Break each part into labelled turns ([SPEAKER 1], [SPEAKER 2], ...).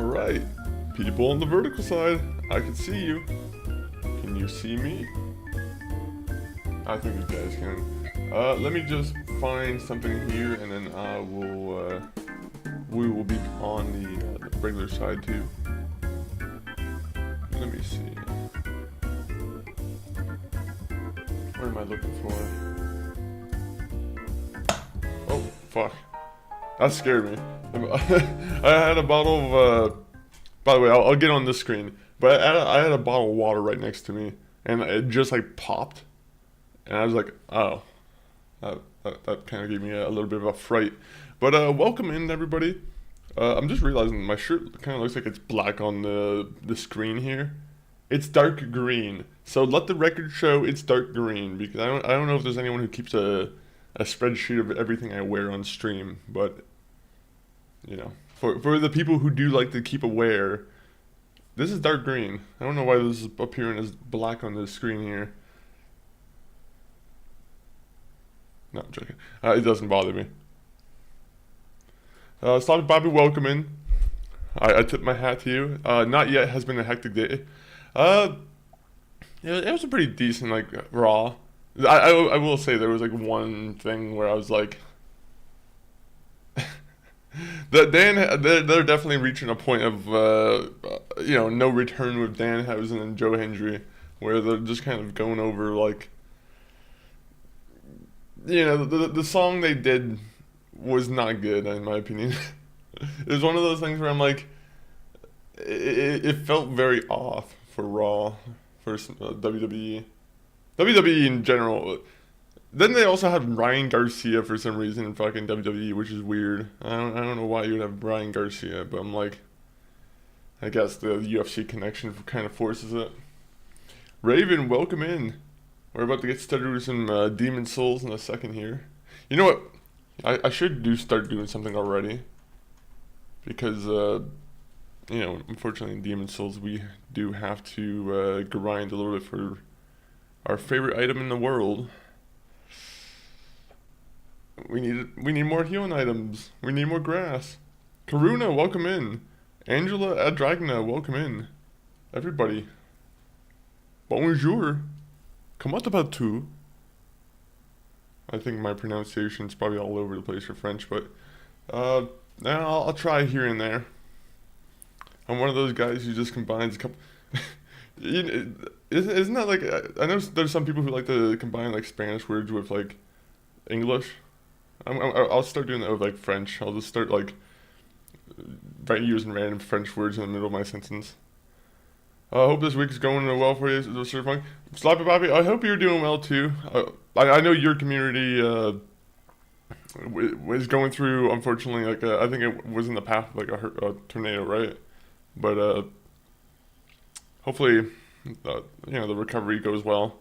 [SPEAKER 1] Alright, people on the vertical side, I can see you. Can you see me? I think you guys can. Let me just find something here and then we will be on the regular side too. Let me see. What am I looking for? Oh, fuck. That scared me. I had a bottle of, by the way, I'll get on this screen, but I had a bottle of water right next to me, and it just like popped, and I was like, oh, that kind of gave me a little bit of a fright. But welcome in, everybody. I'm just realizing my shirt kind of looks like it's black on the screen here. It's dark green, so let the record show it's dark green, because I don't know if there's anyone who keeps a spreadsheet of everything I wear on stream, but you know, for the people who do like to keep aware, this is dark green. I don't know why this is appearing as black on the screen here. No, I'm joking. It doesn't bother me. Sloppy Bobby, welcome in. I tip my hat to you. Not yet has been a hectic day. It was a pretty decent, like, Raw. I will say there was like one thing where I was like, they're definitely reaching a point of no return with Danhausen and Joe Hendry, where they're just kind of going over like, the song they did was not good in my opinion. It was one of those things where I'm like, it felt very off for Raw, for WWE. WWE in general. Then they also had Ryan Garcia for some reason in fucking WWE, which is weird. I don't know why you would have Ryan Garcia, but I'm like, I guess the UFC connection kind of forces it. Raven, welcome in. We're about to get started with some Demon Souls in a second here. You know what? I should start doing something already, because unfortunately in Demon Souls we do have to grind a little bit for our favorite item in the world. We need more healing items. We need more grass. Karuna, welcome in. Angela Adragna, welcome in. Everybody. Bonjour. Comment tu? I think my pronunciation's probably all over the place for French, but I'll try here and there. I'm one of those guys who just combines a couple. Isn't that like, I know there's some people who like to combine like Spanish words with like English. I'll start doing that with like French. I'll just start like using random French words in the middle of my sentence. I hope this week is going well for you, Sir Funk. Sloppy Bobby, I hope you're doing well too. I know your community is going through, unfortunately, like I think it was in the path of like a tornado, right? But hopefully, the recovery goes well.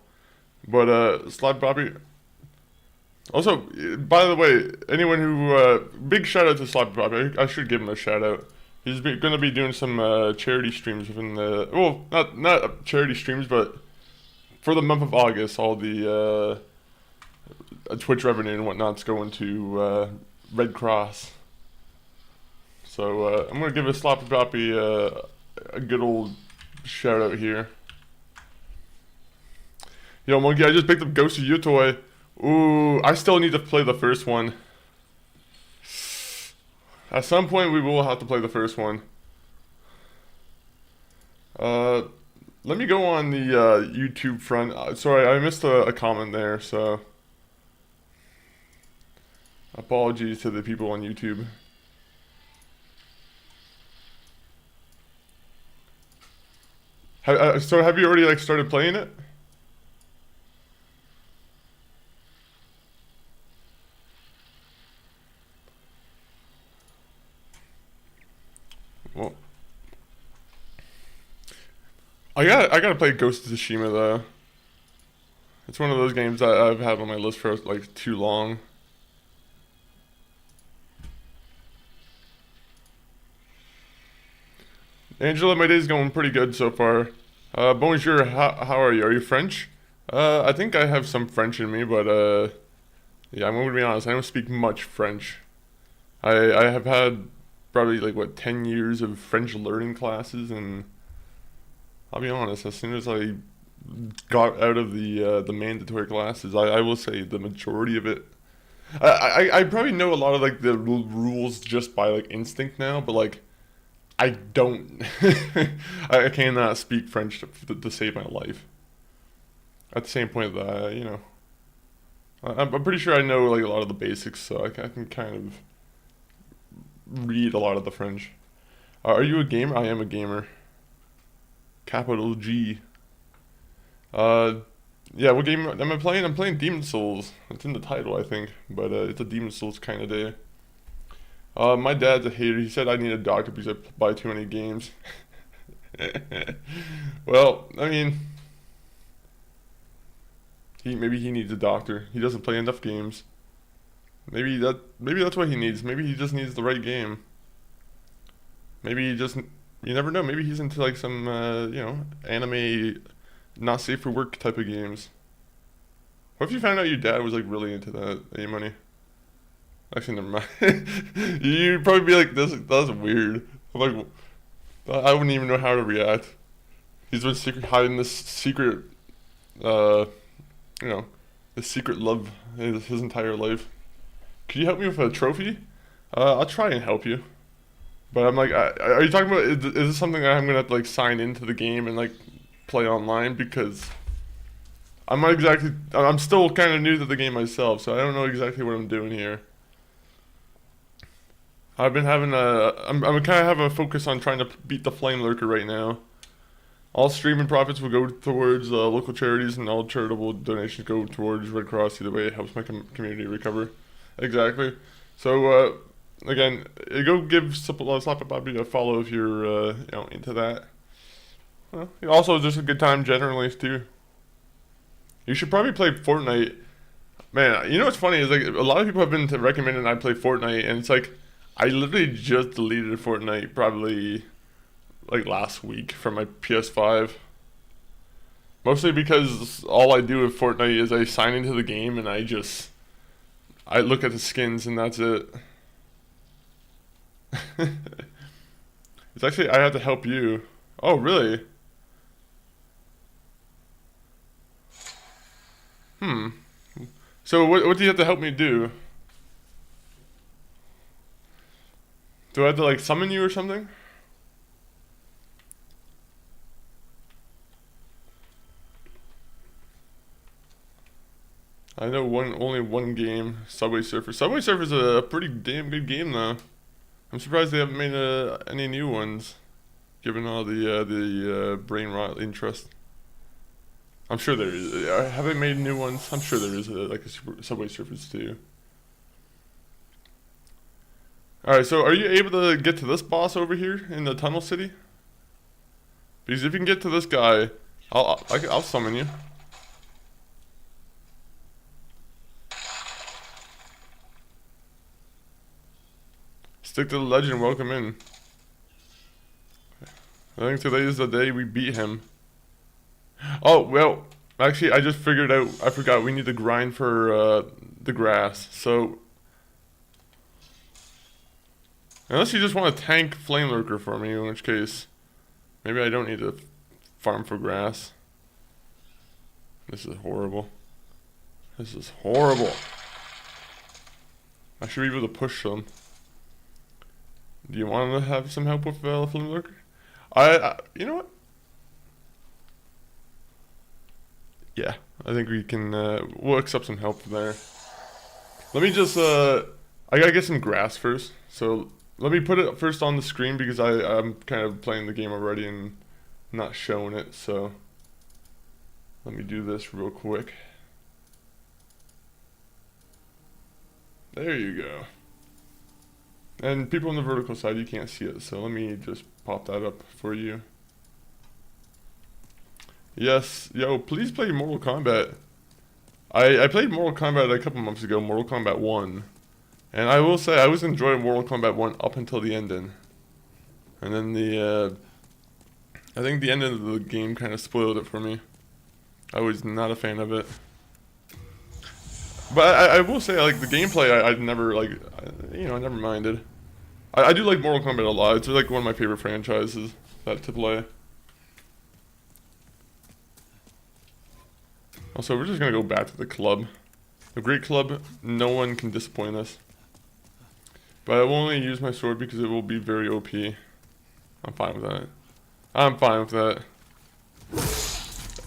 [SPEAKER 1] But Sloppy Bobby. Also, by the way, anyone who big shout out to Sloppy Bobby. I should give him a shout out. He's going to be doing some charity streams within not charity streams, but for the month of August, all the Twitch revenue and whatnot's going to Red Cross. So I'm going to give a Sloppy Bobby a good old shout out here. Yo, Monkey, I just picked up Ghost of Yutoi. Ooh, I still need to play the first one. At some point, we will have to play the first one. Let me go on the YouTube front. Sorry, I missed a comment there, so apologies to the people on YouTube. So have you already like started playing it? Well, I gotta play Ghost of Tsushima though. It's one of those games that I've had on my list for like too long. Angela, my day's going pretty good so far. Bonjour, how are you? Are you French? I think I have some French in me, but yeah, I'm gonna be honest, I don't speak much French. I have had probably like what 10 years of French learning classes, and I'll be honest, as soon as I got out of the mandatory classes, I will say the majority of it. I probably know a lot of like the rules just by like instinct now, but like I don't. I cannot speak French to save my life. At the same point that I'm pretty sure I know like a lot of the basics, so I can kind of read a lot of the French. Are you a gamer? I am a gamer. Capital G. Uh, yeah, what game am I playing? I'm playing Demon Souls. It's in the title, I think, but it's a Demon Souls kind of day. My dad's a hater. He said I need a doctor because I buy too many games. Well, I mean, maybe he needs a doctor. He doesn't play enough games. Maybe that's what he needs. Maybe he just needs the right game. Maybe he just you never know. Maybe he's into like some anime not safe for work type of games. What if you found out your dad was like really into that? Money. Actually, never mind. You'd probably be like, that's weird. I'm like, I wouldn't even know how to react. He's been hiding this secret, uh, this secret love his entire life. Can you help me with a trophy? I'll try and help you. But I'm like, are you talking about, is this something that I'm gonna have to like sign into the game and like play online? Because I'm still kind of new to the game myself, so I don't know exactly what I'm doing here. I've been having I'm kind of having a focus on trying to beat the Flame Lurker right now. All streaming profits will go towards local charities, and all charitable donations go towards Red Cross. Either way, it helps my community recover. Exactly. So, again, go give Slap Bobby a follow if you're into that. Well, also, just a good time generally too. You should probably play Fortnite. Man, you know what's funny is like a lot of people have been recommending I play Fortnite, and it's like I literally just deleted Fortnite probably like last week from my PS5. Mostly because all I do with Fortnite is I sign into the game and I look at the skins and that's it. It's actually I have to help you. Oh, really? So what do you have to help me do? Do I have to like summon you or something? I know only one game, Subway Surfers. Subway Surfers is a pretty damn good game though. I'm surprised they haven't made any new ones, given all the brain rot interest. I'm sure there is. Have they made new ones? I'm sure there is like a Subway Surfers too. Alright, so are you able to get to this boss over here in the Tunnel City? Because if you can get to this guy, I'll summon you. Stick to the legend, welcome in. I think today is the day we beat him. Oh, well, actually I just figured out, I forgot, we need to grind for the grass, so... Unless you just want to tank Flame Lurker for me, in which case, maybe I don't need to farm for grass. This is horrible. This is horrible. I should be able to push some. Do you want to have some help with Flame Lurker? You know what? Yeah, I think we can, we'll accept some help there. Let me just, I gotta get some grass first, so let me put it first on the screen because I'm kind of playing the game already and not showing it, so let me do this real quick. There you go. And people on the vertical side, you can't see it, so let me just pop that up for you. Yes, yo, please play Mortal Kombat. I played Mortal Kombat a couple months ago, Mortal Kombat 1. And I will say, I was enjoying Mortal Kombat 1 up until the ending. And then I think the ending of the game kind of spoiled it for me. I was not a fan of it. But I will say, like, the gameplay, I never, like, I never minded. I do like Mortal Kombat a lot. It's like one of my favorite franchises that to play. Also, we're just gonna go back to the club. The Great Club, no one can disappoint us. But I will only use my sword because it will be very OP. I'm fine with that. I'm fine with that.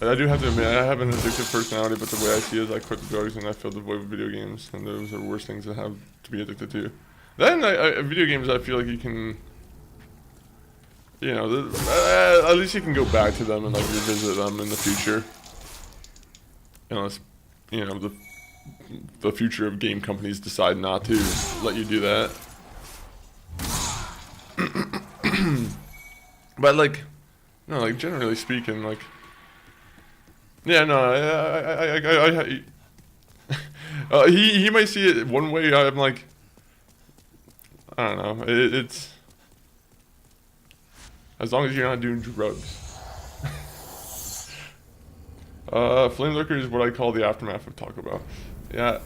[SPEAKER 1] I do have to admit, I have an addictive personality, but the way I see it is I quit the drugs and I filled the void with video games, and those are the worst things to have to be addicted to. Then, video games, I feel like you can, you know, at least you can go back to them and like revisit them in the future. Unless, you know, the future of game companies decide not to let you do that. But like, no, like generally speaking, like, yeah, no, he might see it one way. I'm like, I don't know. It's as long as you're not doing drugs. Flame Lurker is what I call the aftermath of Taco Bell. Yeah,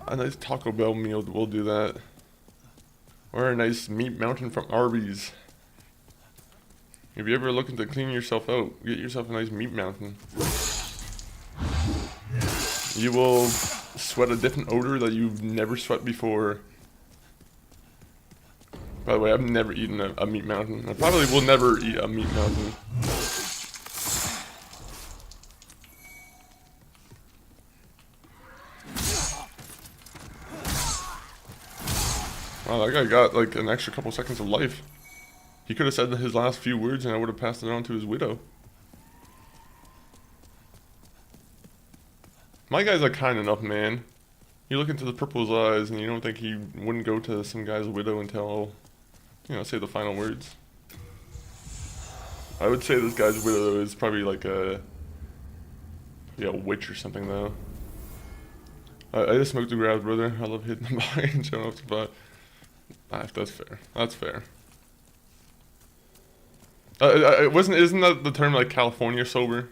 [SPEAKER 1] a nice Taco Bell meal will do that. Or a nice meat mountain from Arby's. If you're ever looking to clean yourself out, get yourself a nice meat mountain. You will sweat a different odor that you've never sweat before. By the way, I've never eaten a meat mountain. I probably will never eat a meat mountain. Wow, that guy got like an extra couple seconds of life. He could have said his last few words and I would have passed it on to his widow. My guy's a kind enough man. You look into the purple's eyes and you don't think he wouldn't go to some guy's widow and tell, you know, say the final words. I would say this guy's widow is probably like a witch or something though. I just smoked a grab, brother. I love hitting the body and showing off the butt. That's fair. That's fair. Isn't that the term like California sober?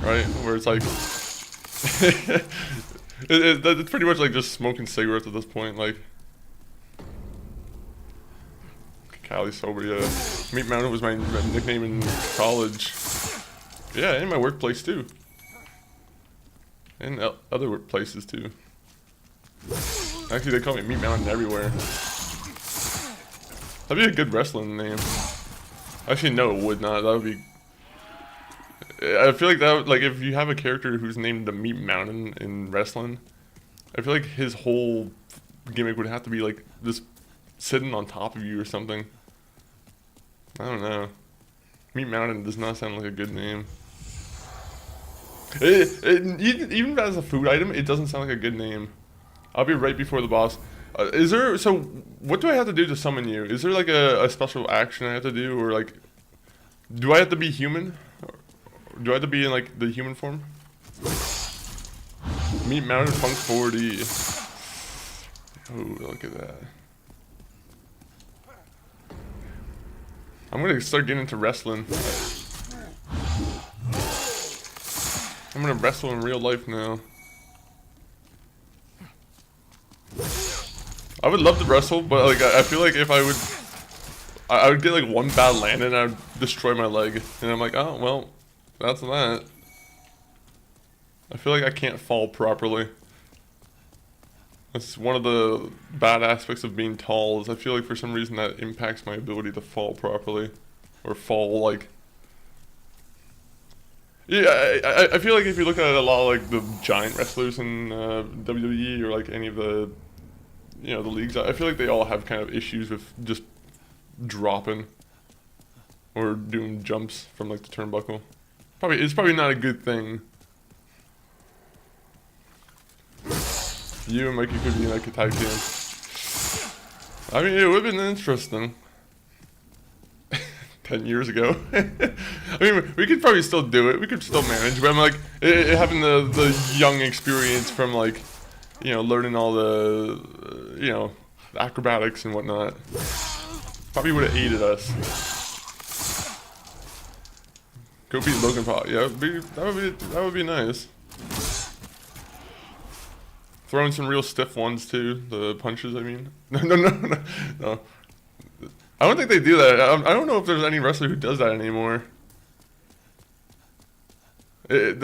[SPEAKER 1] Right? Where it's like it's pretty much like just smoking cigarettes at this point, like Cali sober, yeah. Meat Mountain was my nickname in college. Yeah, and my workplace too. And other workplaces too. Actually, they call me Meat Mountain everywhere. That'd be a good wrestling name. Actually, no, it would not. That would be. I feel like that would, like if you have a character who's named the Meat Mountain in wrestling, I feel like his whole gimmick would have to be like just sitting on top of you or something. I don't know. Meat Mountain does not sound like a good name. Even as a food item, it doesn't sound like a good name. I'll be right before the boss. So what do I have to do to summon you? Is there like a special action I have to do, or like, do I have to be human? Or do I have to be in like the human form? Meat Mountain Funk 40. Oh, look at that. I'm gonna start getting into wrestling. I'm gonna wrestle in real life now. I would love to wrestle, but like I feel like if I would get like one bad land and I would destroy my leg, and I'm like, oh well, that's that. I feel like I can't fall properly. That's one of the bad aspects of being tall, is I feel like for some reason that impacts my ability to fall properly, or fall like. Yeah, I feel like if you look at a lot of like the giant wrestlers in WWE or like any of the, you know, the leagues, I feel like they all have kind of issues with just dropping or doing jumps from like the turnbuckle. It's probably not a good thing. You and Mikey could be like a tag team. I mean, it would have been interesting. 10 years ago. I mean, we could probably still do it. We could still manage. But I'm like, having the young experience from like, you know, learning all the, you know, acrobatics and whatnot. Probably would have aided us. Go beat Logan Paul. Yeah, that would be nice. Throwing some real stiff ones too. The punches, I mean. No. I don't think they do that. I don't know if there's any wrestler who does that anymore. They're,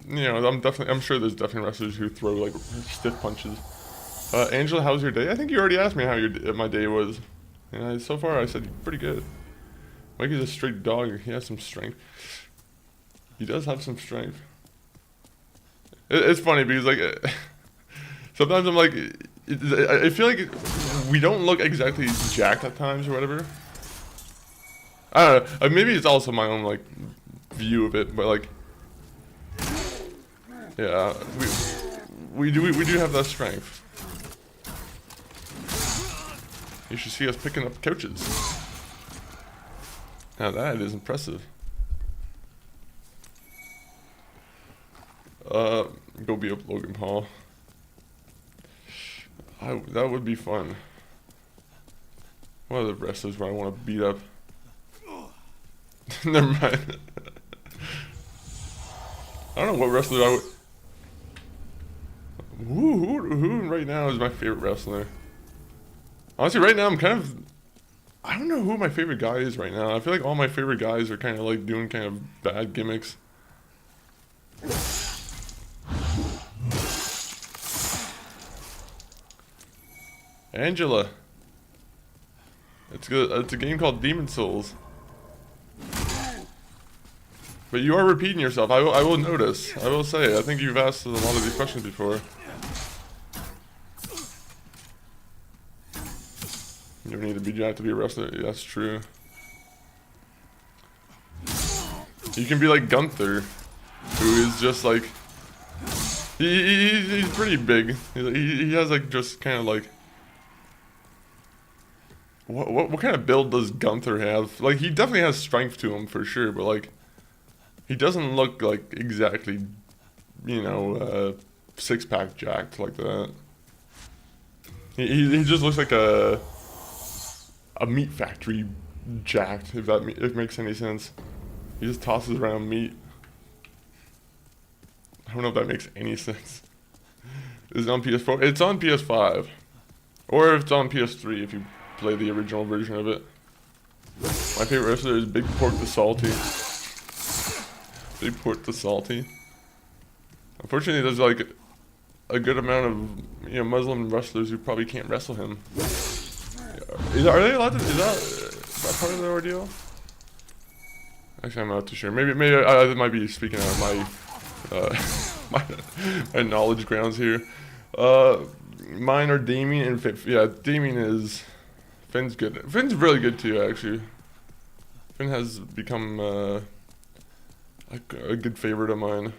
[SPEAKER 1] you know, I'm sure there's definitely wrestlers who throw like stiff punches. Angela, how's your day? I think you already asked me how my day was, and so far I said pretty good. Mikey's a straight dog. He has some strength. He does have some strength. It's funny because like sometimes I'm like, I feel like we don't look exactly jacked at times or whatever. I don't know. Maybe it's also my own like view of it, but like, yeah, we do have that strength. You should see us picking up couches. Now that is impressive. Go beat up Logan Paul. That would be fun. What are the wrestlers where I want to beat up? Never mind. I don't know what wrestler I would. Who right now is my favorite wrestler? Honestly, right now I'm kind of. I don't know who my favorite guy is right now. I feel like all my favorite guys are kind of like doing kind of bad gimmicks. Angela. It's good. It's a game called Demon Souls. But you are repeating yourself. I will notice. I will say. I think you've asked a lot of these questions before. You don't need to be jacked to be a wrestler. Yeah, that's true. You can be like Gunther, who is just like he's pretty big. He has like just kind of like what kind of build does Gunther have? Like he definitely has strength to him for sure, but like he doesn't look like exactly, you know, six-pack jacked like that. He just looks like a meat factory jacked, if it makes any sense. He just tosses around meat. I don't know if that makes any sense. Is it on PS4? It's on PS5. Or if it's on PS3 if you play the original version of it. My favorite wrestler is Big Pork the Salty. Big Pork the Salty. Unfortunately, there's like a good amount of, you know, Muslim wrestlers who probably can't wrestle him. Are they allowed to? Is that part of the ordeal? Actually, I'm not too sure. Maybe I might be speaking out of my knowledge grounds here. Mine are Damien and Finn. Yeah, Damien is. Finn's good. Finn's really good too, actually. Finn has become a good favorite of mine.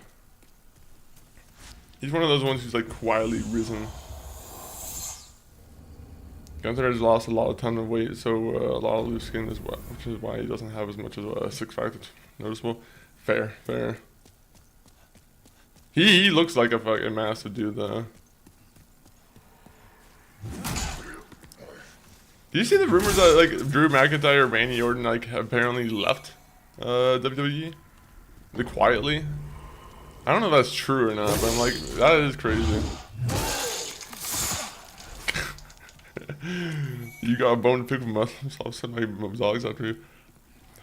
[SPEAKER 1] He's one of those ones who's like quietly risen. Gunther has lost a ton of weight, so a lot of loose skin, which is why he doesn't have as much of a six-pack that's noticeable. Fair. He looks like a fucking massive dude, though. Do you see the rumors that like Drew McIntyre, Randy Orton, like apparently left WWE? Like quietly. I don't know if that's true or not, but I'm like, that is crazy. You got a bone to pick with Muslims. I'll send my dogs after you.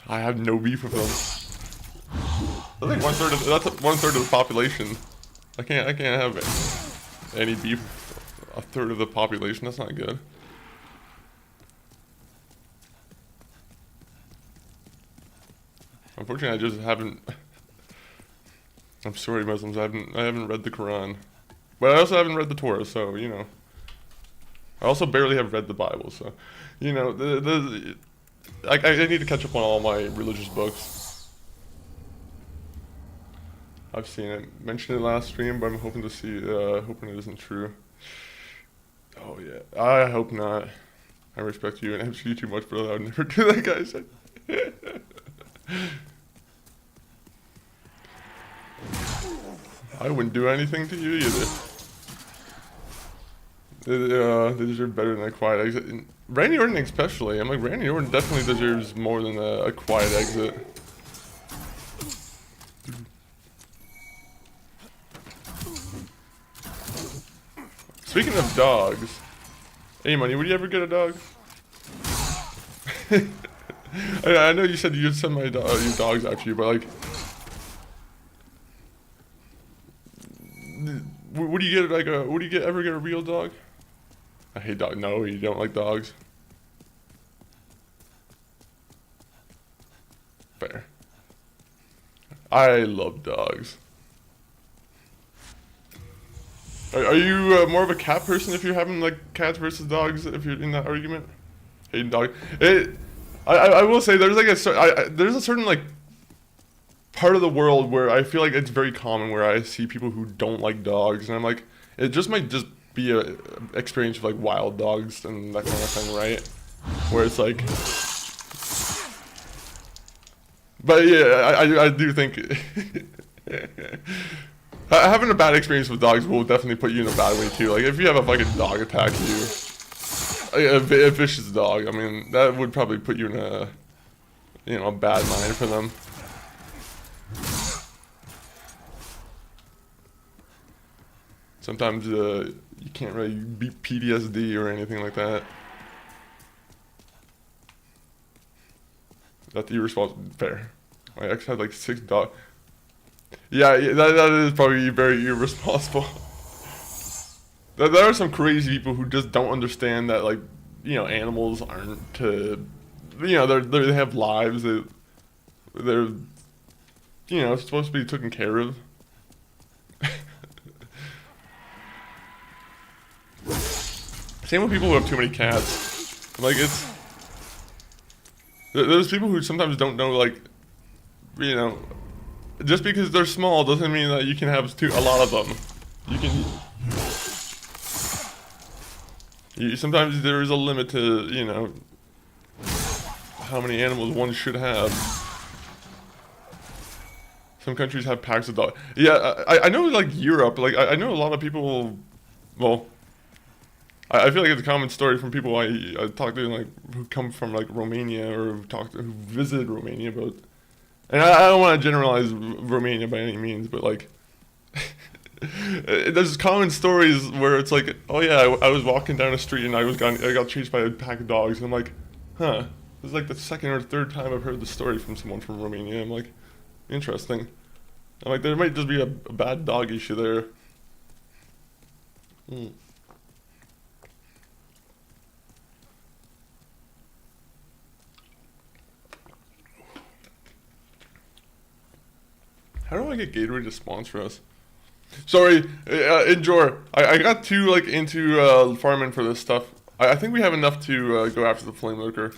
[SPEAKER 1] I have no beef with them. That's like that's 1/3 of the population. I can't have any beef with a third of the population. That's not good. Unfortunately, I just haven't. I'm sorry, Muslims. I haven't read the Quran, but I also haven't read the Torah. So you know. I also barely have read the Bible, so you know I need to catch up on all my religious books. I've seen it, mentioned it last stream, but I'm hoping to see, hoping it isn't true. Oh yeah, I hope not. I respect you and MC you too much, but I would never do that, guys. I wouldn't do anything to you either. They deserve better than a quiet exit. Randy Orton especially. I'm like, Randy Orton definitely deserves more than a quiet exit. Speaking of dogs, hey Money, would you ever get a dog? I know you said you'd send my your dogs after you, but like, would you get like a? Would you ever get a real dog? I hate dogs. No, you don't like dogs. Fair. I love dogs. Are you more of a cat person if you're having like cats versus dogs? If you're in that argument, hating dog. I will say there's like there's a certain like part of the world where I feel like it's very common where I see people who don't like dogs, and I'm like, it just might just be a experience of like wild dogs and that kind of thing, right? Where it's like, but yeah, I do think having a bad experience with dogs will definitely put you in a bad way too. Like if you have a fucking dog attack you. A vicious dog, I mean, that would probably put you in a, you know, a bad mind for them. Sometimes you can't really beat PTSD or anything like that. That's irresponsible. Fair. My ex had like 6 dogs. Yeah, that is probably very irresponsible. There are some crazy people who just don't understand that, like, you know, animals aren't to, you know, they have lives. They're, you know, supposed to be taken care of. Same with people who have too many cats. Like, there's people who sometimes don't know, like, you know, just because they're small doesn't mean that you can have a lot of them. You can. Sometimes there is a limit to, you know, how many animals one should have. Some countries have packs of dogs. Yeah, I know, like, Europe, like, I know a lot of people, well, I feel like it's a common story from people I talk to, like, who come from, like, Romania or who visited Romania, but, and I don't want to generalize Romania by any means, but, like, there's common stories where it's like, oh yeah, I was walking down the street and I got chased by a pack of dogs, and I'm like, huh, this is like the second or third time I've heard the story from someone from Romania. I'm like, interesting. I'm like, there might just be a bad dog issue there. How do I get Gatorade to sponsor us? Sorry, Enjor. I got too like into farming for this stuff. I think we have enough to go after the flame lurker.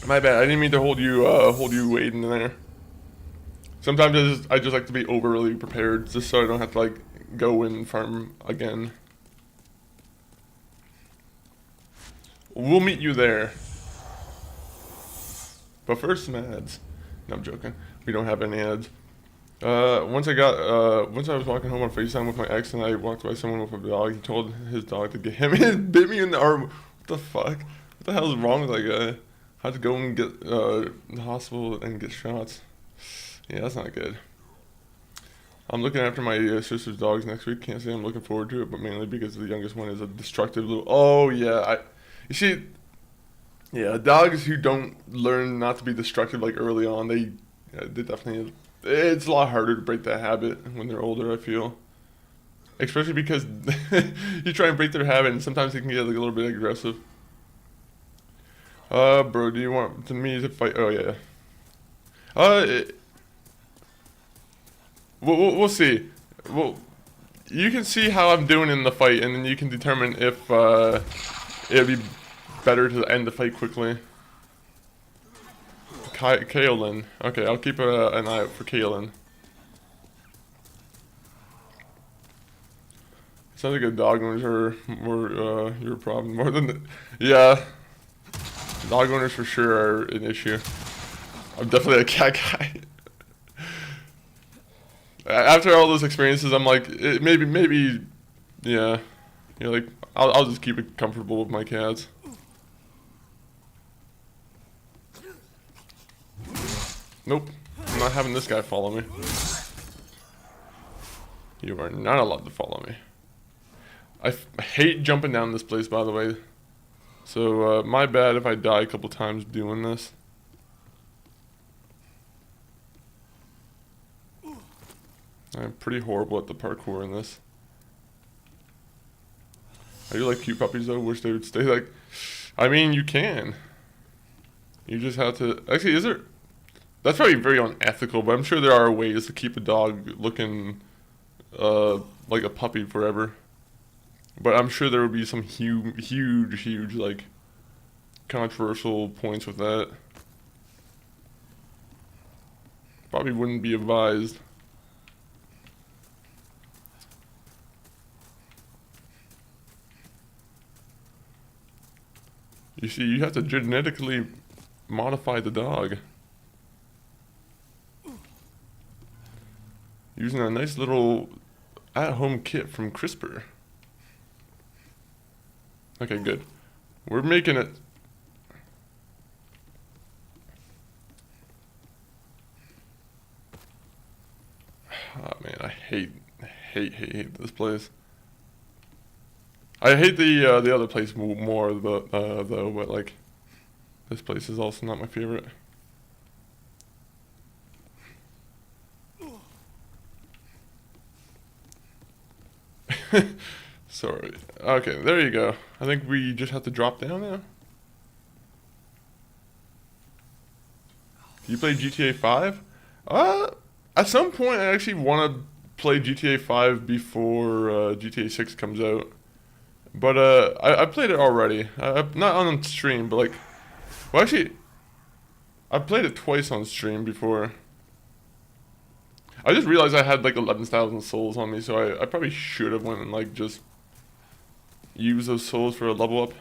[SPEAKER 1] My bad. I didn't mean to hold you waiting there. Sometimes I just like to be overly prepared, just so I don't have to like go and farm again. We'll meet you there. But first, some ads. No, I'm joking. We don't have any ads. Once I was walking home on FaceTime with my ex and I walked by someone with a dog, he told his dog to get him and bit me in the arm. What the fuck? What the hell is wrong with that guy? I had to go and get the hospital and get shots. Yeah, that's not good. I'm looking after my sister's dogs next week. Can't say I'm looking forward to it, but mainly because the youngest one is a destructive little. Oh yeah, you see, yeah, dogs who don't learn not to be destructive like early on, they definitely. It's a lot harder to break that habit when they're older, I feel. Especially because you try and break their habit and sometimes they can get like a little bit aggressive. Bro, do you want me to fight? Oh, yeah. We'll see. Well, you can see how I'm doing in the fight and then you can determine if it'd be better to end the fight quickly. Kaolin. Okay, I'll keep an eye out for Kaolin. Sounds like a dog owners are more your problem more than yeah. Dog owners for sure are an issue. I'm definitely a cat guy. After all those experiences, I'm like maybe yeah. You're like I'll just keep it comfortable with my cats. Nope, I'm not having this guy follow me. You are not allowed to follow me. hate jumping down this place, by the way. So, my bad if I die a couple times doing this. I'm pretty horrible at the parkour in this. I do like cute puppies though, wish they would stay like... I mean, you can. You just have to... Actually, is there... That's probably very unethical, but I'm sure there are ways to keep a dog looking like a puppy forever. But I'm sure there would be some huge, like, controversial points with that. Probably wouldn't be advised. You see, you have to genetically modify the dog. Using a nice little at-home kit from CRISPR. Okay, good. We're making it. Oh man, I hate this place. I hate the other place more though, but like this place is also not my favorite. Sorry. Okay, there you go. I think we just have to drop down now. Do you play GTA 5? At some point I actually want to play GTA 5 before GTA 6 comes out. But I played it already. Not on stream, but like, well actually, I played it twice on stream before. I just realized I had like 11,000 souls on me, so I probably should have went and like just used those souls for a level up.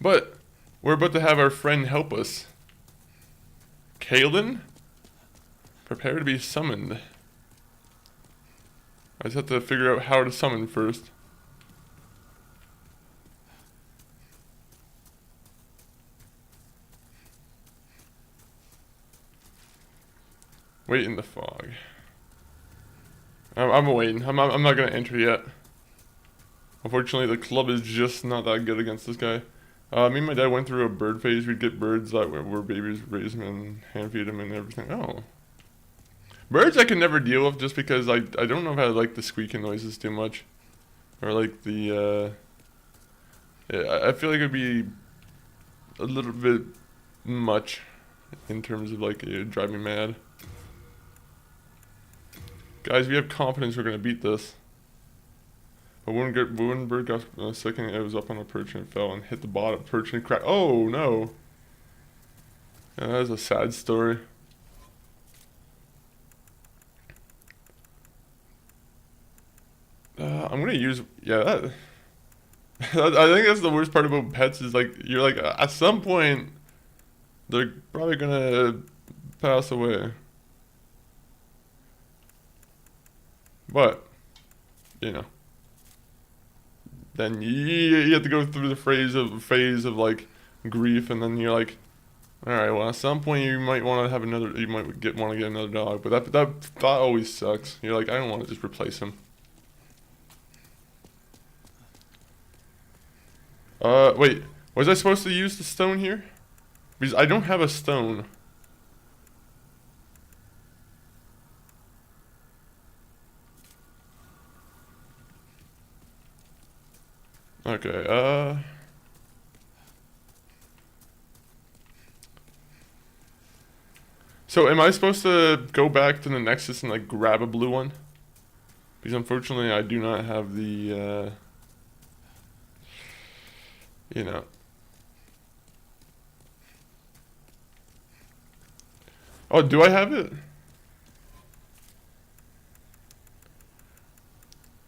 [SPEAKER 1] But we're about to have our friend help us. Kaelin, prepare to be summoned. I just have to figure out how to summon first. Wait in the fog. I'm waiting. I'm not gonna enter yet. Unfortunately, the club is just not that good against this guy. Me and my dad went through a bird phase. We'd get birds that were babies, raise them and hand feed them and everything. Oh. Birds I can never deal with just because I don't know if I like the squeaking noises too much. Or like the, yeah, I feel like it'd be a little bit much in terms of like it would drive me mad. Guys, we have confidence we're gonna beat this. But one bird got a second, it was up on a perch and fell and hit the bottom perch and cracked. Oh no! Yeah, that is a sad story. I'm gonna use, yeah, that, I think that's the worst part about pets is like, you're like, at some point, they're probably gonna pass away. But, you know, then you have to go through the phase of like grief, and then you're like, all right, well at some point you might want to have another, you might want to get another dog, but that always sucks. You're like, I don't want to just replace him. Wait, was I supposed to use the stone here? Because I don't have a stone. Okay, so am I supposed to go back to the Nexus and like grab a blue one? Because unfortunately I do not have the, you know. Oh, do I have it?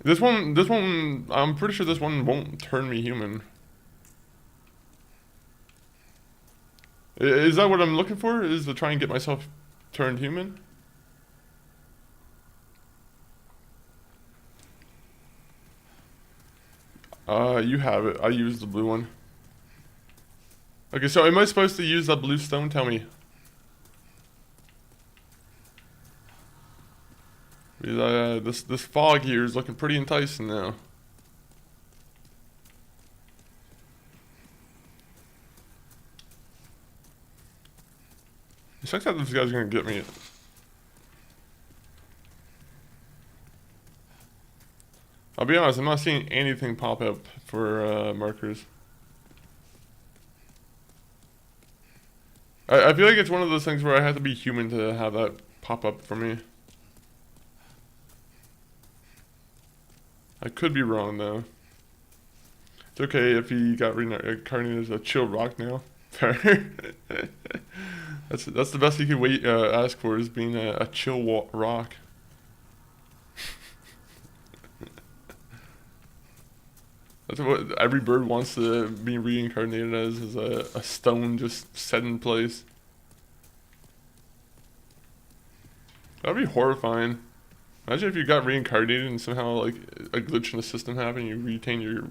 [SPEAKER 1] This one, I'm pretty sure this one won't turn me human. Is that what I'm looking for? Is to try and get myself turned human? You have it. I used the blue one. Okay, so am I supposed to use that blue stone? Tell me. This fog here is looking pretty enticing now. It sucks that this guy's gonna get me. I'll be honest, I'm not seeing anything pop up for markers. I feel like it's one of those things where I have to be human to have that pop up for me. I could be wrong though. It's okay if he got reincarnated as a chill rock now. Fair. That's the best you could ask for, is being a chill rock. That's what every bird wants to be reincarnated as, is a stone just set in place. That'd be horrifying. Imagine if you got reincarnated and somehow like a glitch in the system happened, you retain your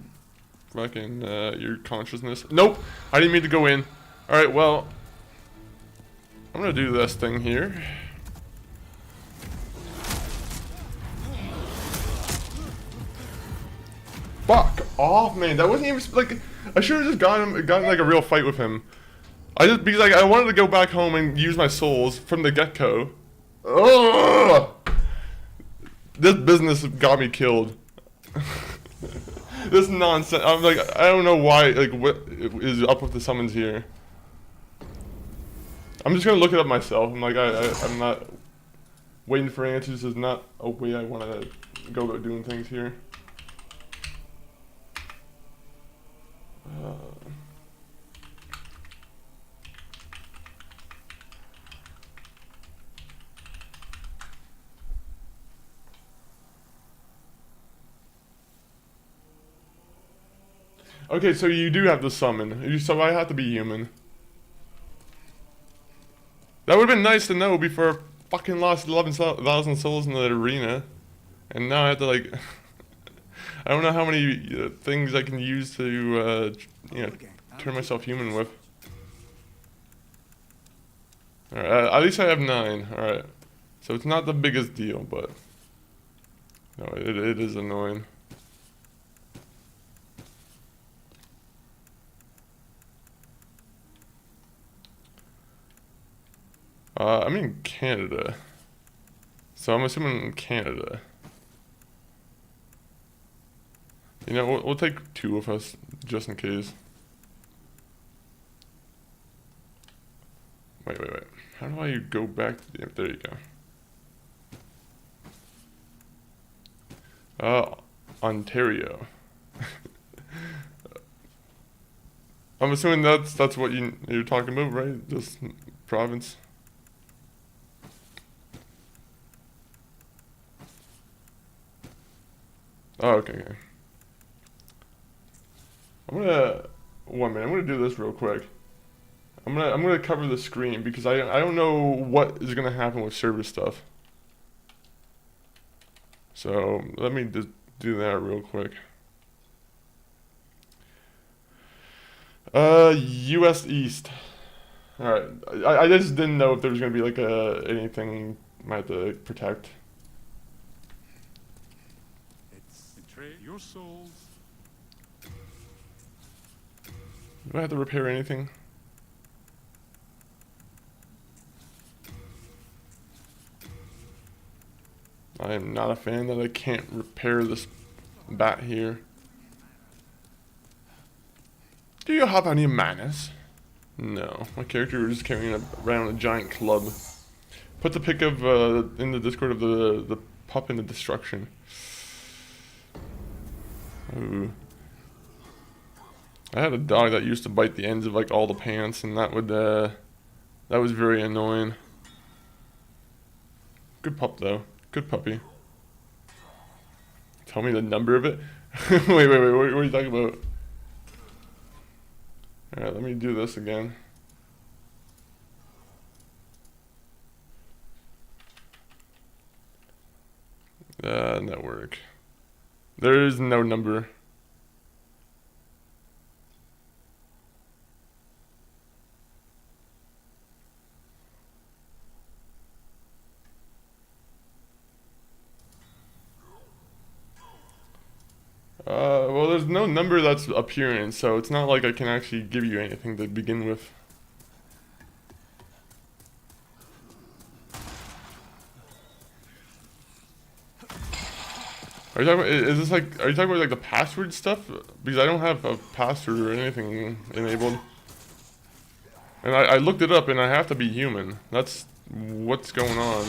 [SPEAKER 1] fucking your consciousness. Nope, I didn't mean to go in. All right, well, I'm gonna do this thing here. Fuck off, man. That wasn't even like, I should have just gotten like a real fight with him. Because like I wanted to go back home and use my souls from the get-go. Ugh! This business got me killed. This nonsense. I'm like, I don't know why. Like, what is up with the summons here? I'm just gonna look it up myself. I'm like, I'm not waiting for answers. Is not a way I want to go about doing things here. Okay, so you do have to summon. So I have to be human. That would have been nice to know before I fucking lost 11,000 souls in the arena. And now I have to like... I don't know how many things I can use to, you know, turn myself human with. Alright, at least I have 9. Alright. So it's not the biggest deal, but... No, it is annoying. I'm in Canada. So I'm assuming in Canada. You know, we'll take 2 of us, just in case. Wait. How do I go back to the... There you go. Ontario. I'm assuming that's what you're talking about, right? This province. Oh, okay. I'm gonna... 1 minute, I'm gonna do this real quick. I'm gonna cover the screen because I don't know what is gonna happen with server stuff. So let me just do that real quick. US East. Alright. I just didn't know if there was gonna be like anything I might have to protect.
[SPEAKER 2] Betray your souls.
[SPEAKER 1] Do I have to repair anything? I am not a fan that I can't repair this bat here. Do you have any manners? No, my character is just carrying around a giant club. Put the pic of in the Discord of the pup into destruction. Ooh. I had a dog that used to bite the ends of like all the pants, and that was very annoying. Good pup though. Good puppy. Tell me the number of it? wait, what are you talking about? Alright, let me do this again. Network. There is no number. there's no number that's appearing, so it's not like I can actually give you anything to begin with. Are you talking about, is this like, are you talking about like the password stuff? Because I don't have a password or anything enabled. And I looked it up and I have to be human. That's what's going on.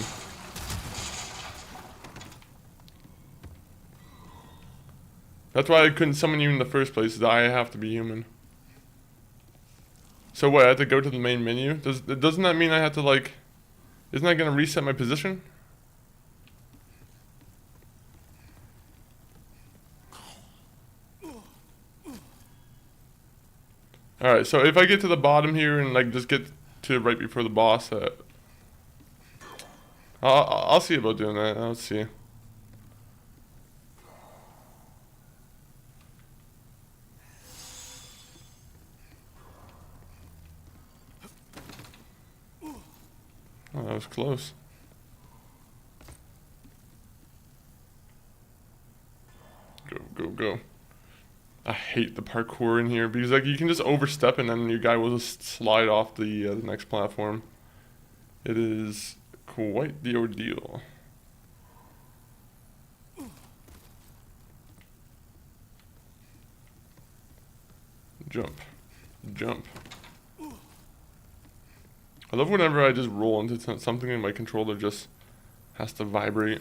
[SPEAKER 1] That's why I couldn't summon you in the first place, is I have to be human. So what, I have to go to the main menu? Doesn't that mean I have to like, isn't that gonna reset my position? Alright, so if I get to the bottom here and like just get to right before the boss, I'll see about doing that. I'll see. Oh, that was close. Go, go, go. I hate the parkour in here because like you can just overstep and then your guy will just slide off the next platform. It is quite the ordeal. Jump. Jump. I love whenever I just roll into something and my controller just has to vibrate.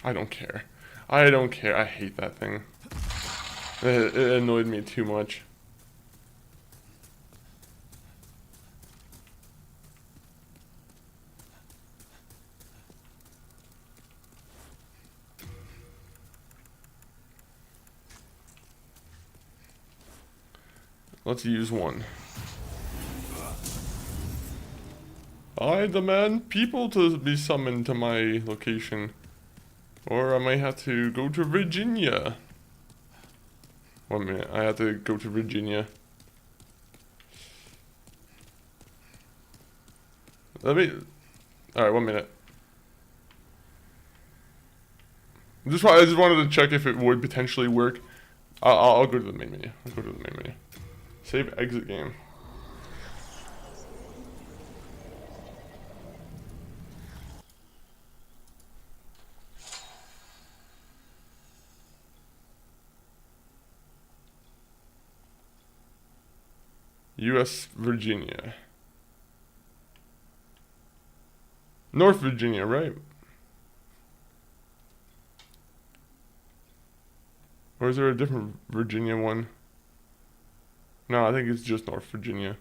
[SPEAKER 1] I don't care. I don't care. I hate that thing. It annoyed me too much. Let's use one. I demand people to be summoned to my location. Or I might have to go to Virginia. 1 minute, I have to go to Virginia. Alright, 1 minute. I just wanted to check if it would potentially work. I'll go to the main menu. I'll go to the main menu. Save exit game. U.S. Virginia. North Virginia, right? Or is there a different Virginia one? No, I think it's just North Virginia.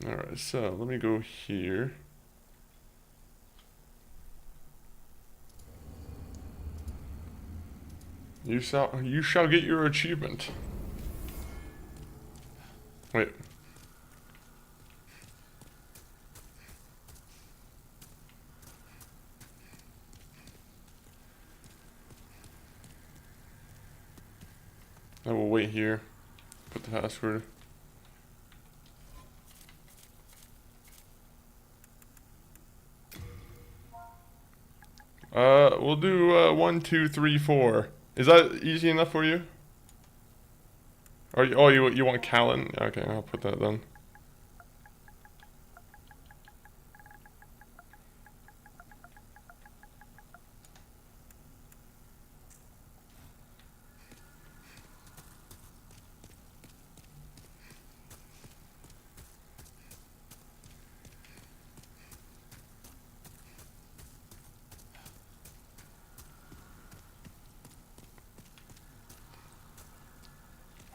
[SPEAKER 1] Alright, so let me go here. You shall get your achievement. Wait. I will wait here. Put the password. We'll do 1, 2, 3, 4. Is that easy enough for you? Or you want Callan? Okay, I'll put that then.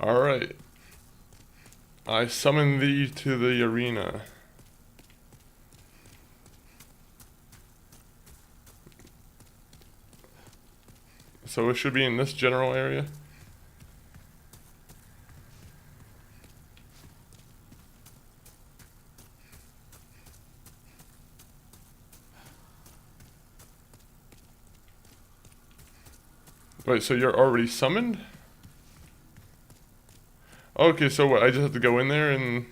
[SPEAKER 1] Alright. I summon thee to the arena. So it should be in this general area. Wait, so you're already summoned? Okay, so what? I just have to go in there and...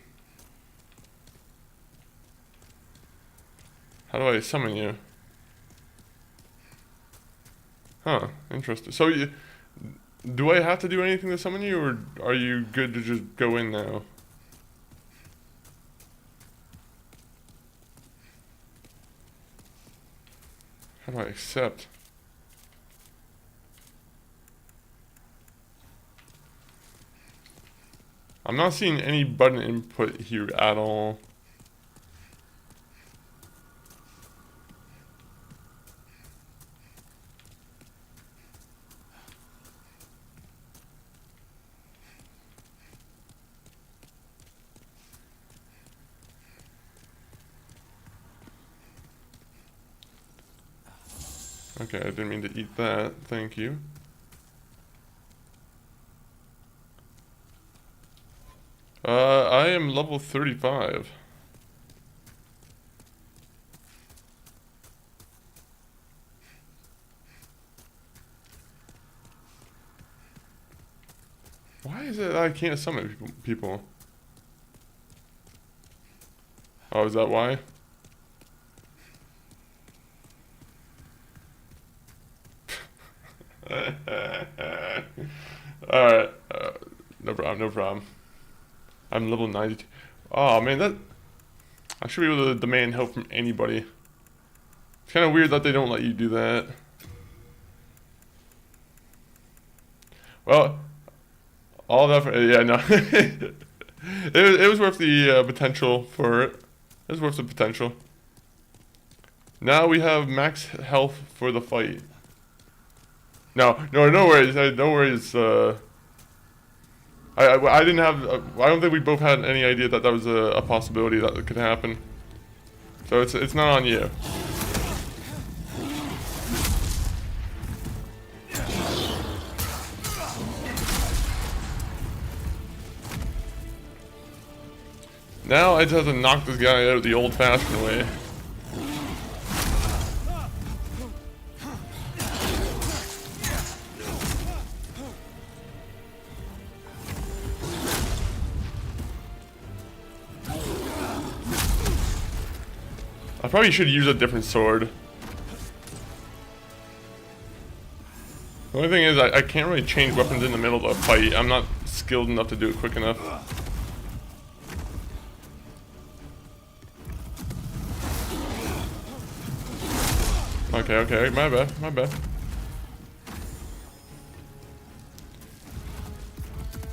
[SPEAKER 1] How do I summon you? Huh, interesting. So you... Do I have to do anything to summon you, or are you good to just go in now? How do I accept? I'm not seeing any button input here at all. Okay, I didn't mean to eat that. Thank you. I am level 35. Why is it I can't summon people? Oh, is that why? Alright. No problem, no problem. I'm level 92. Oh man, that... I should be able to demand help from anybody. It's kind of weird that they don't let you do that. Well, all that for... Yeah, no. it was worth the potential for it. It was worth the potential. Now we have max health for the fight. No worries. No worries. I didn't have. I don't think we both had any idea that that was a possibility that could happen. So it's not on you. Now I just have to knock this guy out the old-fashioned way. I probably should use a different sword. The only thing is I can't really change weapons in the middle of a fight. I'm not skilled enough to do it quick enough. Okay, my bad.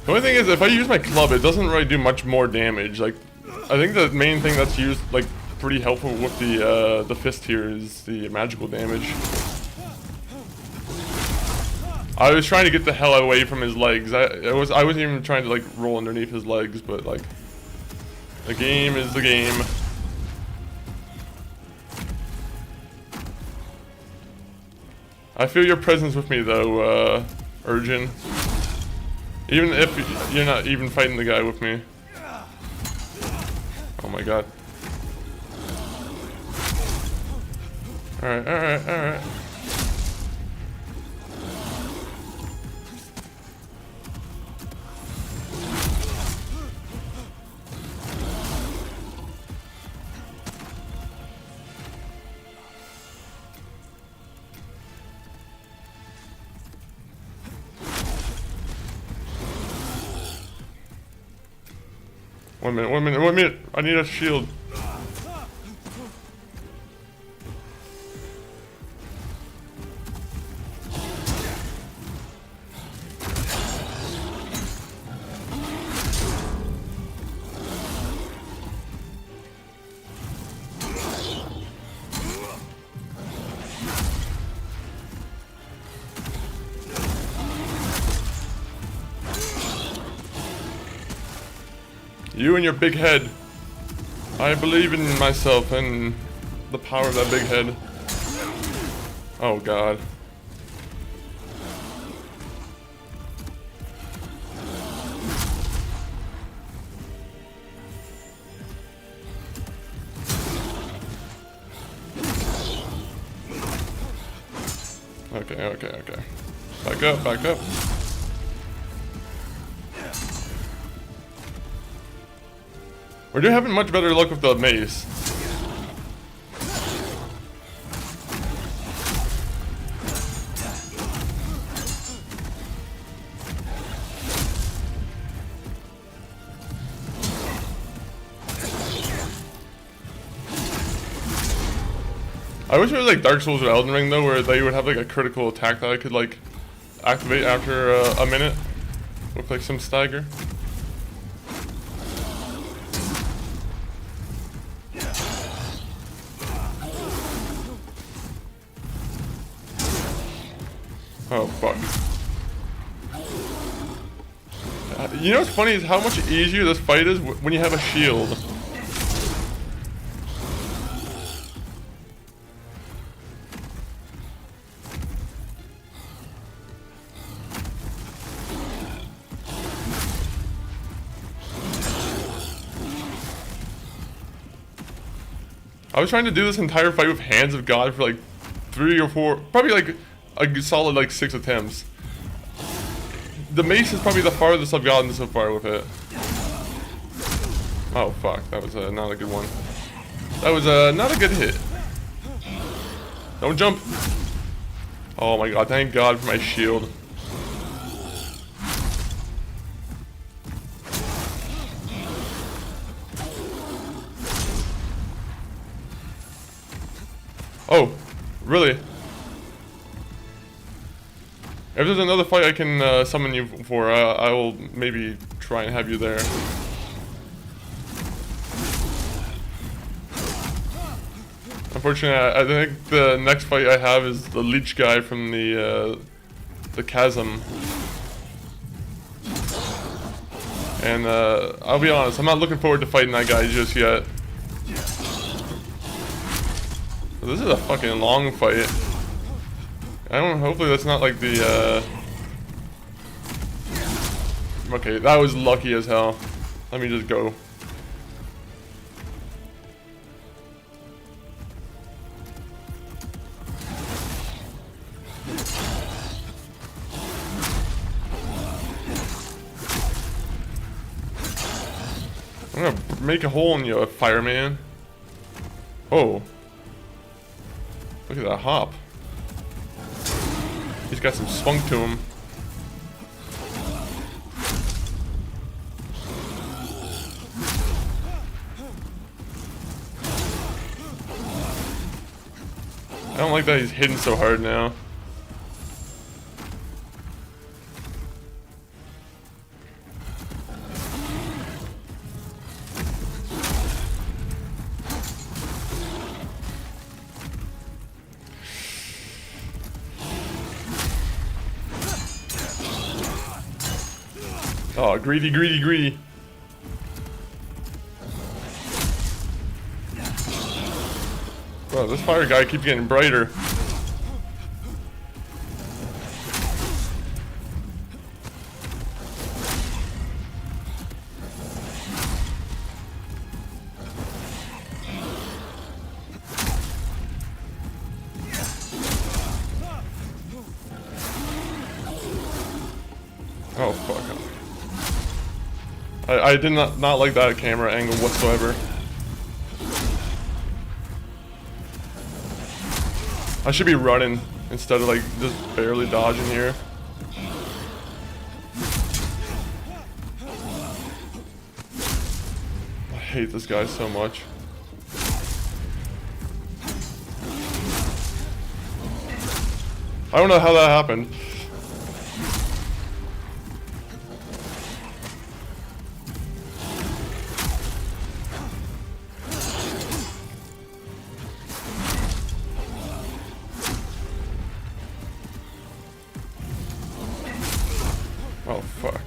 [SPEAKER 1] The only thing is, if I use my club, it doesn't really do much more damage. Like, I think the main thing that's used, like, pretty helpful with the fist here is the magical damage. I was trying to get the hell away from his legs. I wasn't even trying to, like, roll underneath his legs, but, like, the game is the game. I feel your presence with me, though, Urgin. Even if you're not even fighting the guy with me. Oh my god. Alright. One minute. I need a shield. You and your big head. I believe in myself and the power of that big head. Oh god. Okay. Back up, back up. We're doing having much better luck with the mace. I wish it was like Dark Souls or Elden Ring though, where they would have like a critical attack that I could like activate after a minute with like some stagger. Oh fuck. You know what's funny is how much easier this fight is when you have a shield. I was trying to do this entire fight with Hands of God for like 3 or 4, probably like a solid like 6 attempts. The mace is probably the farthest I've gotten so far with it. Oh fuck, that was not a good one. That was not a good hit. Don't jump. Oh my god, thank God for my shield. Oh, really? If there's another fight I can summon you for, I will maybe try and have you there. Unfortunately, I think the next fight I have is the leech guy from the chasm. And I'll be honest, I'm not looking forward to fighting that guy just yet. This is a fucking long fight. Hopefully that's not like the, okay, that was lucky as hell. Let me just go. I'm gonna make a hole in you, fireman. Oh. Look at that hop. He's got some spunk to him. I don't like that he's hitting so hard now. Oh, greedy, greedy, greedy. Bro, this fire guy keeps getting brighter. Oh, fuck. I did not like that camera angle whatsoever. I should be running instead of like just barely dodging here. I hate this guy so much. I don't know how that happened. Oh, fuck.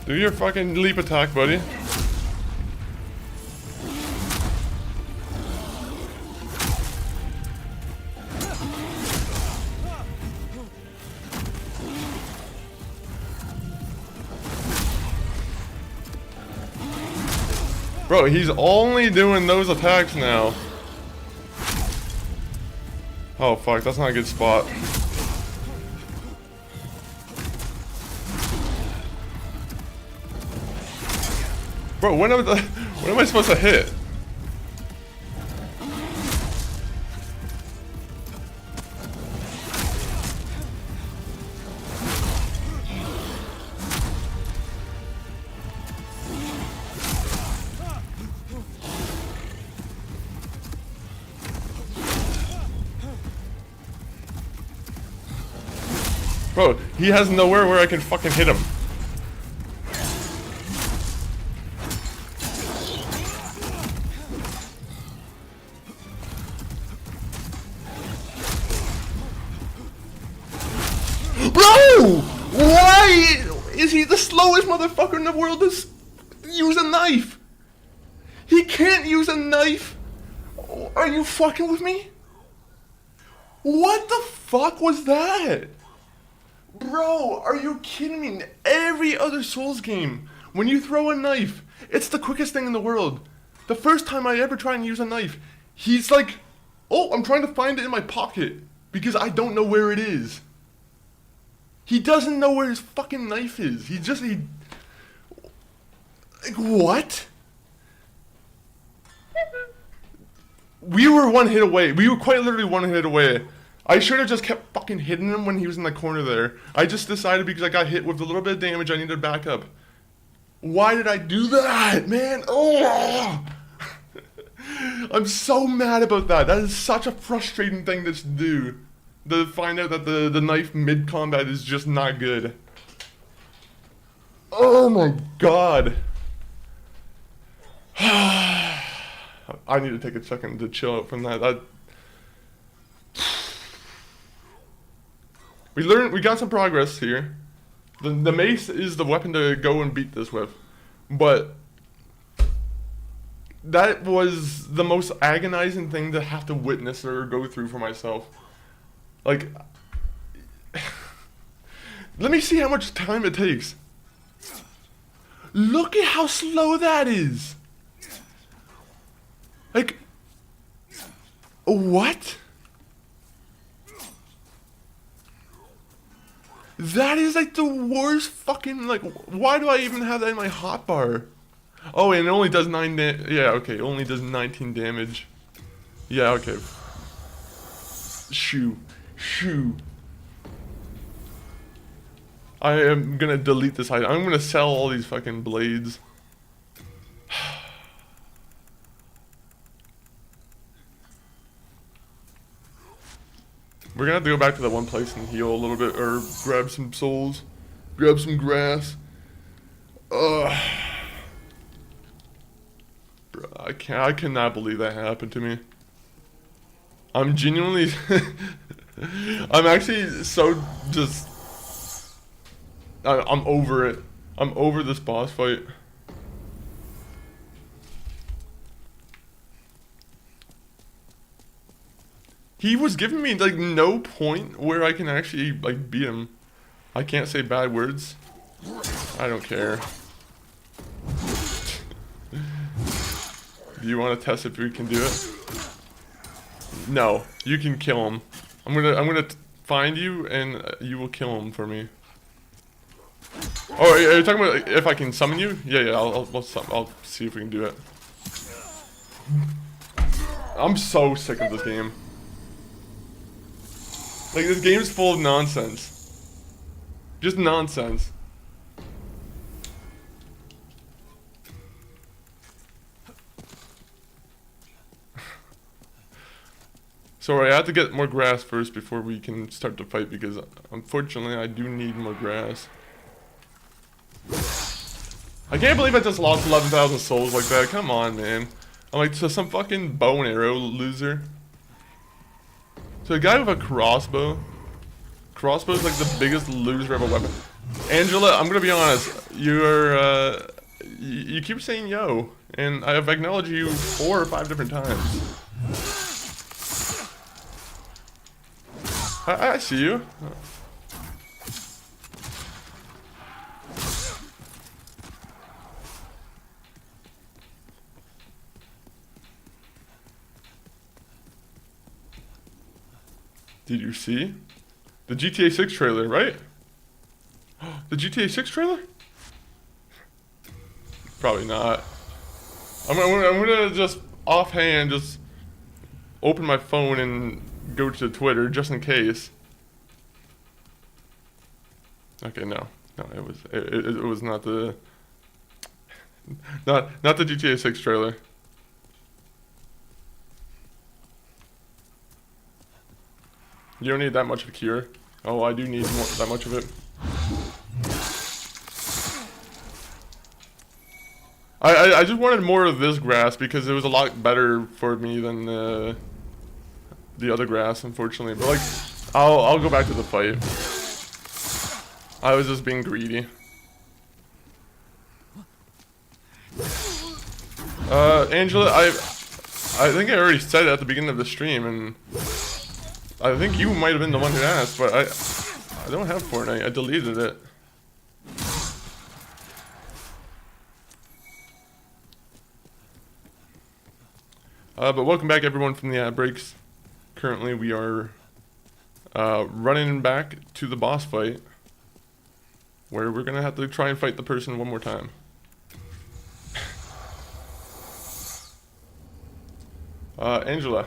[SPEAKER 1] Do your fucking leap attack, buddy. Bro, he's only doing those attacks now. Oh fuck, that's not a good spot. Bro, when am I supposed to hit? Bro, he has nowhere where I can fucking hit him. Bro! Why is he the slowest motherfucker in the world to use a knife? He can't use a knife? Are you fucking with me? What the fuck was that? Bro, are you kidding me? Every other Souls game, when you throw a knife, it's the quickest thing in the world. The first time I ever try and use a knife, he's like, oh, I'm trying to find it in my pocket because I don't know where it is. He doesn't know where his fucking knife is. He like, what? We were one hit away. We were quite literally one hit away. I should have just kept fucking hitting him when he was in the corner there. I just decided because I got hit with a little bit of damage I needed to back up. Why did I do that, man? Oh! I'm so mad about that. That is such a frustrating thing to do. To find out that the knife mid-combat is just not good. Oh my god. I need to take a second to chill out from that. We got some progress here. The mace is the weapon to go and beat this with. But that was the most agonizing thing to have to witness or go through for myself. Like, let me see how much time it takes. Look at how slow that is. Like, what? That is like the worst fucking, like, why do I even have that in my hotbar? Oh, and it only does 9 yeah, okay, it only does 19 damage. Yeah, okay. Shoo. I am gonna delete this item. I'm gonna sell all these fucking blades. We're gonna have to go back to that one place and heal a little bit, or grab some souls, grab some grass. Bro, I cannot believe that happened to me. I'm genuinely, I'm actually so just, I'm over it. I'm over this boss fight. He was giving me like no point where I can actually like beat him. I can't say bad words. I don't care. Do you want to test if we can do it? No, you can kill him. I'm gonna find you and you will kill him for me. Oh, are you talking about if I can summon you? Yeah, I'll see if we can do it. I'm so sick of this game. Like, this game's full of nonsense. Just nonsense. Sorry, I have to get more grass first before we can start to fight because unfortunately I do need more grass. I can't believe I just lost 11,000 souls like that. Come on, man. I'm like, so some fucking bow and arrow loser. So a guy with a crossbow. Crossbow's like the biggest loser of a weapon. Angela, I'm gonna be honest. You're you keep saying yo, and I've acknowledged you 4 or 5 different times. I see you. Did you see? The GTA 6 trailer, right? The GTA 6 trailer? Probably not. I'm gonna just offhand just open my phone and go to Twitter just in case. Okay, no, it was not the not the GTA 6 trailer. You don't need that much of a cure. Oh, I do need that much of it. I just wanted more of this grass because it was a lot better for me than the other grass, unfortunately. But like, I'll go back to the fight. I was just being greedy. Angela, I think I already said it at the beginning of the stream, and I think you might have been the one who asked, but I don't have Fortnite. I deleted it. But welcome back, everyone, from the ad breaks. Currently, we are running back to the boss fight, where we're gonna have to try and fight the person one more time. Angela,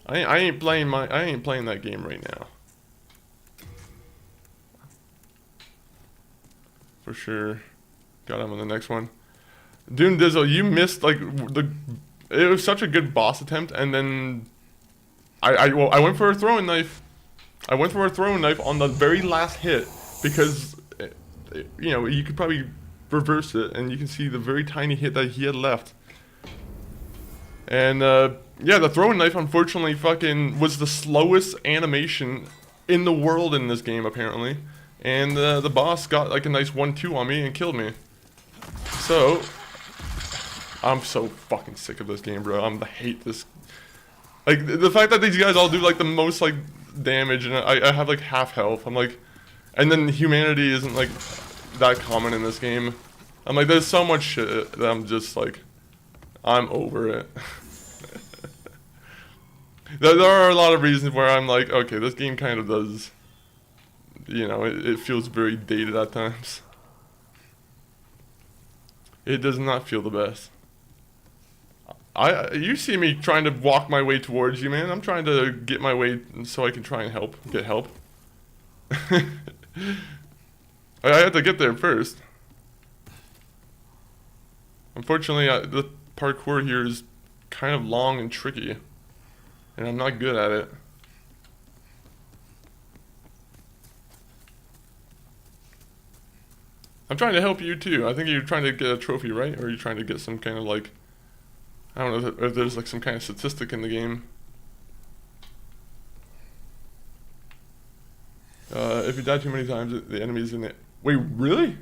[SPEAKER 1] I ain't playing that game right now. For sure. Got him on the next one. Dune Dizzle, you missed like it was such a good boss attempt, and then I went for a throwing knife. I went for a throwing knife on the very last hit because you know, you could probably reverse it and you can see the very tiny hit that he had left. And yeah, the throwing knife unfortunately fucking was the slowest animation in the world in this game apparently. And the boss got like a nice 1-2 on me and killed me. So I'm so fucking sick of this game, bro. I hate this. Like, the fact that these guys all do, like, the most, like, damage, and I have, like, half health. I'm like, and then humanity isn't, like, that common in this game. I'm like, there's so much shit that I'm just, like, I'm over it. There are a lot of reasons where I'm like, okay, this game kind of does, you know, it feels very dated at times. It does not feel the best. You see me trying to walk my way towards you, man. I'm trying to get my way so I can try and get help. I have to get there first. Unfortunately, the parkour here is kind of long and tricky, and I'm not good at it. I'm trying to help you too. I think you're trying to get a trophy, right? Or are you trying to get some kind of like, I don't know if there's like some kind of statistic in the game. If you die too many times, the enemy's in it. Wait, really?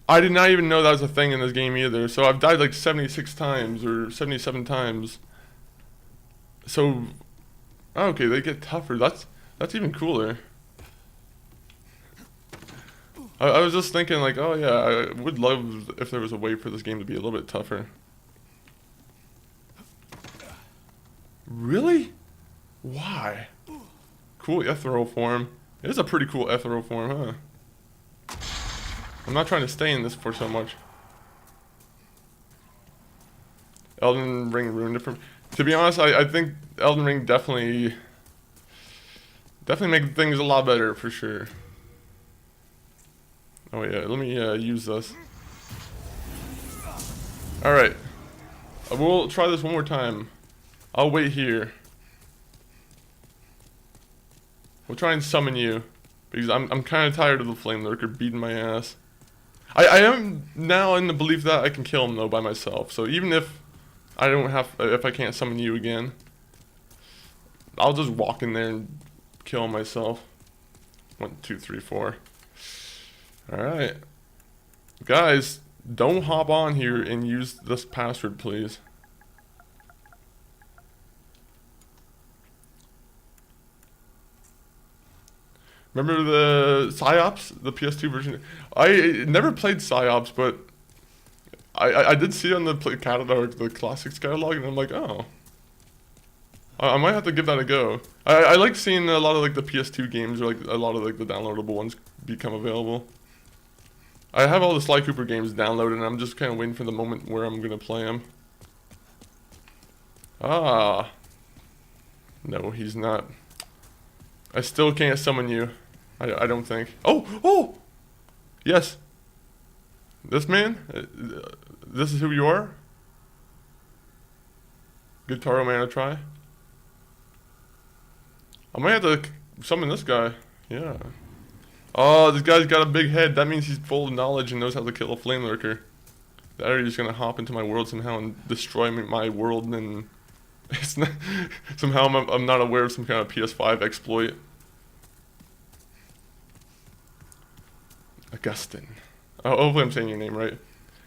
[SPEAKER 1] I did not even know that was a thing in this game either. So I've died like 76 times or 77 times. So, okay, they get tougher. That's even cooler. I was just thinking like, oh yeah, I would love if there was a way for this game to be a little bit tougher. Really? Why? Cool ethereal form. It is a pretty cool ethereal form, huh? I'm not trying to stay in this for so much. Elden Ring ruined it for me. To be honest, I think Elden Ring definitely make things a lot better for sure. Oh yeah, let me use this. Alright. We'll try this one more time. I'll wait here. We'll try and summon you. Because I'm kind of tired of the Flame Lurker beating my ass. I am now in the belief that I can kill him though by myself. So even if I don't have, if I can't summon you again, I'll just walk in there and kill him myself. 1, 2, 3, 4. Alright. Guys, don't hop on here and use this password, please. Remember the PsyOps, the PS2 version? I never played PsyOps, but I did see on the catalog, the classics catalog, and I'm like, oh, I might have to give that a go. I like seeing a lot of like the PS2 games or like a lot of like the downloadable ones become available. I have all the Sly Cooper games downloaded and I'm just kind of waiting for the moment where I'm gonna play them. Ah. No, he's not. I still can't summon you. I don't think. Oh! Oh! Yes. This man? This is who you are? Guitar man, I try. I might have to summon this guy. Yeah. Oh, this guy's got a big head. That means he's full of knowledge and knows how to kill a flame lurker. That or he's gonna hop into my world somehow and destroy my world, and it's not, somehow I'm not aware of some kind of PS5 exploit. Augustine. Oh, hopefully I'm saying your name right.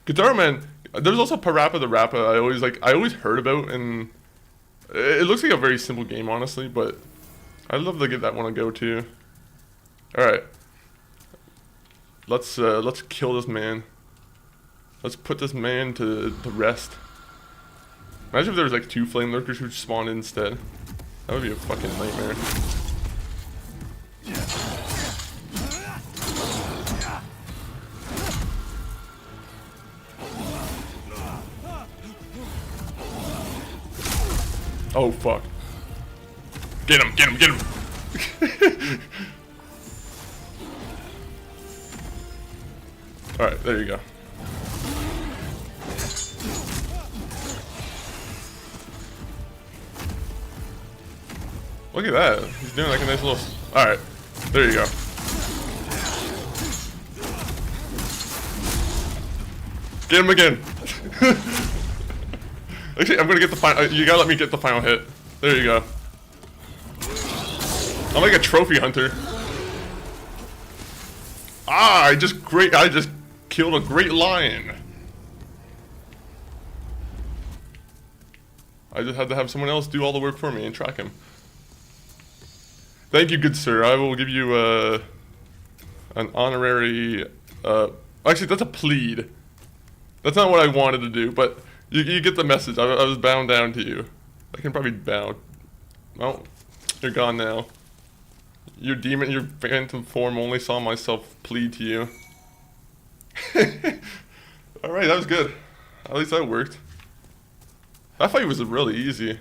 [SPEAKER 1] Guitar Man. There's also Parappa the Rappa. I always heard about, and it looks like a very simple game, honestly. But I'd love to give that one a go too. All right. Let's kill this man. Let's put this man to rest. Imagine if there was like 2 flame lurkers who spawned instead. That would be a fucking nightmare. Oh fuck. Get him, get him, get him! Alright, there you go. Look at that. He's doing like a nice little... Alright, there you go. Get him again! Actually, I'm gonna get the final. You gotta let me get the final hit. There you go. I'm like a trophy hunter. Ah, I just killed a great lion. I just had to have someone else do all the work for me and track him. Thank you, good sir. I will give you an honorary. Actually, that's a plead. That's not what I wanted to do, but. You get the message. I was bound down to you. I can probably bow. Well, you're gone now. Your demon, your phantom form only saw myself plead to you. Alright, that was good. At least that worked. That fight was really easy.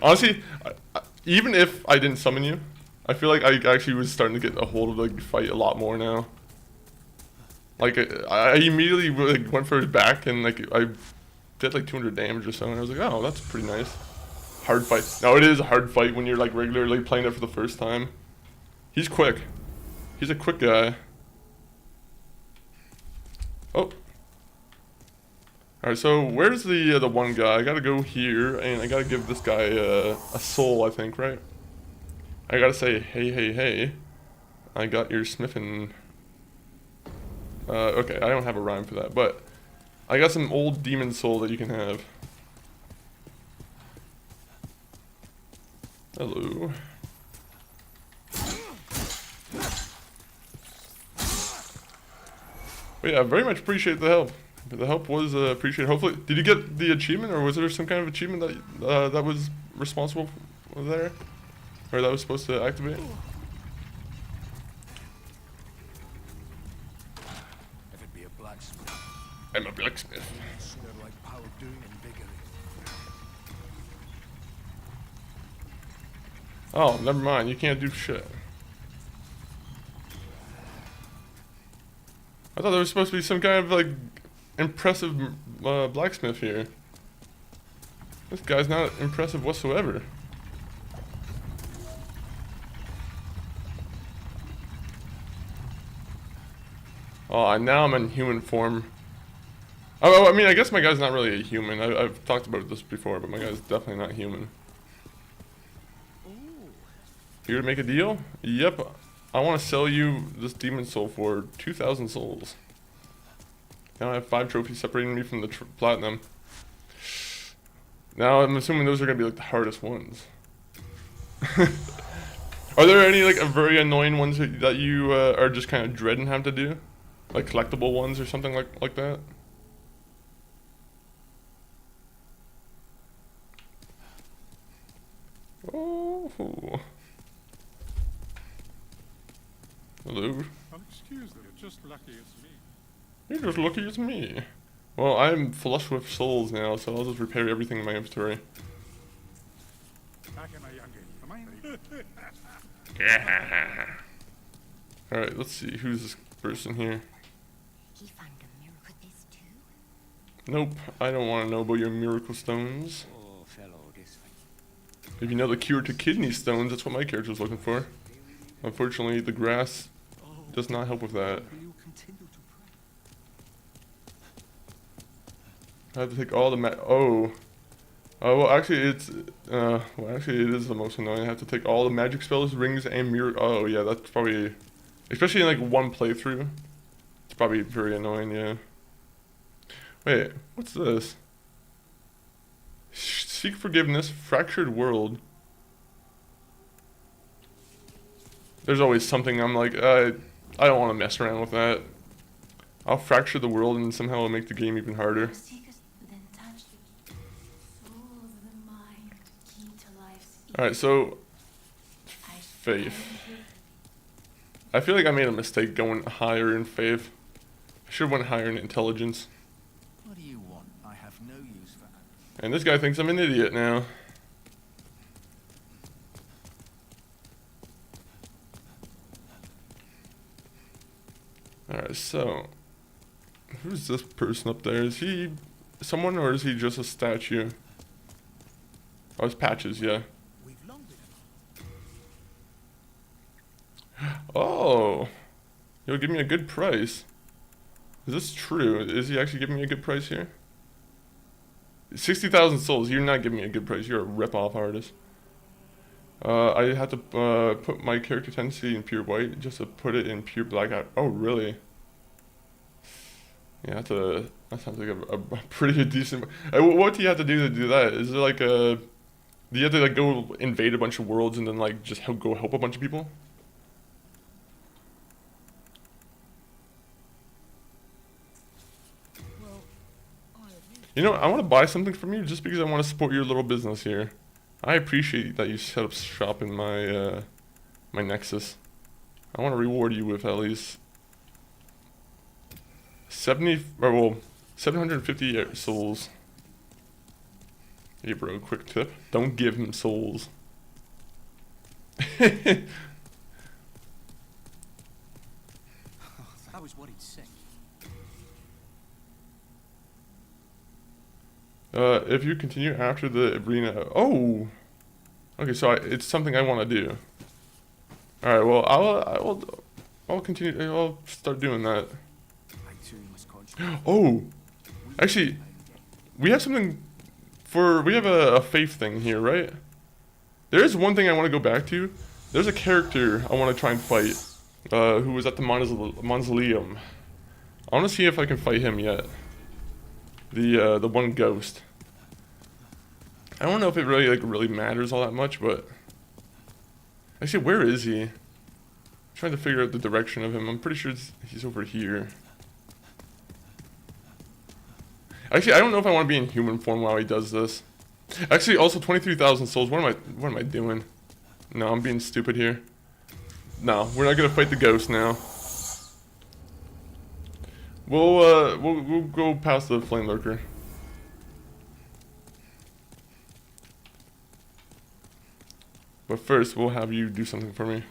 [SPEAKER 1] Honestly, even if I didn't summon you, I feel like I actually was starting to get a hold of the fight a lot more now. Like, I immediately like, went for his back and like I did like 200 damage or so, and I was like, oh, that's pretty nice. Hard fight. No, it is a hard fight when you're like regularly playing it for the first time. He's quick. He's a quick guy. Oh. Alright, so where's the one guy? I gotta go here, and I gotta give this guy a soul, I think, right? I gotta say, hey, hey, hey. I got your sniffing... okay, I don't have a rhyme for that, but I got some old demon soul that you can have. Hello. But yeah, I very much appreciate the help. The help was appreciated. Hopefully, did you get the achievement, or was there some kind of achievement that that was responsible for there, or that was supposed to activate? I'm a blacksmith. Oh, never mind. You can't do shit. I thought there was supposed to be some kind of like impressive blacksmith here. This guy's not impressive whatsoever. Oh, and now I'm in human form. Oh, I mean, I guess my guy's not really a human. I've talked about this before, but my guy's definitely not human. Here to make a deal? Yep. I want to sell you this demon soul for 2,000 souls. Now I have 5 trophies separating me from the platinum. Now I'm assuming those are going to be like the hardest ones. Are there any like very annoying ones that you are just kind of dreading having to do? Like collectible ones or something like that? Oh. Hello.
[SPEAKER 2] I'll excuse them. You're just lucky it's me.
[SPEAKER 1] You're just lucky it's me. Well, I'm flush with souls now, so I'll just repair everything in my inventory.
[SPEAKER 2] Back in my young age. Am I?
[SPEAKER 1] Yeah. Alright, let's see. Who's this person here?
[SPEAKER 3] He found a mirror with this too.
[SPEAKER 1] Nope, I don't want to know about your miracle stones.
[SPEAKER 4] Oh, fellow, this way.
[SPEAKER 1] If you know the cure to kidney stones, that's what my character was looking for. Unfortunately, the grass does not help with that.
[SPEAKER 4] Will you continue to pray?
[SPEAKER 1] I have to take all the oh. Well, actually, it's, well, actually, it is the most annoying. I have to take all the magic spells, rings, and mirror. Oh, yeah, that's probably, especially in, like, one playthrough. It's probably very annoying, yeah. Wait, what's this? Seek forgiveness, fractured world. There's always something I'm like, I don't want to mess around with that. I'll fracture the world and somehow I'll make the game even harder. Alright, so faith. I feel like I made a mistake going higher in faith. I should have went higher in intelligence.
[SPEAKER 4] What do you want? I have no use for that.
[SPEAKER 1] And this guy thinks I'm an idiot now. Alright, so who's this person up there? Is he someone or is he just a statue? Oh, it's Patches, yeah.
[SPEAKER 4] We've long been
[SPEAKER 1] Oh, he'll give me a good price. Is this true? Is he actually giving me a good price here? 60,000 souls. You're not giving me a good price. You're a rip-off artist. I had to put my character tendency in pure white just to put it in pure black. Oh, really? Yeah, that sounds like a pretty decent. What do you have to do that? Is it like a? Do you have to like go invade a bunch of worlds and then like just go help a bunch of people? You know, I want to buy something from you just because I want to support your little business here. I appreciate that you set up shop in my my Nexus. I want to reward you with at least 750 souls. Hey bro, quick tip. Don't give him souls.
[SPEAKER 4] That was what he'd say.
[SPEAKER 1] If you continue after the arena... Oh! Okay, so it's something I want to do. Alright, well, I'll continue... I'll start doing that.
[SPEAKER 4] I too must contribute.
[SPEAKER 1] Oh! Actually, we have something for... We have a faith thing here, right? There is one thing I want to go back to. There's a character I want to try and fight. Who was at the mausoleum. I want to see if I can fight him yet. The one ghost. I don't know if it really matters all that much, but actually, where is he? I'm trying to figure out the direction of him. I'm pretty sure he's over here. Actually, I don't know if I want to be in human form while he does this. Actually, also 23,000 souls. What am I doing? No, I'm being stupid here. No, we're not gonna fight the ghost now. We'll go past the flame lurker. But first, we'll have you do something for me.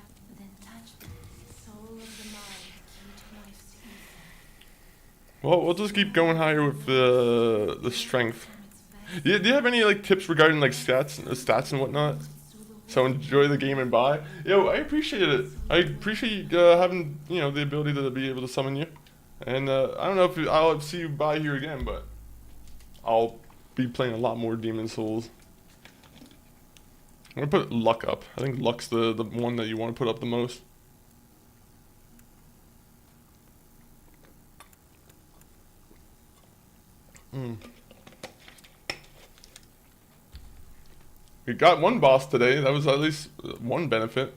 [SPEAKER 1] Well, we'll just keep going higher with the strength. Do you have any like tips regarding like stats and whatnot? So enjoy the game and buy. Yo, I appreciate it. I appreciate having the ability to be able to summon you. And I don't know if I'll see you by here again, but I'll be playing a lot more Demon Souls. I'm gonna put luck up. I think luck's the one that you want to put up the most. We got one boss today. That was at least one benefit.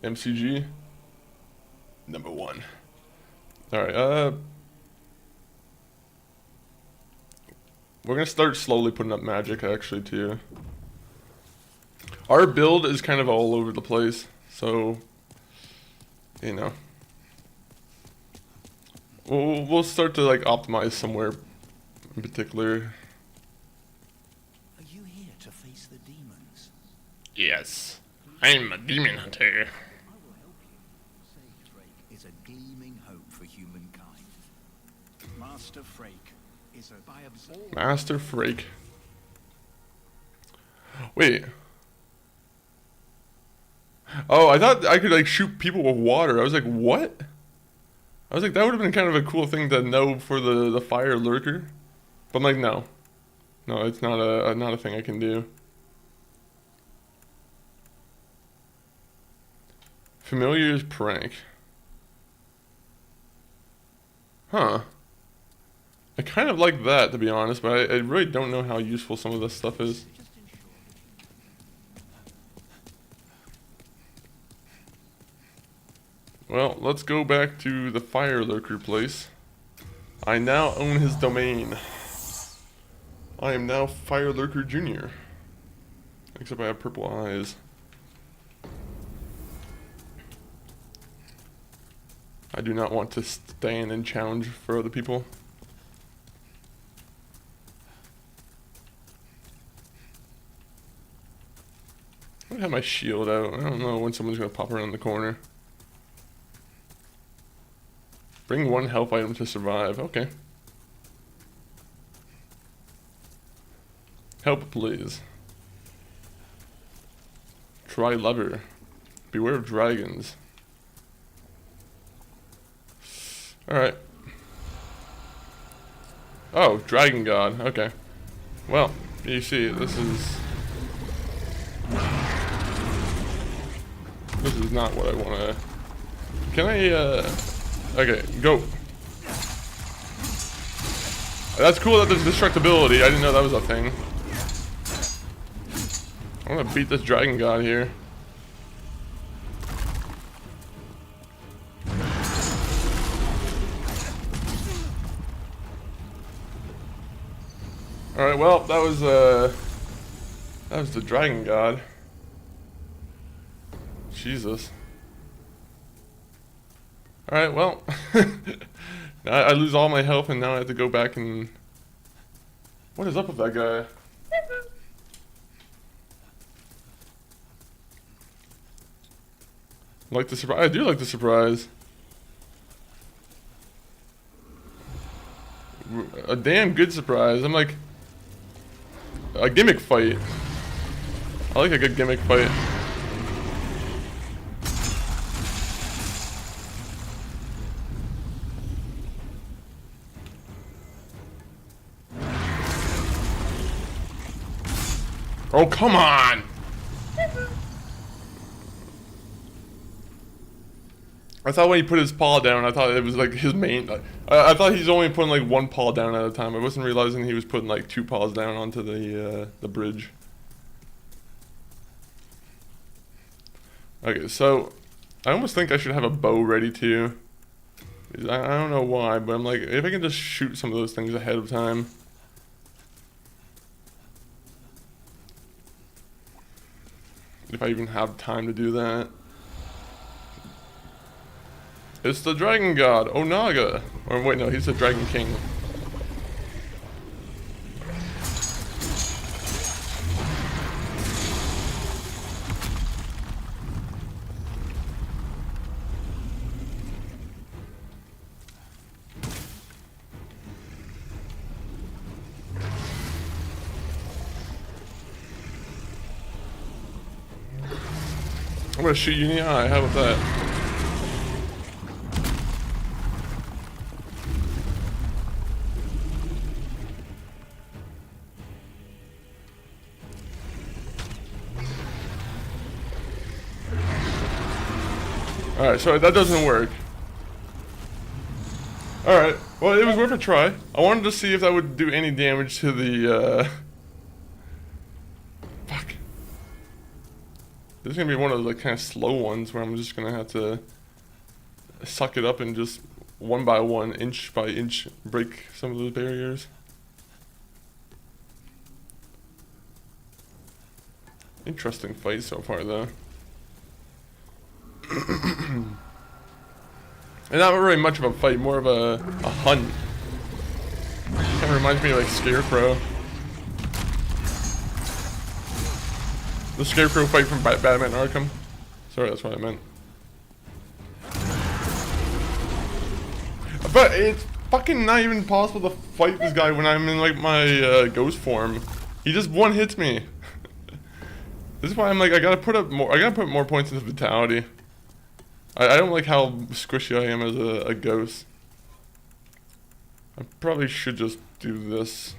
[SPEAKER 1] MCG. Number 1. Alright, we're gonna start slowly putting up magic actually too. Our build is kind of all over the place, so you know, we'll start to like optimize somewhere in particular.
[SPEAKER 4] Are you here to face the demons?
[SPEAKER 1] Yes, I'm a demon hunter.
[SPEAKER 4] I will help you. Sage Frake is a gleaming hope for humankind. Master Frake is a by absorbing.
[SPEAKER 1] Master Frake. Wait. Oh, I thought I could like shoot people with water. I was like, what? I was like, that would have been kind of a cool thing to know for the fire lurker. But I'm like, no. No, it's not a thing I can do. Familiar's prank. Huh. I kind of like that, to be honest, but I really don't know how useful some of this stuff is. Well, let's go back to the fire lurker place. I now own his domain. I am now Fire Lurker Jr. Except I have purple eyes. I do not want to stand and challenge for other people. I have my shield out. I don't know when someone's gonna pop around the corner. Bring one health item to survive. Okay. Help, please. Try lever. Beware of dragons. Alright. Oh, dragon god. Okay. Well, you see, this is not what I wanna. Can I okay, go. That's cool that there's destructibility. I didn't know that was a thing. I'm gonna beat this dragon god here. Alright, well, that was the dragon god. Jesus. Alright, well, I lose all my health and now I have to go back and... What is up with that guy? Like the surprise? I do like the surprise. A damn good surprise. I'm like... A gimmick fight. I like a good gimmick fight. Oh, come on! I thought when he put his paw down, I thought it was like his main... I thought he's only putting like one paw down at a time. I wasn't realizing he was putting like two paws down onto the bridge. Okay, so... I almost think I should have a bow ready too. I don't know why, but I'm like, if I can just shoot some of those things ahead of time... If I even have time to do that. It's the dragon god, Onaga. Or wait, no, he's the dragon king. I'm gonna shoot you in the eye, how about that? Alright, so that doesn't work. Alright, well it was worth a try. I wanted to see if that would do any damage to the, Fuck. This is gonna be one of the kind of slow ones where I'm just gonna have to suck it up and just one by one, inch by inch, break some of those barriers. Interesting fight so far, though. And not really much of a fight, more of a hunt. Kind of reminds me of like Scarecrow. The Scarecrow fight from Batman Arkham. Sorry, that's what I meant. But it's fucking not even possible to fight this guy when I'm in like my ghost form. He just one hits me. This is why I'm like, I gotta put more points into vitality. I don't like how squishy I am as a ghost. I probably should just do this.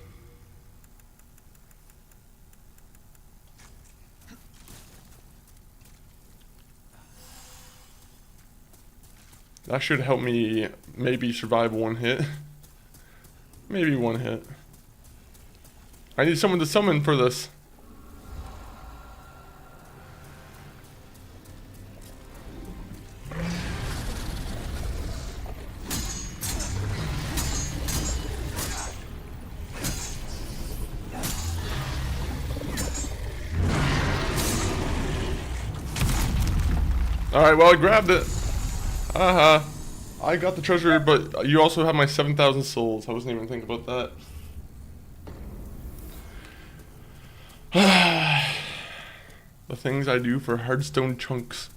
[SPEAKER 1] That should help me maybe survive one hit. Maybe one hit. I need someone to summon for this. Alright, well I grabbed it. I got the treasure, but you also have my 7,000 souls. I wasn't even thinking about that. The things I do for hardstone chunks.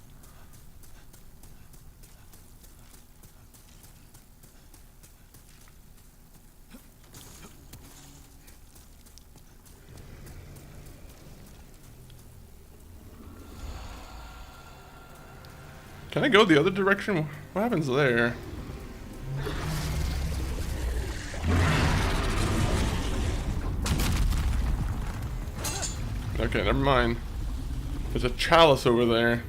[SPEAKER 1] Can I go the other direction? What happens there? Okay, never mind. There's a chalice over there.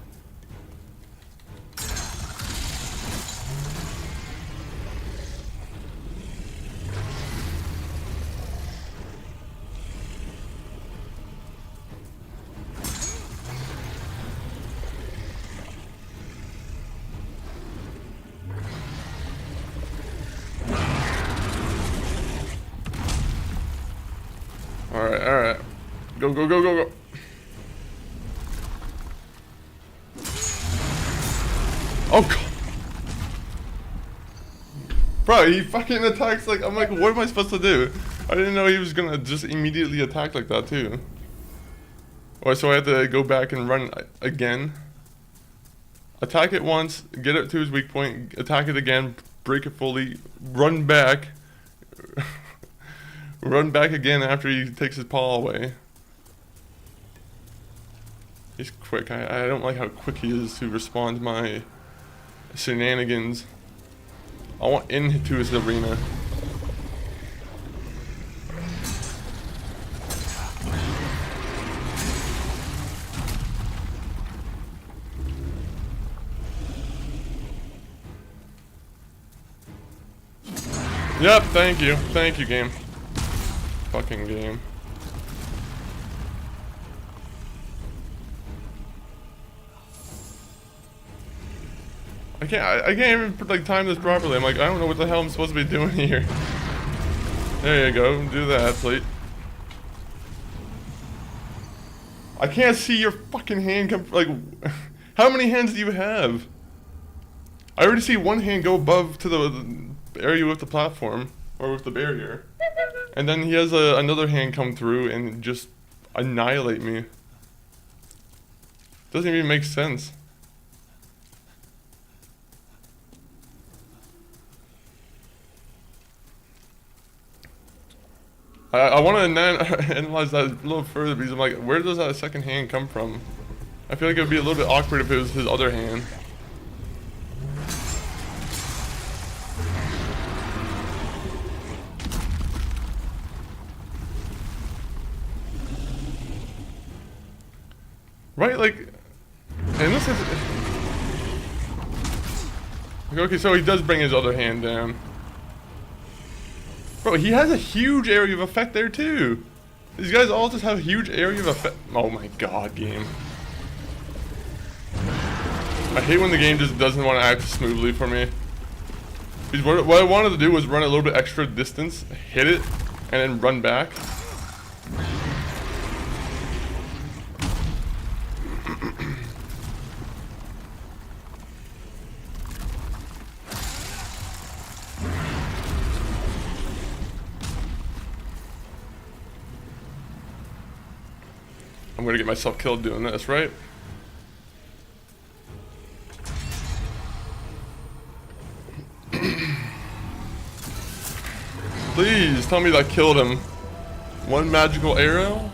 [SPEAKER 1] Alright. Go, go, go, go, go. Oh, God. Bro, he fucking attacks like, I'm like, what am I supposed to do? I didn't know he was gonna just immediately attack like that, too. Oh, so I have to go back and run again? Attack it once, get it to his weak point, attack it again, break it fully, run back. Run back again after he takes his paw away. He's quick. I don't like how quick he is to respond to my shenanigans. I want into his arena. Yep, thank you. Thank you, game. Fucking game. I can't even like time this properly. I'm like, I don't know what the hell I'm supposed to be doing here. There you go, do that, please. I can't see your fucking hand come, like, how many hands do you have? I already see one hand go above to the area with the platform, or with the barrier. And then he has another hand come through and just annihilate me. Doesn't even make sense. I want to analyze that a little further because I'm like, where does that second hand come from? I feel like it would be a little bit awkward if it was his other hand. Right, like, and this is... Okay, so he does bring his other hand down. Bro, he has a huge area of effect there, too. These guys all just have a huge area of effect. Oh my god, game. I hate when the game just doesn't want to act smoothly for me. Because what I wanted to do was run a little bit extra distance, hit it, and then run back. I'm gonna get myself killed doing this, right? Please tell me that killed him. One magical arrow?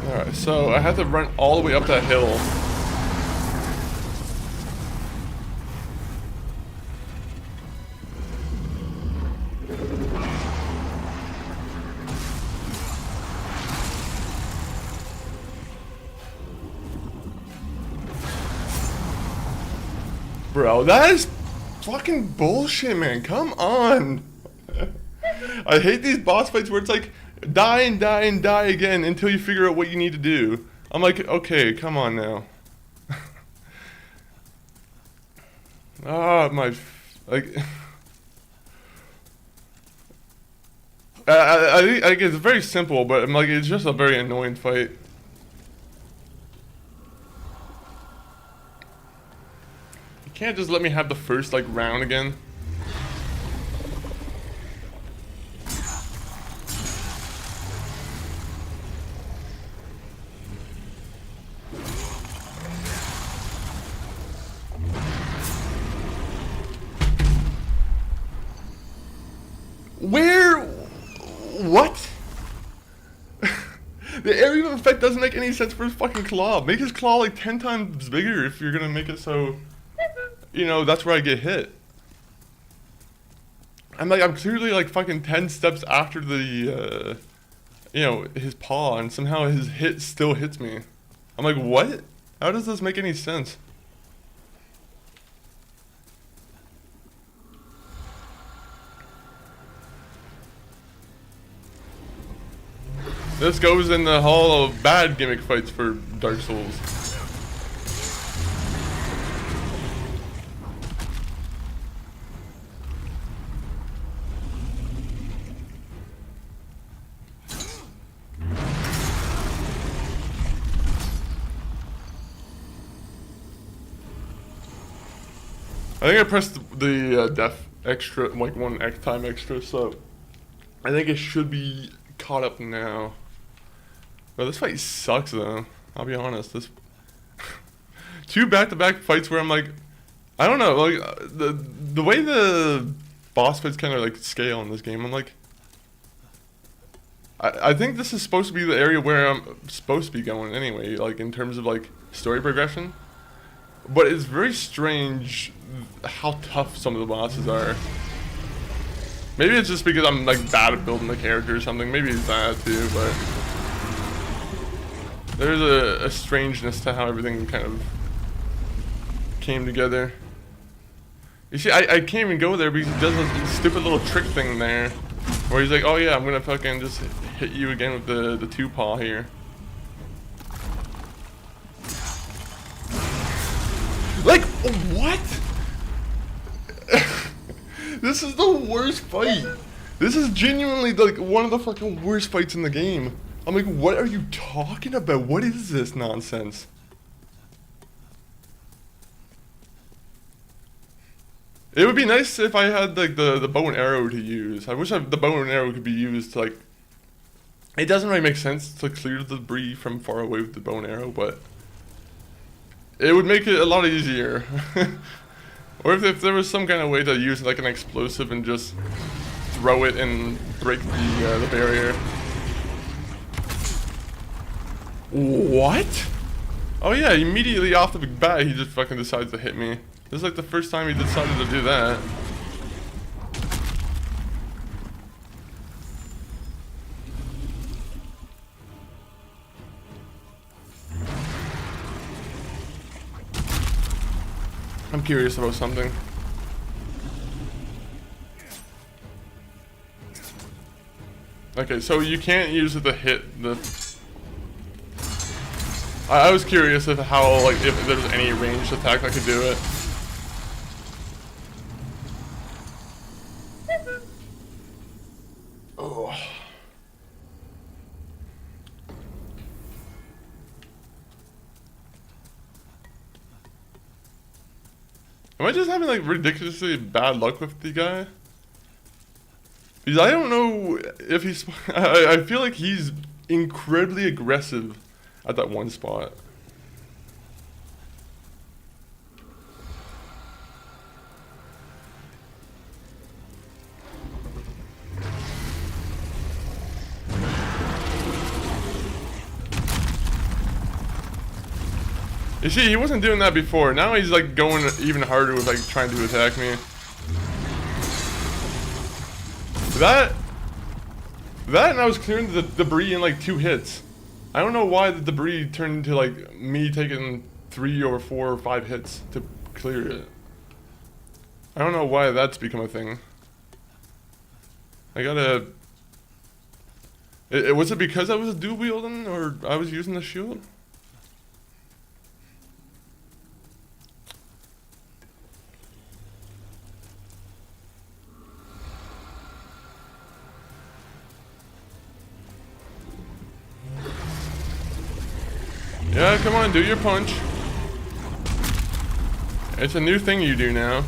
[SPEAKER 1] Alright, so I have to run all the way up that hill. Bro, that is fucking bullshit, man. Come on. I hate these boss fights where it's like die and die and die again until you figure out what you need to do. I'm like, okay, come on now. Ah, my, like, I think it's very simple, but I'm like, it's just a very annoying fight. You can't just let me have the first like round again. Where? What? The area of effect doesn't make any sense for his fucking claw. Make his claw like 10 times bigger if you're gonna make it so, you know, that's where I get hit. I'm clearly like fucking 10 steps after the, you know, his paw, and somehow his hit still hits me. I'm like, what? How does this make any sense? This goes in the hall of bad gimmick fights for Dark Souls. I think I pressed the def extra, like 1 time extra, so I think it should be caught up now. Bro, this fight sucks though. I'll be honest. This 2 back-to-back fights where I'm like, I don't know, like the way the boss fights kind of like scale in this game. I'm like, I think this is supposed to be the area where I'm supposed to be going anyway, like in terms of like story progression. But it's very strange how tough some of the bosses are. Maybe it's just because I'm like bad at building the character or something. Maybe it's that too, but there's a strangeness to how everything kind of came together. You see, I can't even go there because he does this stupid little trick thing there, where he's like, oh yeah, I'm gonna fucking just hit you again with the 2 paw here. Like, what? This is the worst fight. This is genuinely like one of the fucking worst fights in the game. I'm like, what are you talking about? What is this nonsense? It would be nice if I had like the bow and arrow to use. I wish the bow and arrow could be used to like... It doesn't really make sense to clear the debris from far away with the bow and arrow, but it would make it a lot easier. Or if there was some kind of way to use like an explosive and just throw it and break the barrier. What? Oh yeah, immediately off the bat he just fucking decides to hit me. This is like the first time he decided to do that. I'm curious about something. Okay, so you can't use it to hit the... I was curious if how, like, if there's any ranged attack that could do it. Oh. Am I just having, like, ridiculously bad luck with the guy? Because I don't know if he's... I feel like he's incredibly aggressive at that one spot. You see, he wasn't doing that before. Now he's like going even harder with like trying to attack me. That and I was clearing the debris in like 2 hits. I don't know why the debris turned into like me taking 3 or 4 or 5 hits to clear it. I don't know why that's become a thing. I gotta... was it because I was dual wielding or I was using the shield? Yeah, come on, do your punch. It's a new thing you do now.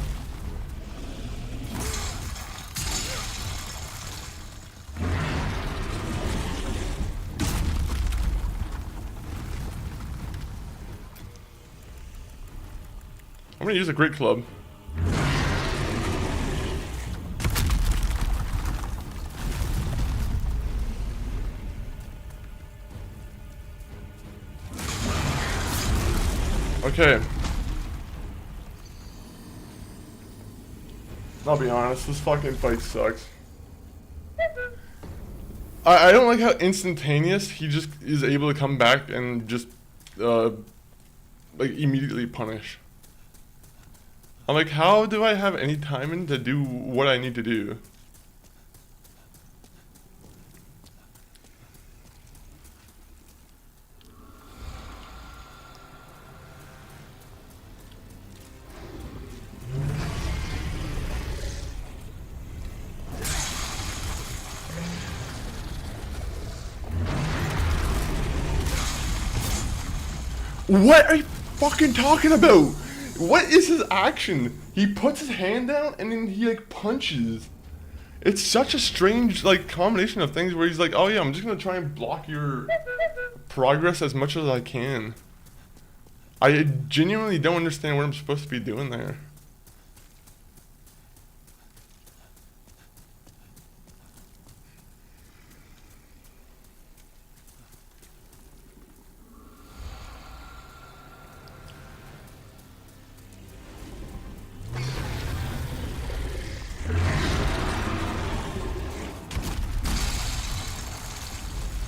[SPEAKER 1] I'm gonna use a great club. Okay. I'll be honest, this fucking fight sucks. I don't like how instantaneous he just is able to come back and just like immediately punish. I'm like, how do I have any time in to do what I need to do? What are you fucking talking about? What is his action? He puts his hand down and then he like punches. It's such a strange like combination of things where he's like, oh yeah, I'm just gonna try and block your progress as much as I can. I genuinely don't understand what I'm supposed to be doing there.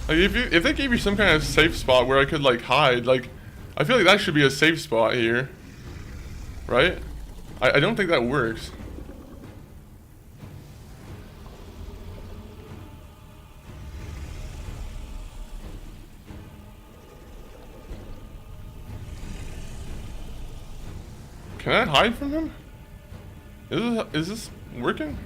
[SPEAKER 1] Like if they gave you some kind of safe spot where I could like hide, like I feel like that should be a safe spot here, right? I don't think that works. Can I hide from him? Is this working?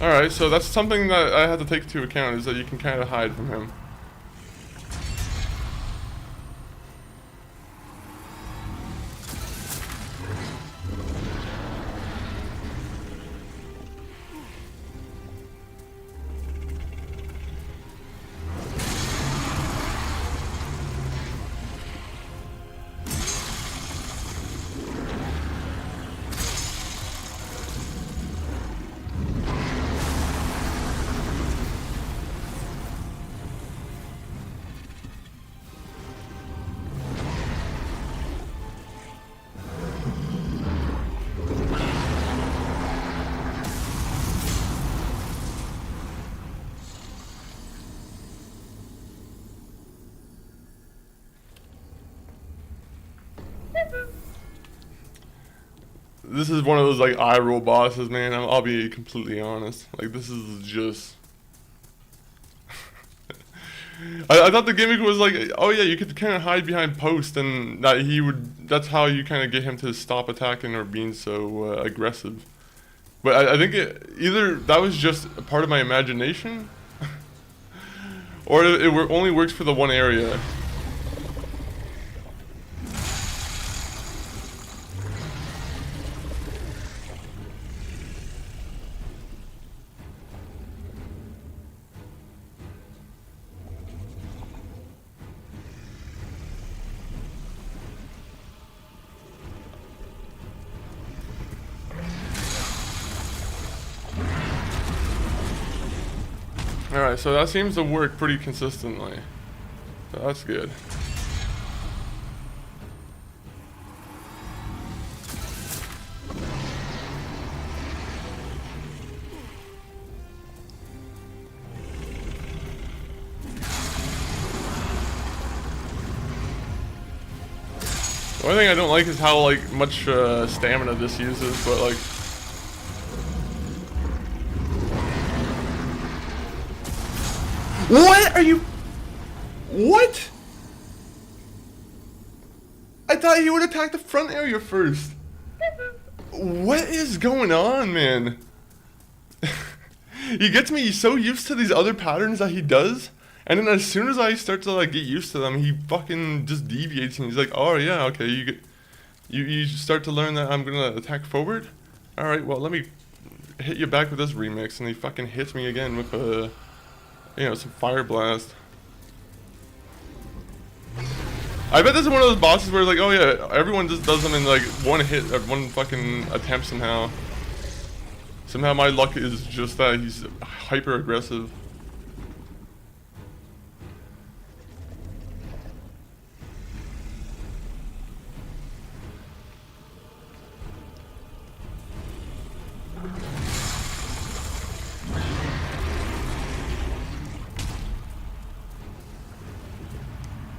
[SPEAKER 1] Alright, so that's something that I have to take into account, is that you can kind of hide from him. This is one of those like eye roll bosses, man. I'll be completely honest. Like this is just. I thought the gimmick was like, oh yeah, you could kind of hide behind post, and that he would. That's how you kind of get him to stop attacking or being so aggressive. But I think either that was just a part of my imagination, or it only works for the one area. Alright, so that seems to work pretty consistently. So that's good. The only thing I don't like is how like much stamina this uses, but like what are you? What? I thought he would attack the front area first. What is going on, man? He gets me so used to these other patterns that he does, and then as soon as I start to like get used to them, he fucking just deviates and he's like, "Oh yeah, okay, you start to learn that I'm gonna attack forward. All right, well let me hit you back with this remix," and he fucking hits me again with a. You know, some fire blast. I bet this is one of those bosses where like, oh yeah, everyone just does them in like one hit or one fucking attempt somehow. Somehow my luck is just that he's hyper aggressive.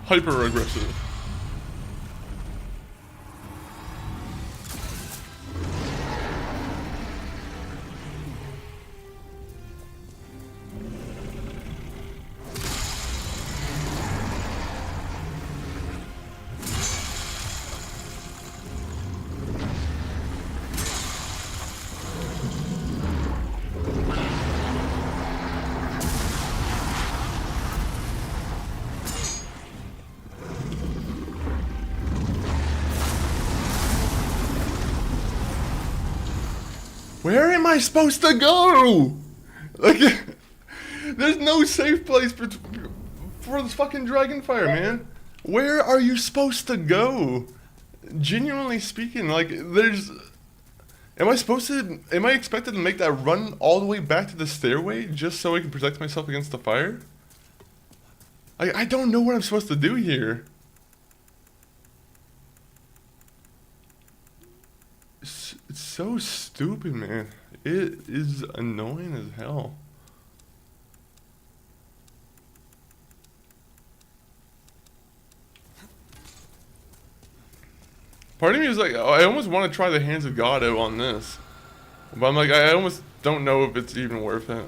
[SPEAKER 1] Hyper aggressive. Where am I supposed to go? Like, there's no safe place for this fucking Dragonfire, man. Where are you supposed to go? Genuinely speaking, like, there's... Am I expected to make that run all the way back to the stairway just so I can protect myself against the fire? I don't know what I'm supposed to do here. It's so stupid, man. It is annoying as hell. Part of me is like, I almost want to try the Hands of God out on this. But I'm like, I almost don't know if it's even worth it.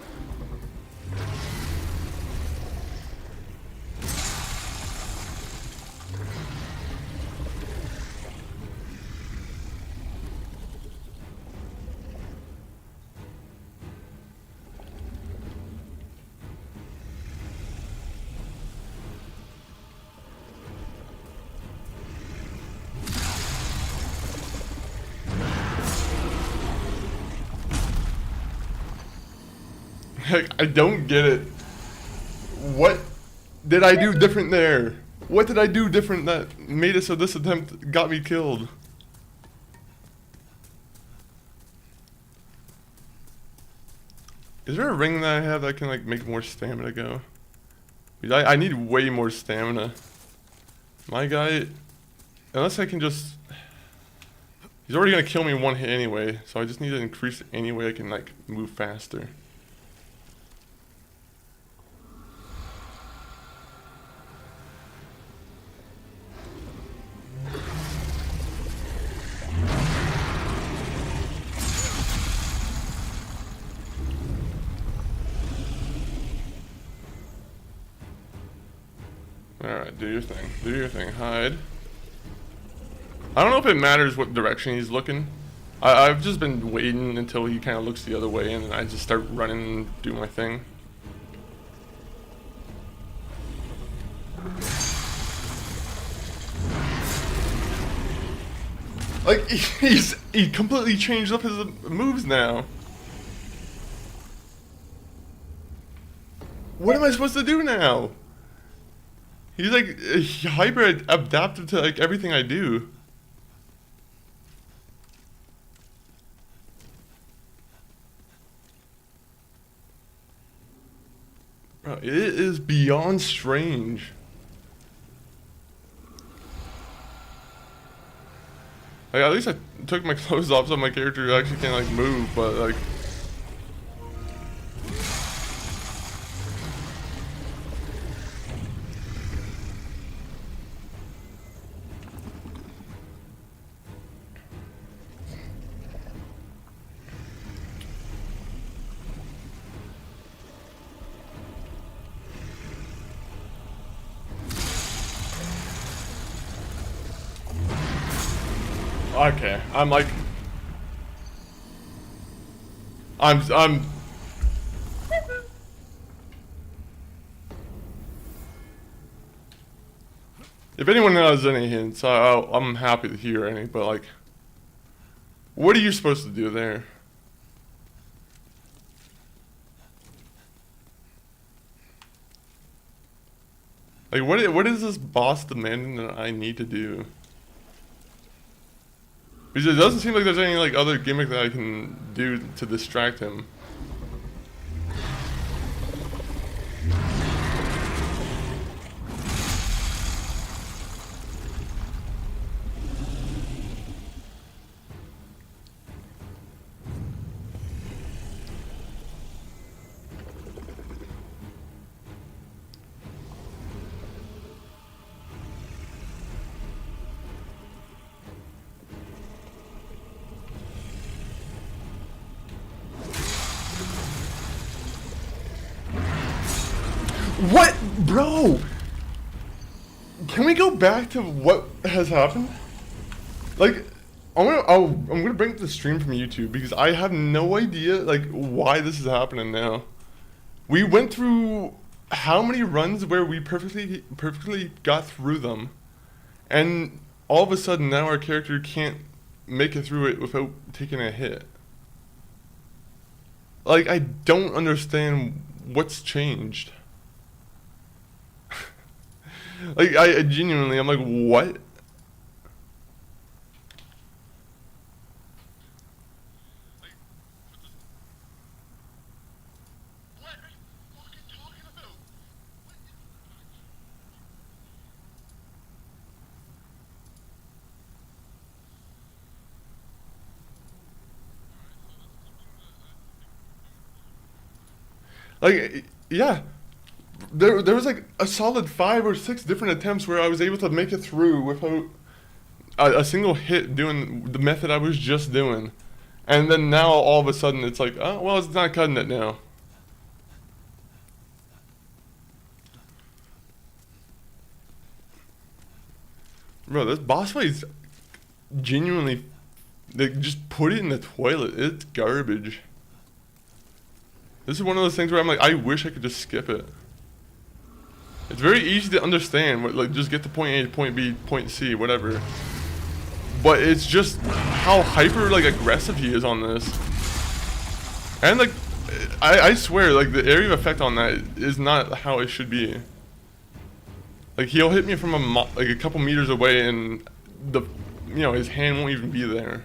[SPEAKER 1] I don't get it. What did I do different there? What did I do different that made it so this attempt got me killed? Is there a ring that I have that can like make more stamina go? Because I need way more stamina. My guy, unless I can just... He's already gonna kill me in one hit anyway, so I just need to increase any way I can like move faster. Do your thing. Do your thing. Hide. I don't know if it matters what direction he's looking. I've just been waiting until he kind of looks the other way, and then I just start running and do my thing. Like, he completely changed up his moves now. What am I supposed to do now? He's like hyper adaptive to like everything I do. Bro, it is beyond strange. Like, at least I took my clothes off so my character actually can't like move, but like. Okay, I'm like, I'm. If anyone has any hints, I'm happy to hear any. But like, what are you supposed to do there? Like, what is this boss demanding that I need to do? Because it doesn't seem like there's any like other gimmick that I can do to distract him. What, bro? Can we go back to what has happened? Like, I'm gonna bring up the stream from YouTube because I have no idea like why this is happening now. We went through how many runs where we perfectly got through them, and all of a sudden now our character can't make it through it without taking a hit. Like, I don't understand what's changed. Like, I genuinely, I'm like, what? Like, yeah. There was like a solid 5 or 6 different attempts where I was able to make it through without a single hit doing the method I was just doing. And then now all of a sudden it's like, oh, well, it's not cutting it now. Bro, this boss fight's genuinely, they just put it in the toilet. It's garbage. This is one of those things where I'm like, I wish I could just skip it. It's very easy to understand, like just get to point A to point B, point C, whatever. But it's just how hyper like aggressive he is on this. And like, I swear, like the area of effect on that is not how it should be. Like he'll hit me from like a couple meters away, and his hand won't even be there.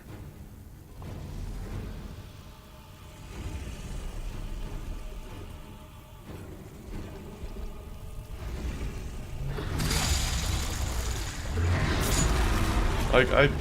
[SPEAKER 1] Like,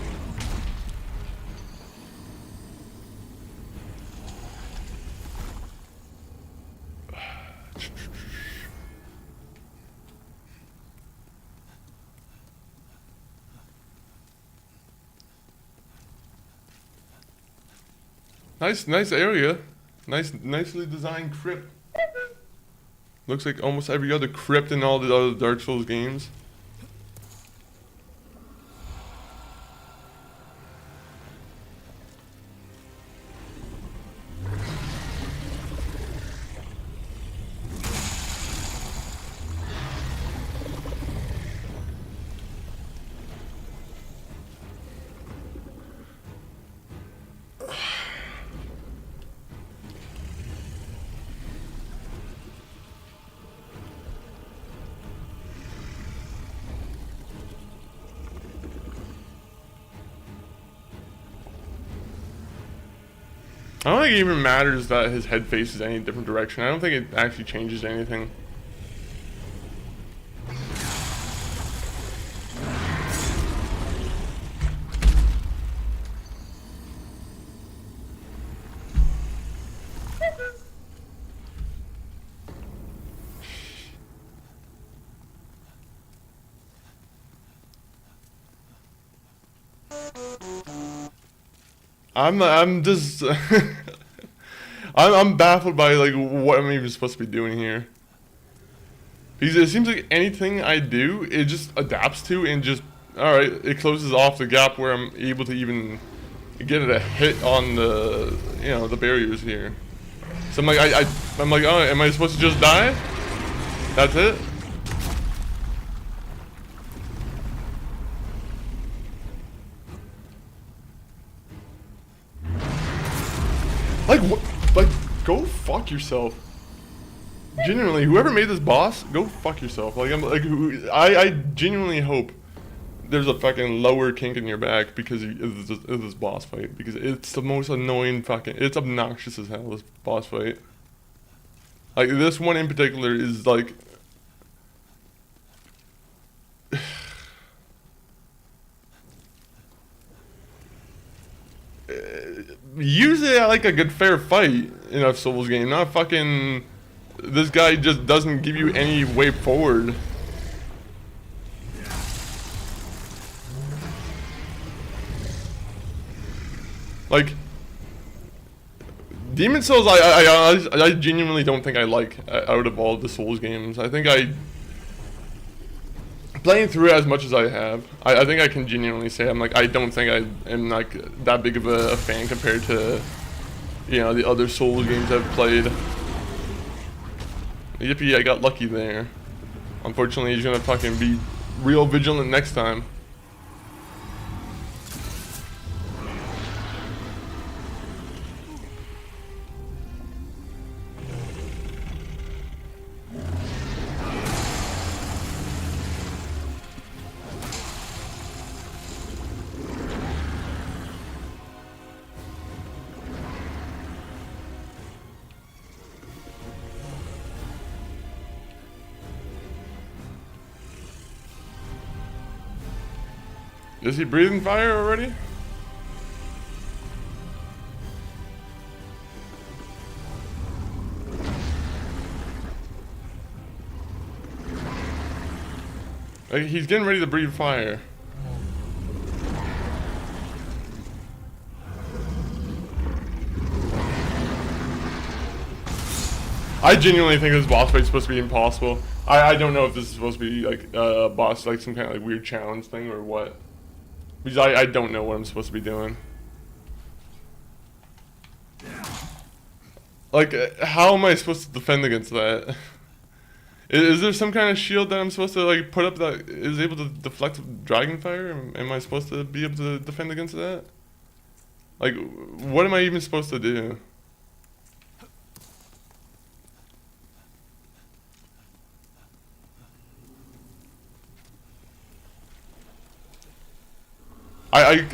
[SPEAKER 1] nice area. Nicely designed crypt. Looks like almost every other crypt in all the other Dark Souls games. I don't think it even matters that his head faces any different direction. I don't think it actually changes anything. I'm just I'm baffled by like what I'm even supposed to be doing here. Because it seems like anything I do, it just adapts to and just alright, it closes off the gap where I'm able to even get a hit on the the barriers here. So I'm like I'm like, oh, am I supposed to just die? That's it? Like what? Like go fuck yourself. Genuinely, whoever made this boss, go fuck yourself. Like I'm like I genuinely hope there's a fucking lower kink in your back because of this boss fight, because it's the most annoying fucking, it's obnoxious as hell, this boss fight. Like this one in particular is like usually I like a good fair fight in a Souls game, not fucking this guy just doesn't give you any way forward. Like Demon Souls, I genuinely don't think I like out of all the Souls games. I think playing through it as much as I have, I think I can genuinely say I don't think I am like that big of a fan compared to the other Souls games I've played. Yippee, I got lucky there. Unfortunately, he's gonna fucking be real vigilant next time. Is he breathing fire already? Like, he's getting ready to breathe fire. I genuinely think this boss fight's supposed to be impossible. I don't know if this is supposed to be like a boss, like some kind of like weird challenge thing or what. Because I don't know what I'm supposed to be doing. Like, how am I supposed to defend against that? Is there some kind of shield that I'm supposed to like put up that is able to deflect dragon fire? Am I supposed to be able to defend against that? Like, what am I even supposed to do?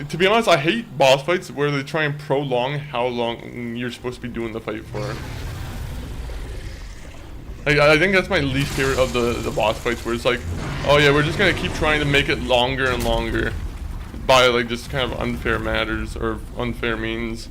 [SPEAKER 1] To be honest, I hate boss fights where they try and prolong how long you're supposed to be doing the fight for. Like, I think that's my least favorite of the boss fights, where it's like, oh yeah, we're just gonna keep trying to make it longer and longer by like just kind of unfair matters or unfair means.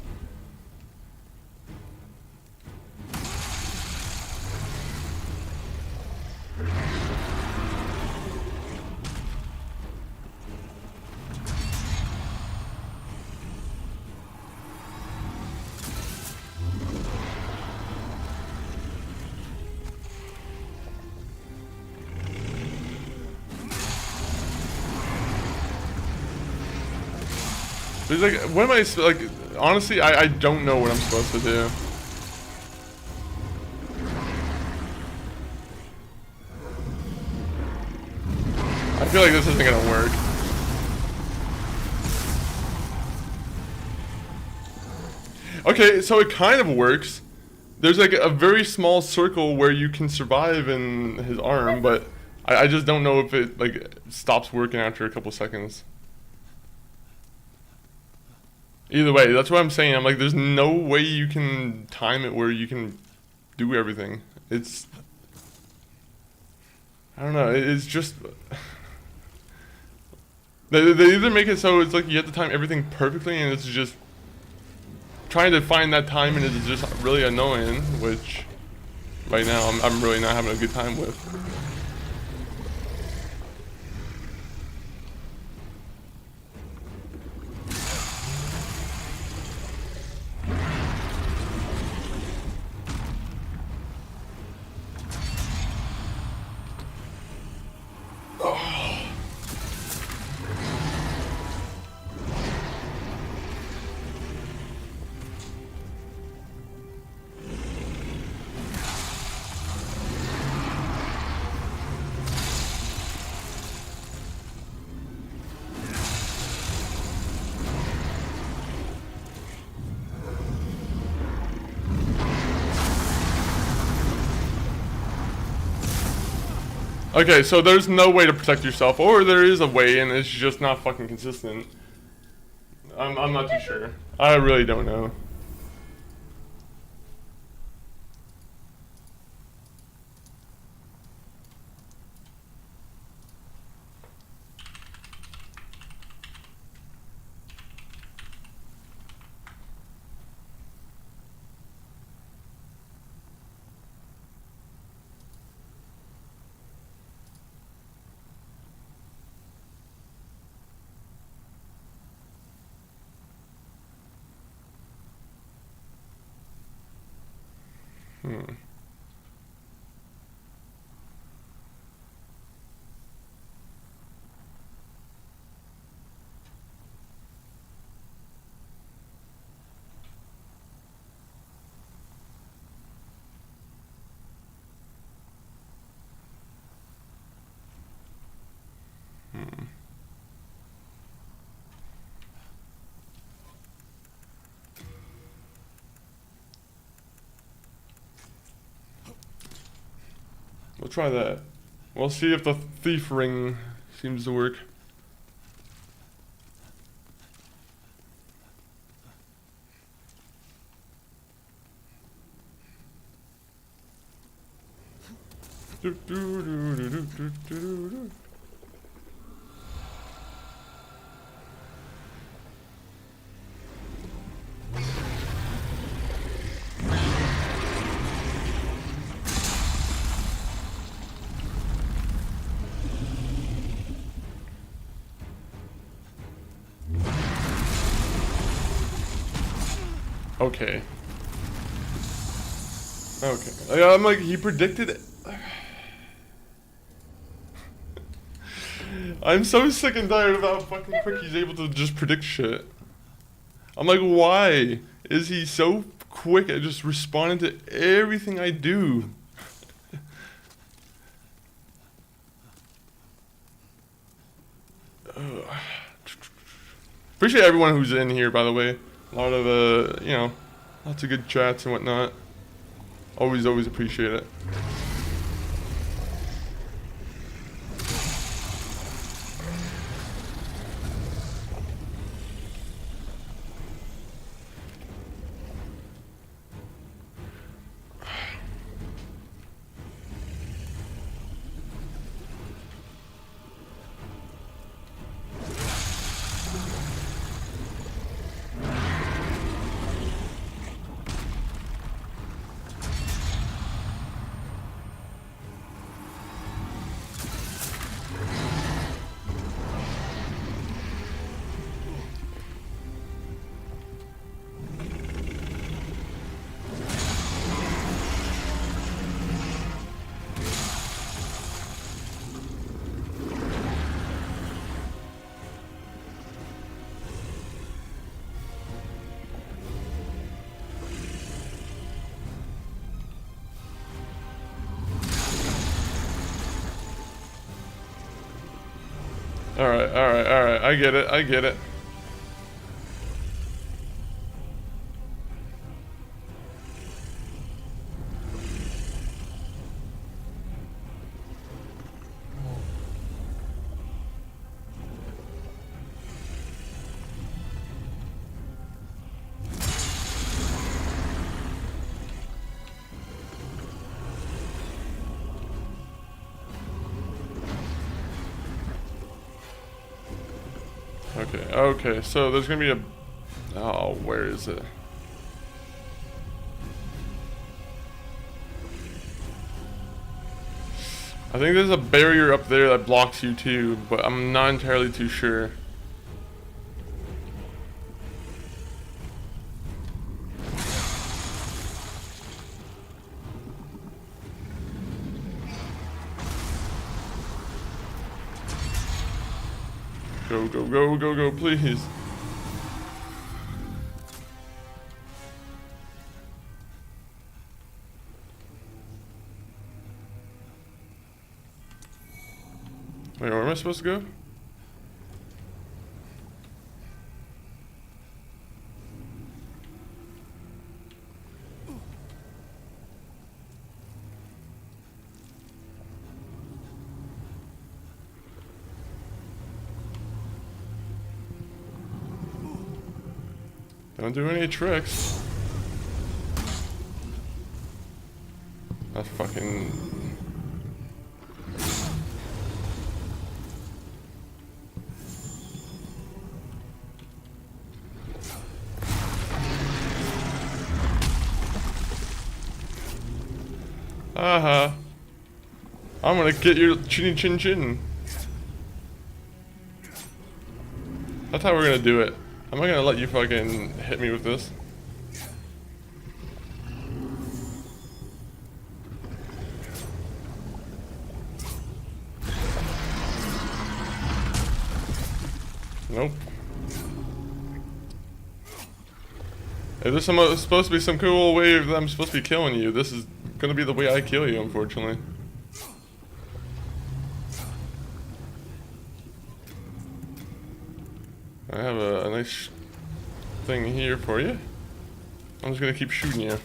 [SPEAKER 1] There's like, what am I, like, honestly, I don't know what I'm supposed to do. I feel like this isn't gonna work. Okay, so it kind of works. There's like a very small circle where you can survive in his arm, but I just don't know if it like stops working after a couple seconds. Either way, that's what I'm saying. I'm like, there's no way you can time it where you can do everything. It's, I don't know. It's just they either make it so it's like you have to time everything perfectly, and it's just trying to find that time, and it's just really annoying. Which right now I'm really not having a good time with. Okay, so there's no way to protect yourself, or there is a way, and it's just not fucking consistent. I'm not too sure. I really don't know. We'll try that. We'll see if the thief ring seems to work. Okay. Okay. Yeah, I'm like, he predicted it. I'm so sick and tired of how fucking quick he's able to just predict shit. I'm like, why is he so quick at just responding to everything I do? Appreciate everyone who's in here, by the way. A lot of, you know, lots of good chats and whatnot. Always appreciate it. Alright, I get it. Okay, so there's gonna be a... Oh, where is it? I think there's a barrier up there that blocks you too, but I'm not entirely too sure. Go, go, go, go, go, please. Wait, where am I supposed to go? Don't do any tricks. That's fucking... Uh-huh. I'm gonna get your chinny chin chin. That's how we're gonna do it. I'm not gonna let you fucking hit me with this. Nope. If there's supposed to be some cool way that I'm supposed to be killing you, this is gonna be the way I kill you, unfortunately. I have a nice thing here for you. I'm just gonna keep shooting you.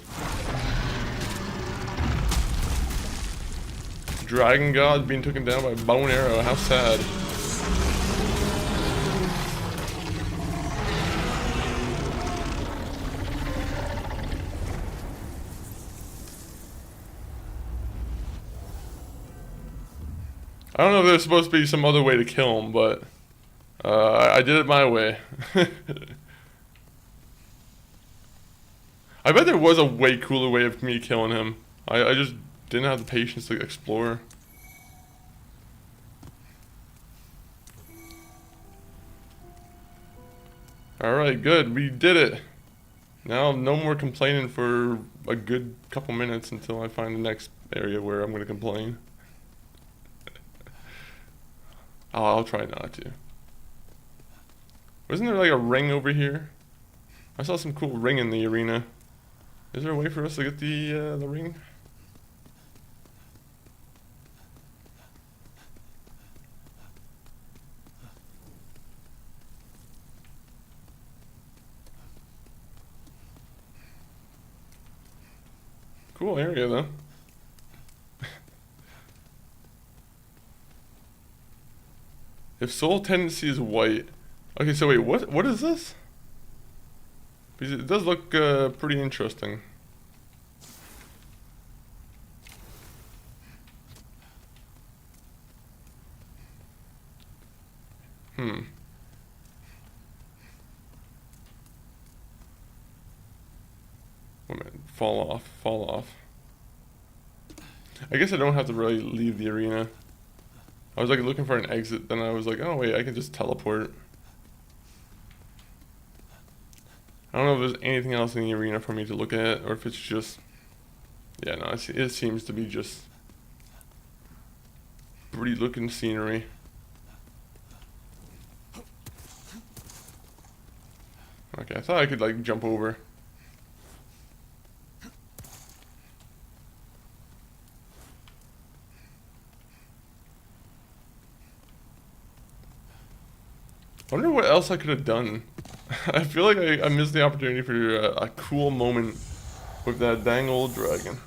[SPEAKER 1] Dragon God being taken down by a bow and arrow, how sad. I don't know if there's supposed to be some other way to kill him, but I did it my way. I bet there was a way cooler way of me killing him. I just didn't have the patience to explore. Alright, good. We did it. Now, no more complaining for a good couple minutes until I find the next area where I'm going to complain. I'll try not to. Wasn't there like a ring over here? I saw some cool ring in the arena. Is there a way for us to get the ring? Cool area though. If soul tendency is white. Okay, so wait, what is this? Because it does look pretty interesting. Wait a minute, fall off. I guess I don't have to really leave the arena. I was like looking for an exit, then I was like, oh wait, I can just teleport. I don't know if there's anything else in the arena for me to look at, or if it's just... Yeah, no, it seems to be just... pretty looking scenery. Okay, I thought I could like jump over. I wonder what else I could have done. I feel like I missed the opportunity for a cool moment with that dang old dragon.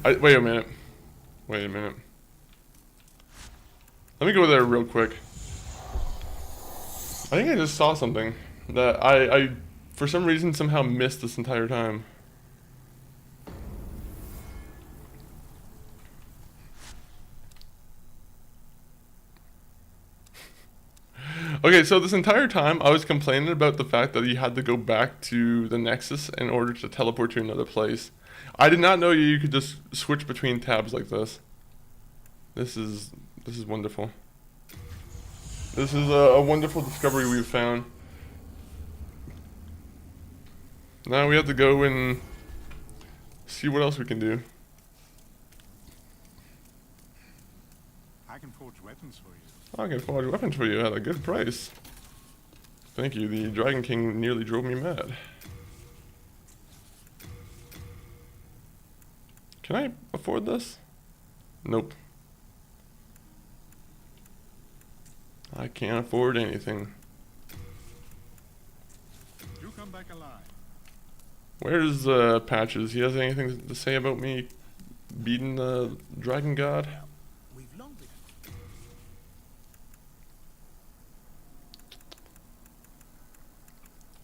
[SPEAKER 1] Wait a minute. Let me go there real quick. I think I just saw something that I for some reason somehow missed this entire time. Okay, so this entire time I was complaining about the fact that you had to go back to the Nexus in order to teleport to another place. I did not know you could just switch between tabs like this. This is wonderful. This is a wonderful discovery we've found. Now we have to go and see what else we can do.
[SPEAKER 2] I can forge weapons for you.
[SPEAKER 1] I can forge weapons for you at a good price. Thank you, the Dragon King nearly drove me mad. Can I afford this? Nope. I can't afford anything.
[SPEAKER 2] You come back alive.
[SPEAKER 1] Where's Patches? He has anything to say about me beating the Dragon God?
[SPEAKER 4] We've long been.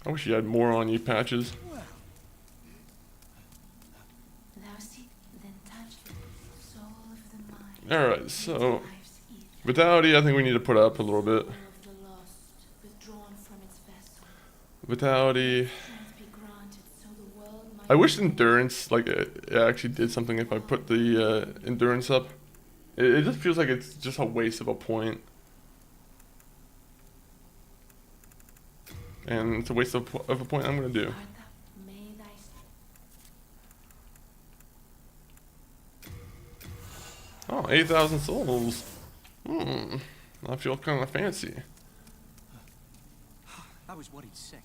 [SPEAKER 1] I wish you had more on you, Patches.
[SPEAKER 4] Well,
[SPEAKER 3] Thou seek, then touch the soul of the mind.
[SPEAKER 1] Alright, so
[SPEAKER 3] Life's ether,
[SPEAKER 1] Vitality I think we need to put up a little bit.
[SPEAKER 3] soul of the lost, withdrawn from its vessel.
[SPEAKER 1] Vitality.
[SPEAKER 3] Strength be granted, so the world might
[SPEAKER 1] I wish Endurance, like, it actually did something if I put the Endurance up. It just feels like it's just a waste of a point. And it's a waste of a point I'm going to do.
[SPEAKER 3] art thou, may thy
[SPEAKER 1] Oh, 8,000 souls. I feel kind of fancy.
[SPEAKER 4] I was worried sick.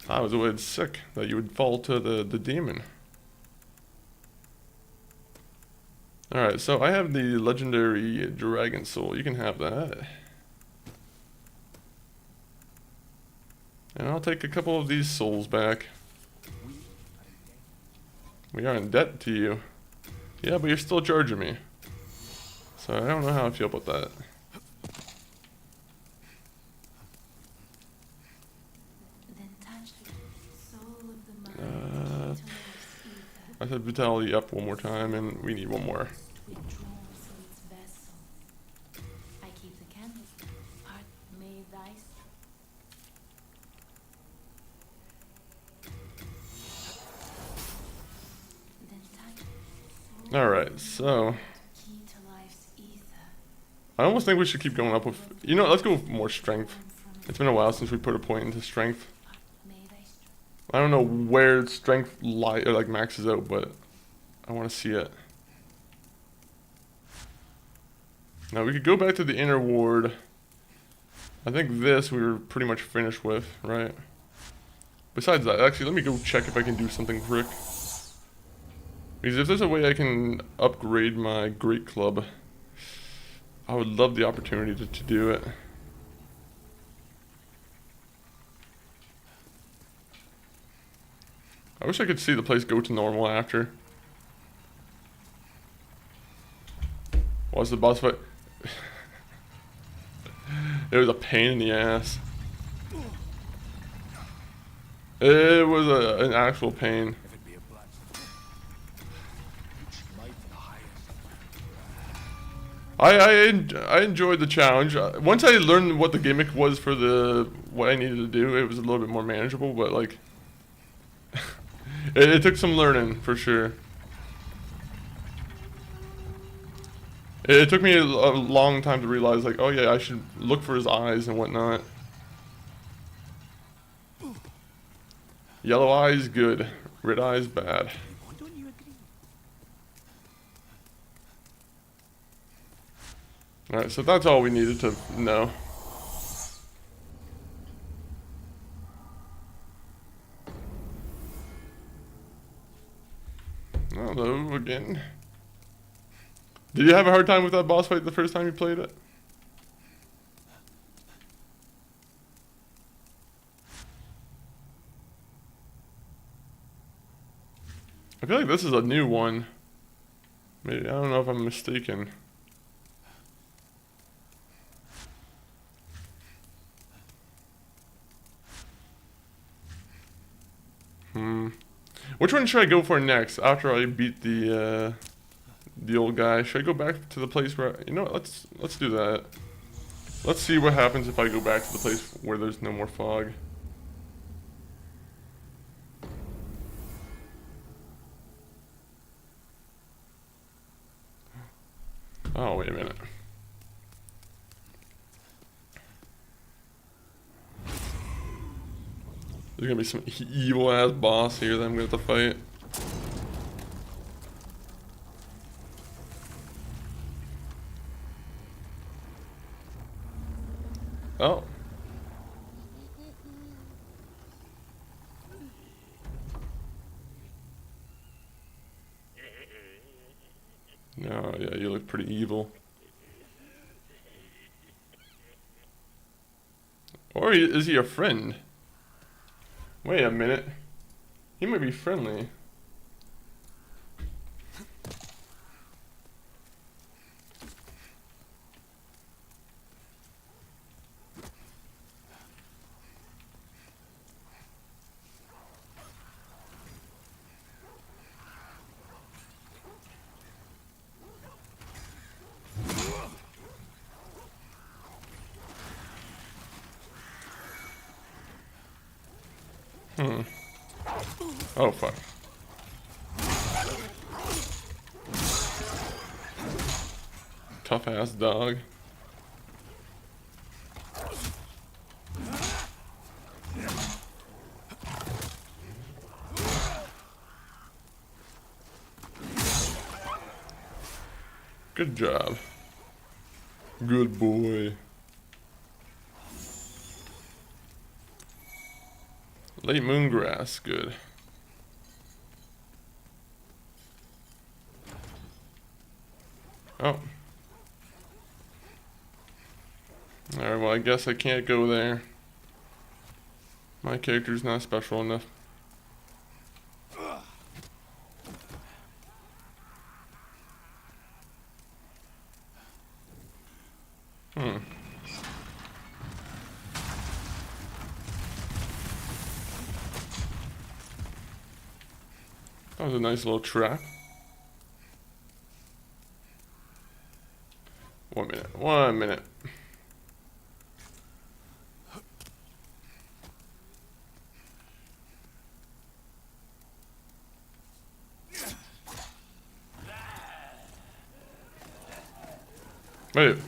[SPEAKER 1] I was worried sick that you would fall to the demon. Alright, so I have the legendary dragon soul. You can have that. And I'll take a couple of these souls back. We are in debt to you. Yeah, but you're still charging me. So I don't know how I feel about that.
[SPEAKER 3] then touch the soul of the mind. To life's ether,
[SPEAKER 1] I said vitality up one more time, and we need one more.
[SPEAKER 3] withdrawn from its vessel. I keep the candles. Art may thy then touch soul
[SPEAKER 1] Alright, so
[SPEAKER 3] key to life's ether.
[SPEAKER 1] I almost think we should keep going up with, you know, let's go with more strength.
[SPEAKER 3] From
[SPEAKER 1] It's been a while since we put a point into strength.
[SPEAKER 3] art may thy strength.
[SPEAKER 1] I don't know where strength like maxes out, but I want to see it. Now we could go back to the inner ward. I think this we were pretty much finished with, right? Besides that, actually, let me go check if I can do something quick. Because if there's a way I can upgrade my Great Club, I would love the opportunity to do it. I wish I could see the place go to normal after. What's the boss fight? It was a pain in the ass. It was an actual pain.
[SPEAKER 4] If it be a black might the highest.
[SPEAKER 1] I enjoyed the challenge. Once I learned what the gimmick was for what I needed to do, it was a little bit more manageable. But like, it took some learning for sure. It took me a long time to realize, like, oh yeah, I should look for his eyes and whatnot. Yellow eyes, good. Red eyes, bad.
[SPEAKER 4] Why don't you agree?
[SPEAKER 1] Alright, so that's all we needed to know. Hello again. Did you have a hard time with that boss fight the first time you played it? I feel like this is a new one. Maybe, I don't know if I'm mistaken. Which one should I go for next after I beat the old guy? Should I go back to the place where, you know what, let's do that. Let's see what happens if I go back to the place where there's no more fog. Oh, wait a minute. There's gonna be some evil ass boss here that I'm gonna have to fight. Oh. No, yeah, you look pretty evil. Or is he a friend? Wait a minute. He might be friendly. Oh, fuck. Tough ass dog. Good job. Good boy. Late moon grass, good. Oh. Alright, well I guess I can't go there. My character's not special enough. That was a nice little trap. 1 minute, 1 minute. Wait.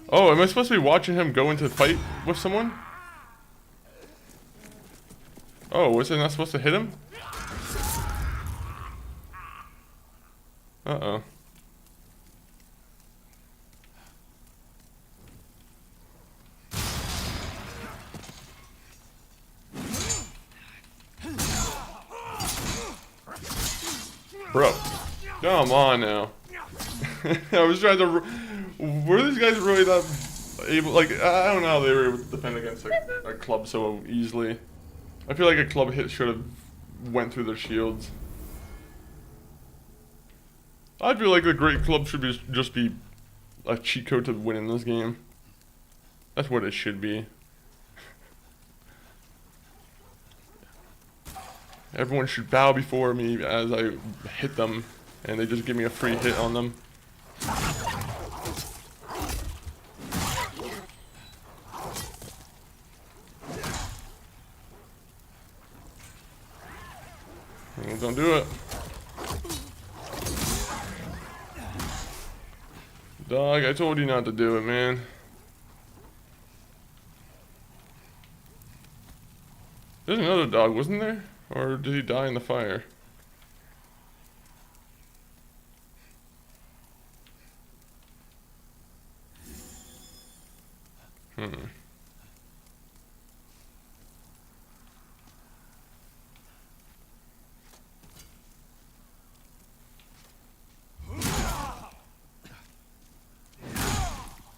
[SPEAKER 1] Oh, am I supposed to be watching him go into a fight with someone? Oh, was I not supposed to hit him? Uh-oh. Bro, come on now. I was trying to... Were these guys really not able... Like, I don't know how they were able to defend against a club so easily. I feel like a club hit should have went through their shields. I feel like the great club should be just be a cheat code to win in this game. That's what it should be. Everyone should bow before me as I hit them, and they just give me a free hit on them. Well, don't do it. Dog, I told you not to do it, man. There's another dog, wasn't there? Or did he die in the fire?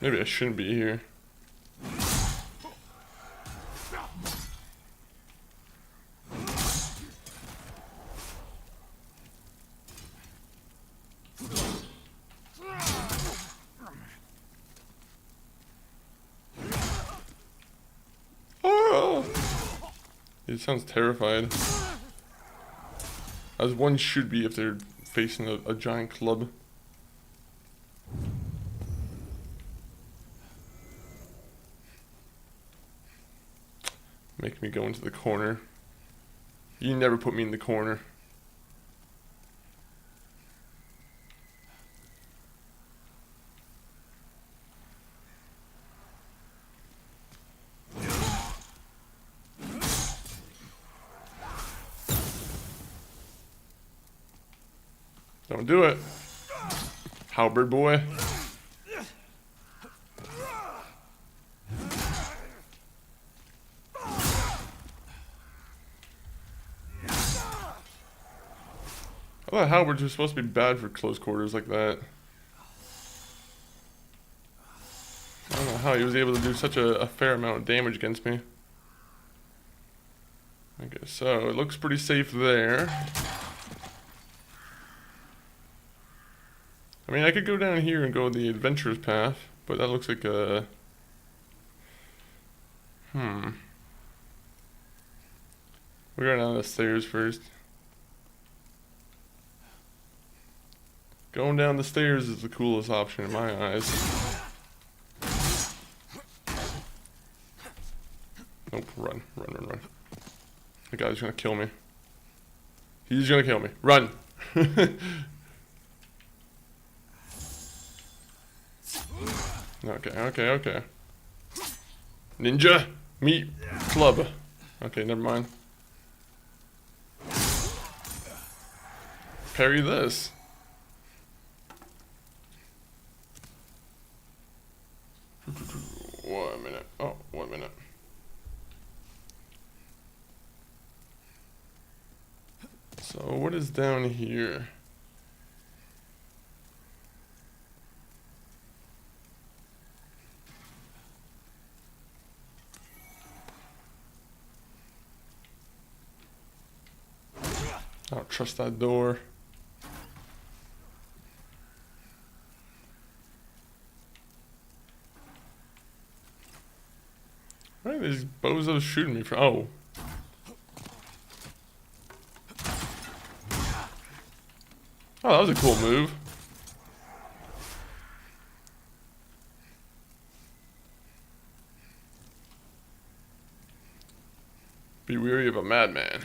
[SPEAKER 1] Maybe I shouldn't be here. Oh! He sounds terrified. As one should be if they're facing a giant club. Make me go into the corner. You never put me in the corner. Don't do it. Halberd boy. I thought halberds were supposed to be bad for close quarters like that. I don't know how he was able to do such a fair amount of damage against me. I guess so. It looks pretty safe there. I mean, I could go down here and go the adventurer's path, but that looks like a... We're going down the stairs first. Going down the stairs is the coolest option in my eyes. Nope, run. The guy's gonna kill me. He's gonna kill me. Run! Okay. Ninja! Meat club. Okay, never mind. Parry this. One minute. Oh, 1 minute. So, what is down here? I don't trust that door. Where are these bozos shooting me from? Oh. Oh, that was a cool move. Be weary of a madman.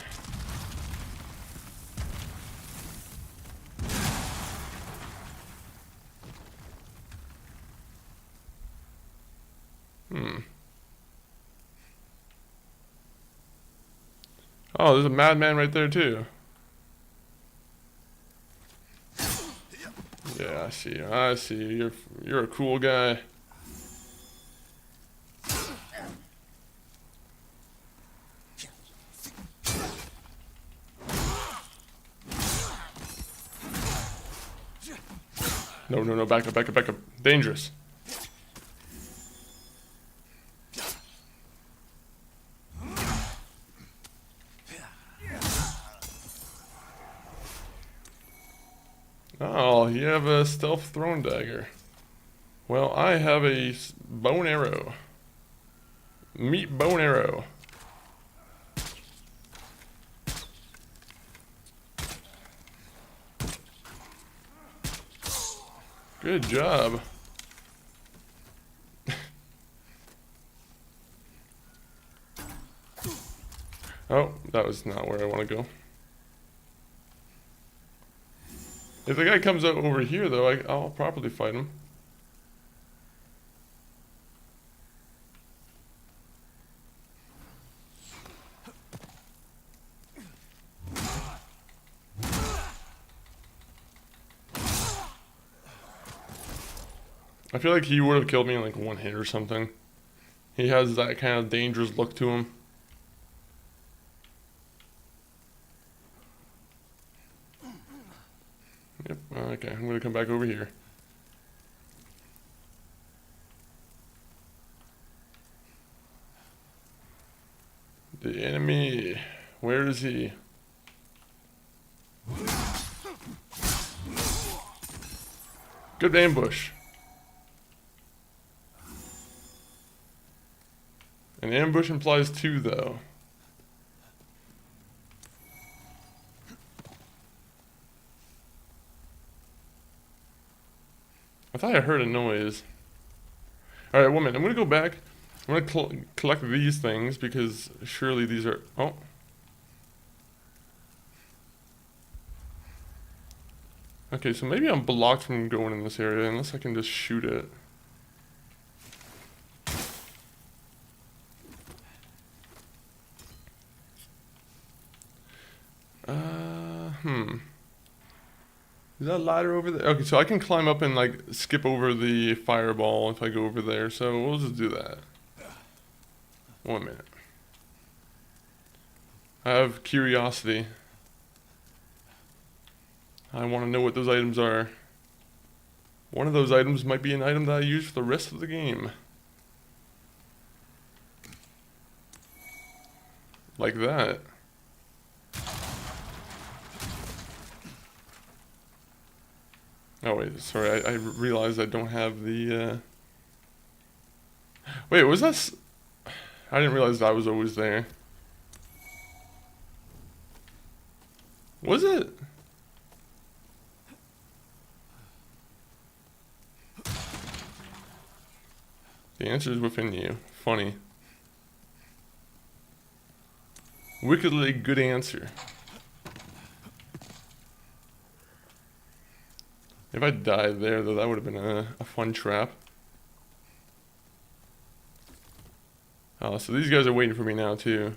[SPEAKER 1] Oh, there's a madman right there too. Yeah, I see you. I see you. You're a cool guy. No, back up. Dangerous. Oh, you have a stealth thrown dagger. Well, I have a bow and arrow. Meat bow and arrow. Good job. Oh, that was not where I want to go. If the guy comes up over here, though, I'll properly fight him. I feel like he would have killed me in like one hit or something. He has that kind of dangerous look to him. Yep, okay, I'm gonna come back over here. The enemy, where is he? Good ambush. An ambush implies two, though. I thought I heard a noise. Alright, woman, I'm gonna go back. I'm gonna collect these things because surely these are. Oh. Okay, so maybe I'm blocked from going in this area unless I can just shoot it. Is that a ladder over there? Okay, so I can climb up and like skip over the fireball if I go over there. So we'll just do that. 1 minute. I have curiosity. I want to know what those items are. One of those items might be an item that I use for the rest of the game. Like that. Oh wait, sorry, I realized I don't have the, Wait, was that I didn't realize that was always there. Was it? The answer is within you. Funny. Wickedly good answer. If I died there, though, that would have been a fun trap. Oh, so these guys are waiting for me now, too.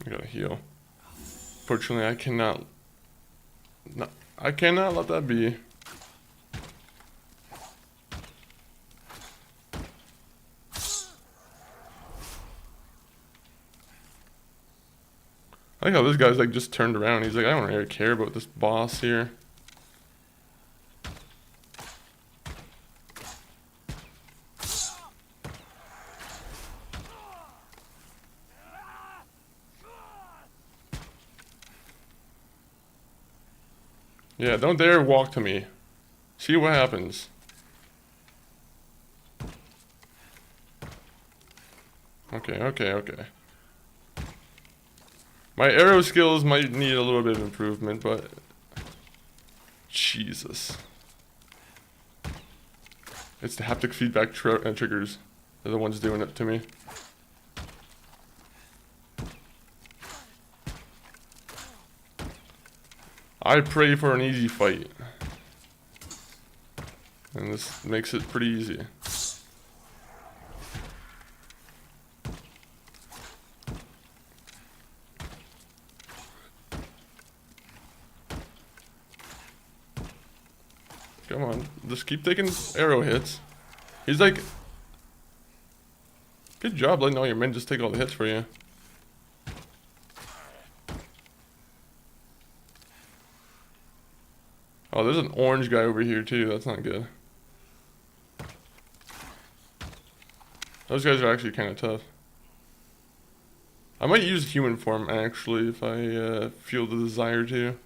[SPEAKER 1] I gotta heal. Fortunately, I cannot. No, I cannot let that be. I like how this guy's like just turned around. He's like, I don't really care about this boss here. Yeah, don't dare walk to me. See what happens. Okay. My arrow skills might need a little bit of improvement, but Jesus. It's the haptic feedback triggers. They're the ones doing it to me. I pray for an easy fight. And this makes it pretty easy. Come on, just keep taking arrow hits. He's like, good job letting all your men just take all the hits for you. Oh, there's an orange guy over here too. That's not good. Those guys are actually kind of tough. I might use human form actually if I feel the desire to.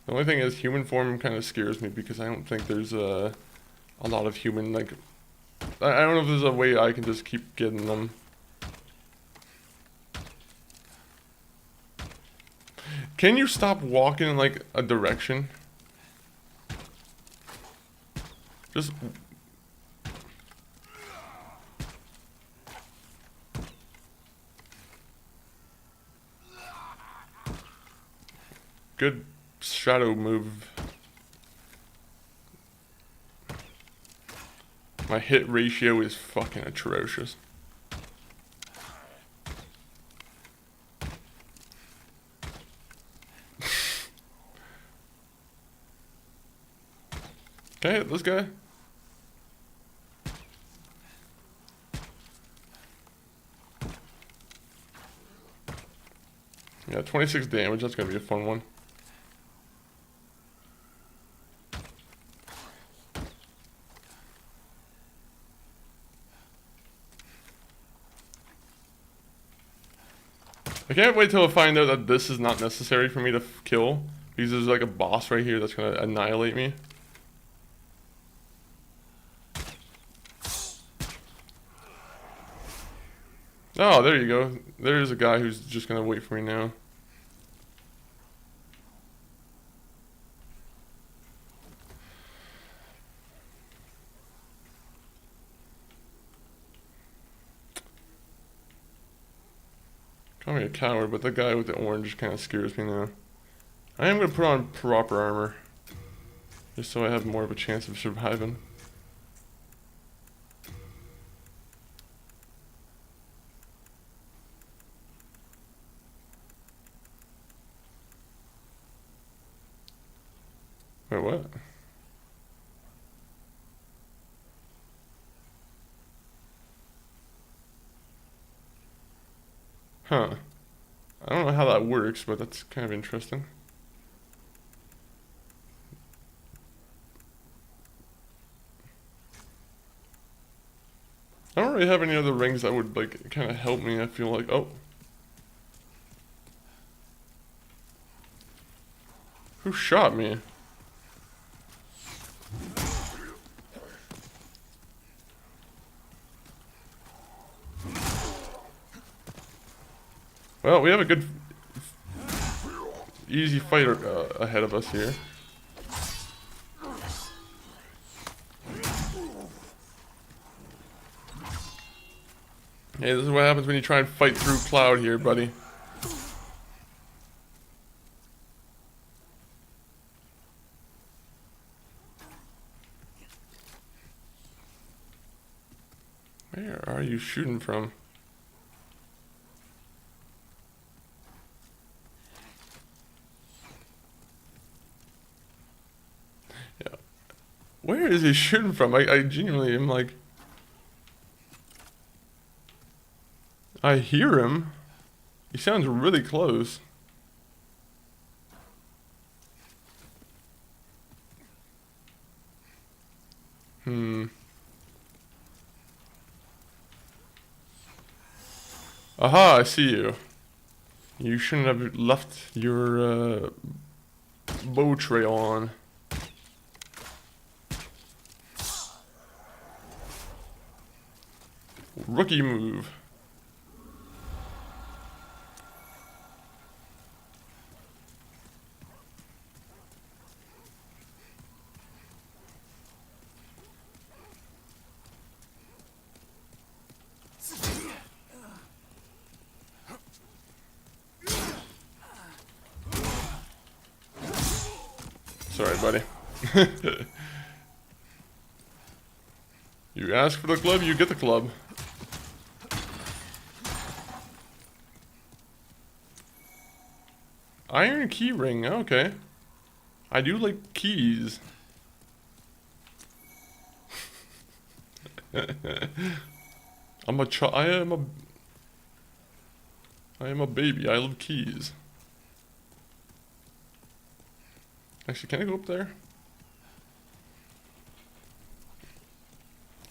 [SPEAKER 1] The only thing is human form kind of scares me because I don't think there's a lot of human, like, I don't know if there's a way I can just keep getting them. Can you stop walking in like a direction? Just good shadow move. My hit ratio is fucking atrocious. Can I hit this guy? Yeah, 26 damage. That's gonna be a fun one. I can't wait till I find out that this is not necessary for me to kill. Because there's like a boss right here that's gonna annihilate me. Oh, there you go. There's a guy who's just gonna wait for me now. Call me a coward, but the guy with the orange kind of scares me now. I am gonna put on proper armor. Just so I have more of a chance of surviving. Wait, what? Huh. I don't know how that works, but that's kind of interesting. I don't really have any other rings that would like kind of help me. I feel like, oh. Who shot me? Well, we have a good, easy fight ahead of us here. Hey, this is what happens when you try and fight through Cloud here, buddy. Where are you shooting from? Yeah. Where is he shooting from? I genuinely am like... I hear him. He sounds really close. Aha, I see you. You shouldn't have left your bow trail on. Rookie move. Sorry, buddy. You ask for the club, you get the club. Iron key ring, okay. I do like keys. I am a baby, I love keys. Actually, can I go up there?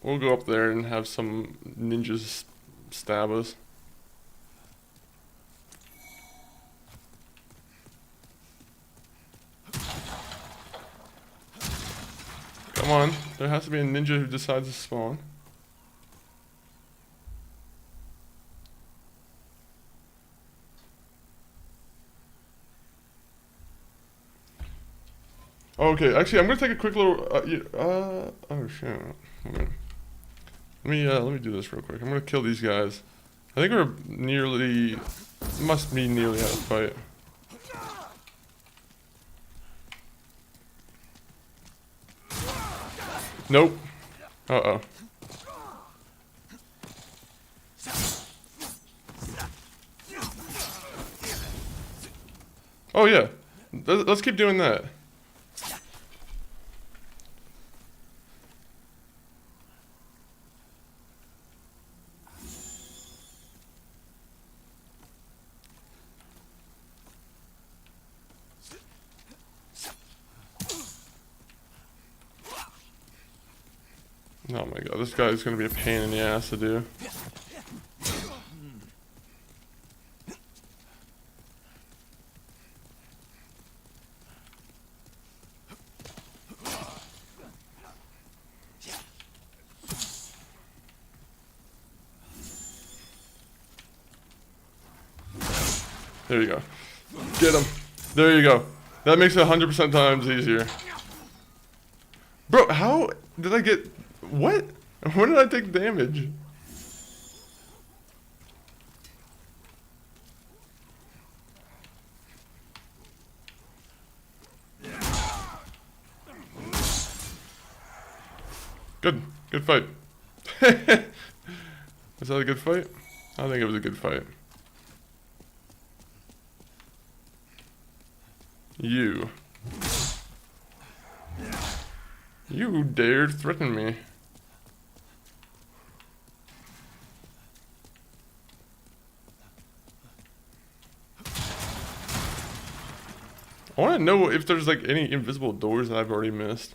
[SPEAKER 1] We'll go up there and have some ninjas stab us. Come on, there has to be a ninja who decides to spawn. Okay, actually, I'm gonna take a quick little. Oh shit. Okay. Let me do this real quick. I'm gonna kill these guys. I think we're nearly. Must be nearly out of fight. Nope. Uh-oh. Oh yeah. Let's keep doing that. Oh my god, this guy's gonna be a pain in the ass to do. There you go. Get him. There you go. That makes it 100% times easier. Bro, how did I get... What? When did I take damage? Good. Good fight. Was that a good fight? I think it was a good fight. You. You dared threaten me. I want to know if there's like any invisible doors that I've already missed.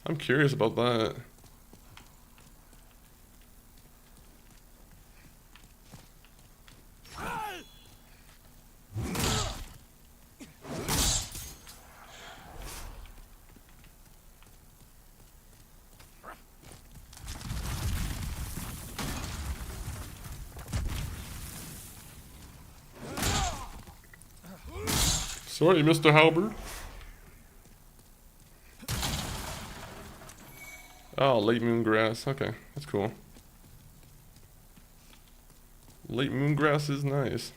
[SPEAKER 1] I'm curious about that. Sorry, Mr. Halberd. Oh, late moon grass. Okay, that's cool. Late moon grass is nice.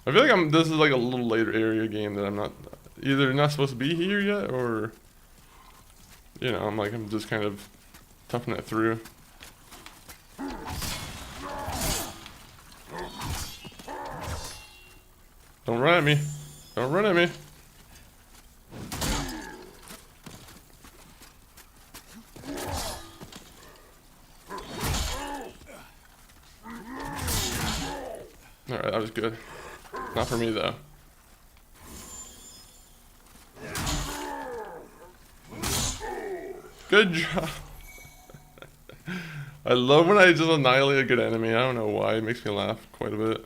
[SPEAKER 1] I feel like this is like a little later area game that I'm not either not supposed to be here yet, or you know, I'm just kind of toughing it through. Don't run at me. Don't run at me. Alright, that was good. Not for me though. Good job. I love when I just annihilate a good enemy. I don't know why. It makes me laugh quite a bit.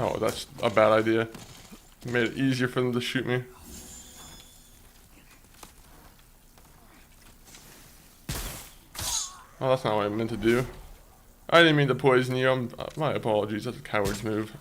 [SPEAKER 1] Oh, that's a bad idea. Made it easier for them to shoot me. Oh, that's not what I meant to do. I didn't mean to poison you. My apologies. That's a coward's move.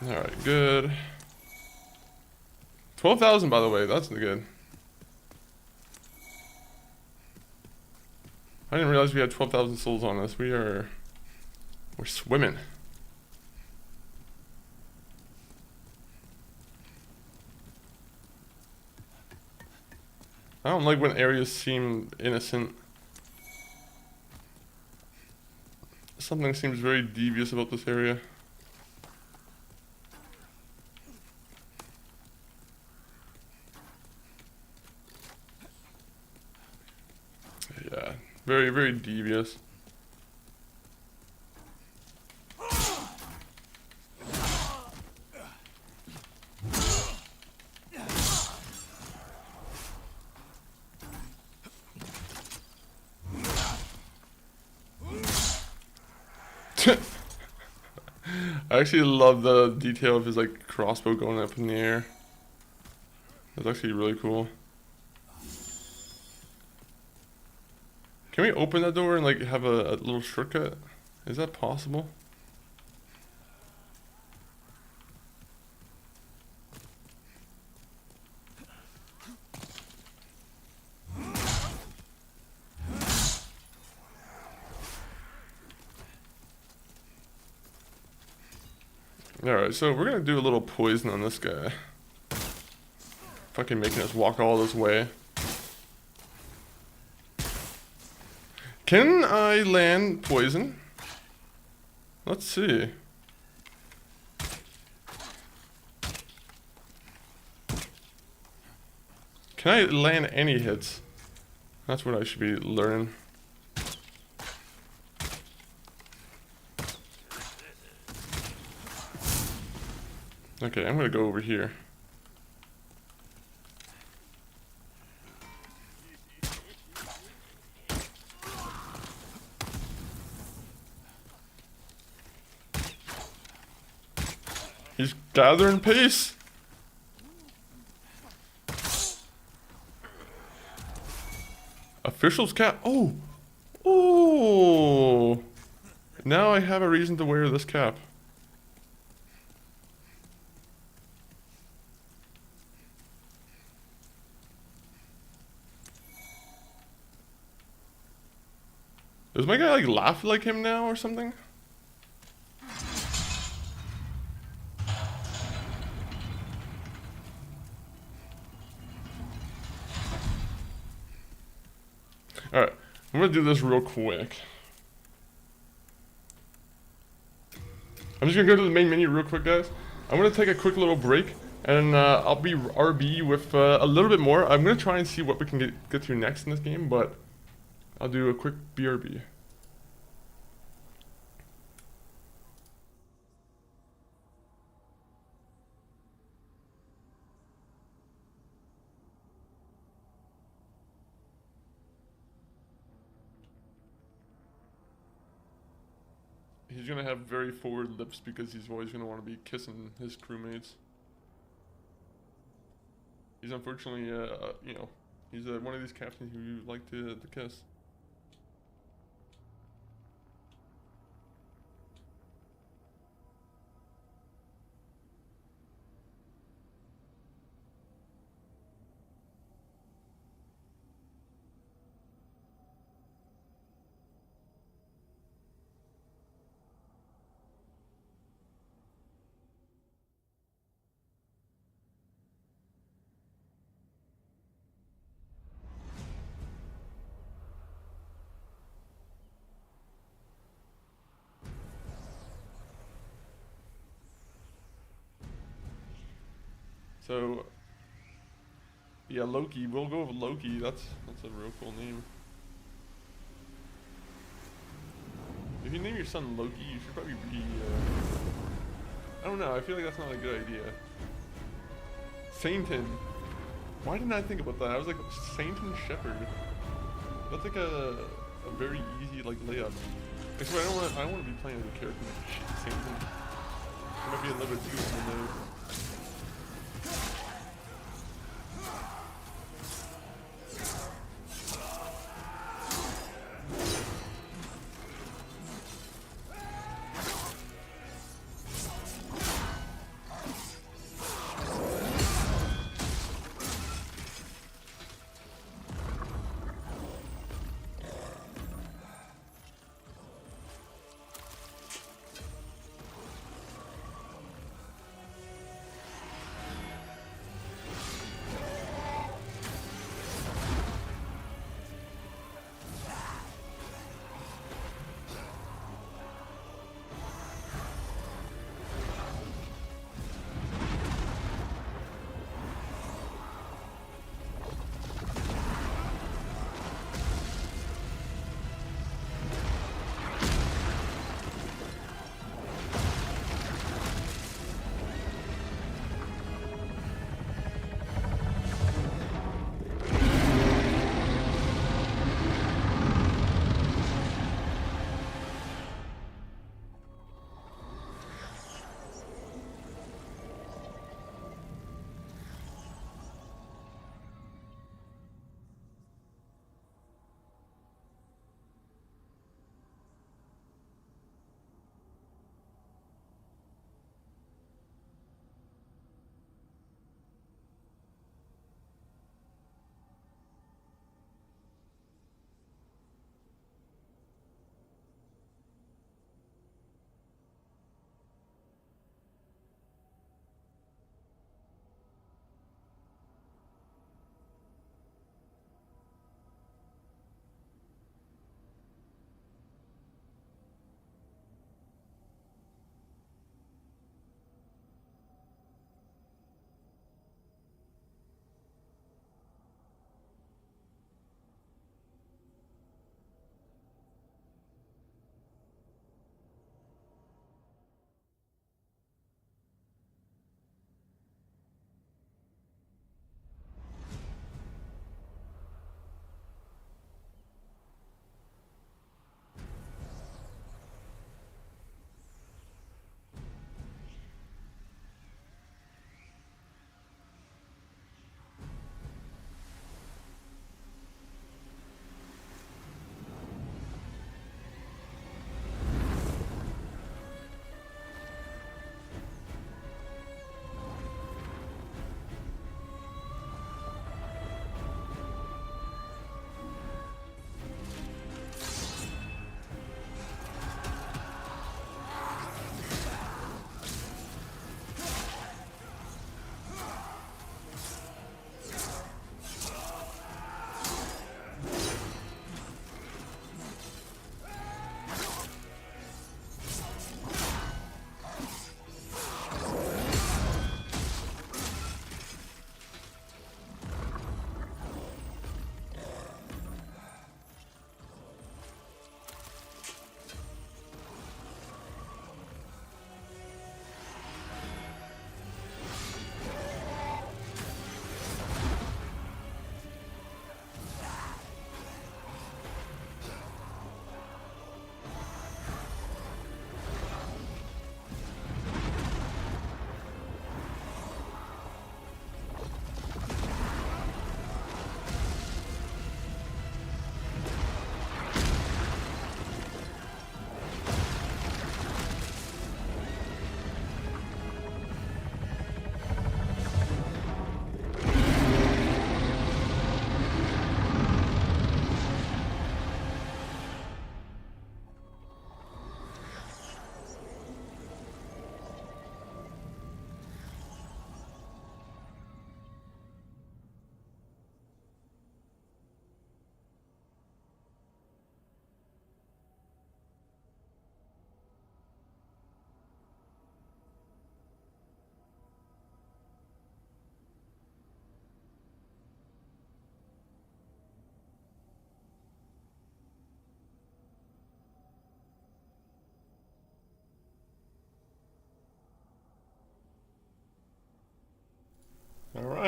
[SPEAKER 1] Alright, good. 12,000 by the way, that's good. I didn't realize we had 12,000 souls on us. We're swimming. I don't like when areas seem innocent. Something seems very devious about this area. Yeah, very, very devious. I actually love the detail of his like crossbow going up in the air. That's actually really cool. Can we open that door and like have a little shortcut? Is that possible? Alright, so we're gonna do a little poison on this guy. Fucking making us walk all this way. Can I land poison? Let's see. Can I land any hits? That's what I should be learning. Okay, I'm gonna go over here. He's gathering pace. Officials cap. Oh! Oh! Now I have a reason to wear this cap. Does my guy like laugh like him now or something? Alright, I'm gonna do this real quick. I'm just gonna go to the main menu real quick, guys. I'm gonna take a quick little break, and I'll be RB with a little bit more. I'm gonna try and see what we can get through next in this game, but I'll do a quick BRB. He's gonna have very forward lips because he's always gonna want to be kissing his crewmates. He's unfortunately, you know, he's one of these captains who you like to kiss. So, yeah, Loki. We'll go with Loki. That's a real cool name. If you name your son Loki, you should probably be. I don't know. I feel like that's not a good idea. Sainton. Why didn't I think about that? I was like Sainton Shepherd. That's like a very easy like layup. Actually, I don't want to be playing as a character named Sainton. It might be a little bit too on the nose.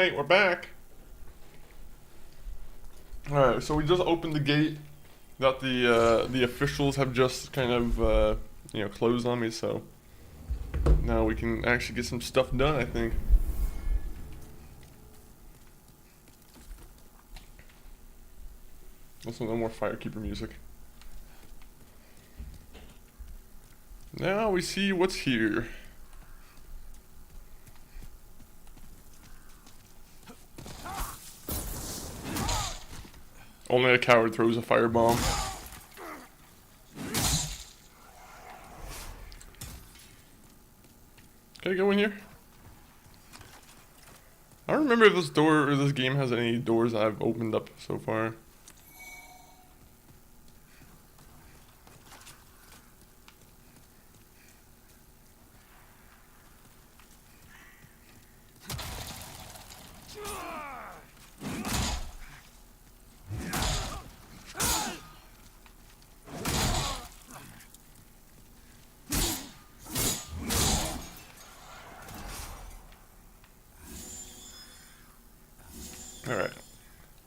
[SPEAKER 1] Alright, we're back. Alright, so we just opened the gate that the officials have just kind of, you know, closed on me, so now we can actually get some stuff done, I think. Also, no more Firekeeper music. Now we see what's here. Only a coward throws a firebomb. Can I go in here? I don't remember if this door or this game has any doors I've opened up so far. Alright.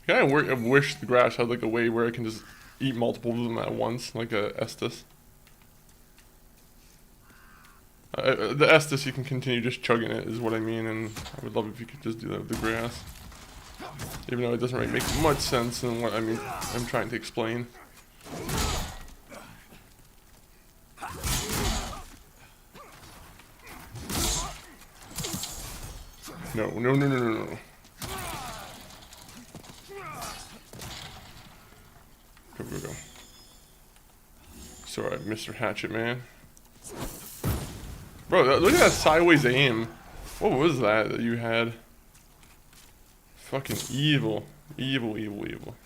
[SPEAKER 1] I wish the grass had like a way where I can just eat multiple of them at once, like a Estus. The Estus, you can continue just chugging it, is what I mean, and I would love if you could just do that with the grass. Even though it doesn't really make much sense in what I'm trying to explain. No, no, no, no, no, no. Go, go, go. Sorry, Mr. Hatchet Man. Bro, look at that sideways aim. What was that you had? Fucking evil. Evil, evil, evil.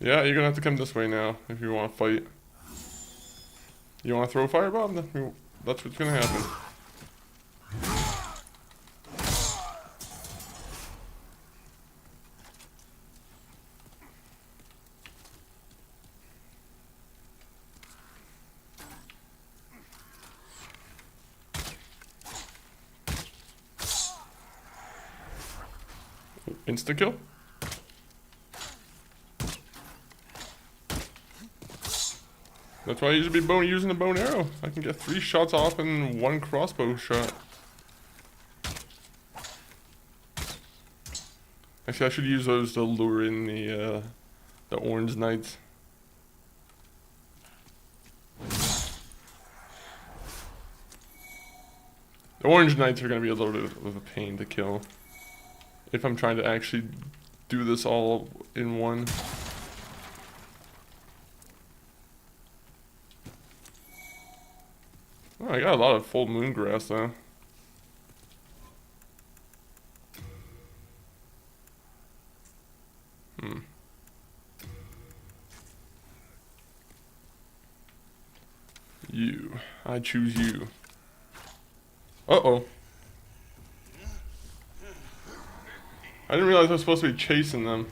[SPEAKER 1] Yeah, you're gonna have to come this way now if you want to fight. You want to throw a firebomb? That's what's gonna happen. Insta kill? That's why I usually be using the bow and arrow. I can get 3 shots off in 1 crossbow shot. Actually, I should use those to lure in the orange knights. The orange knights are going to be a little bit of a pain to kill if I'm trying to actually do this all in one. Oh, I got a lot of full moon grass though. You. I choose you. Uh-oh. I didn't realize I was supposed to be chasing them.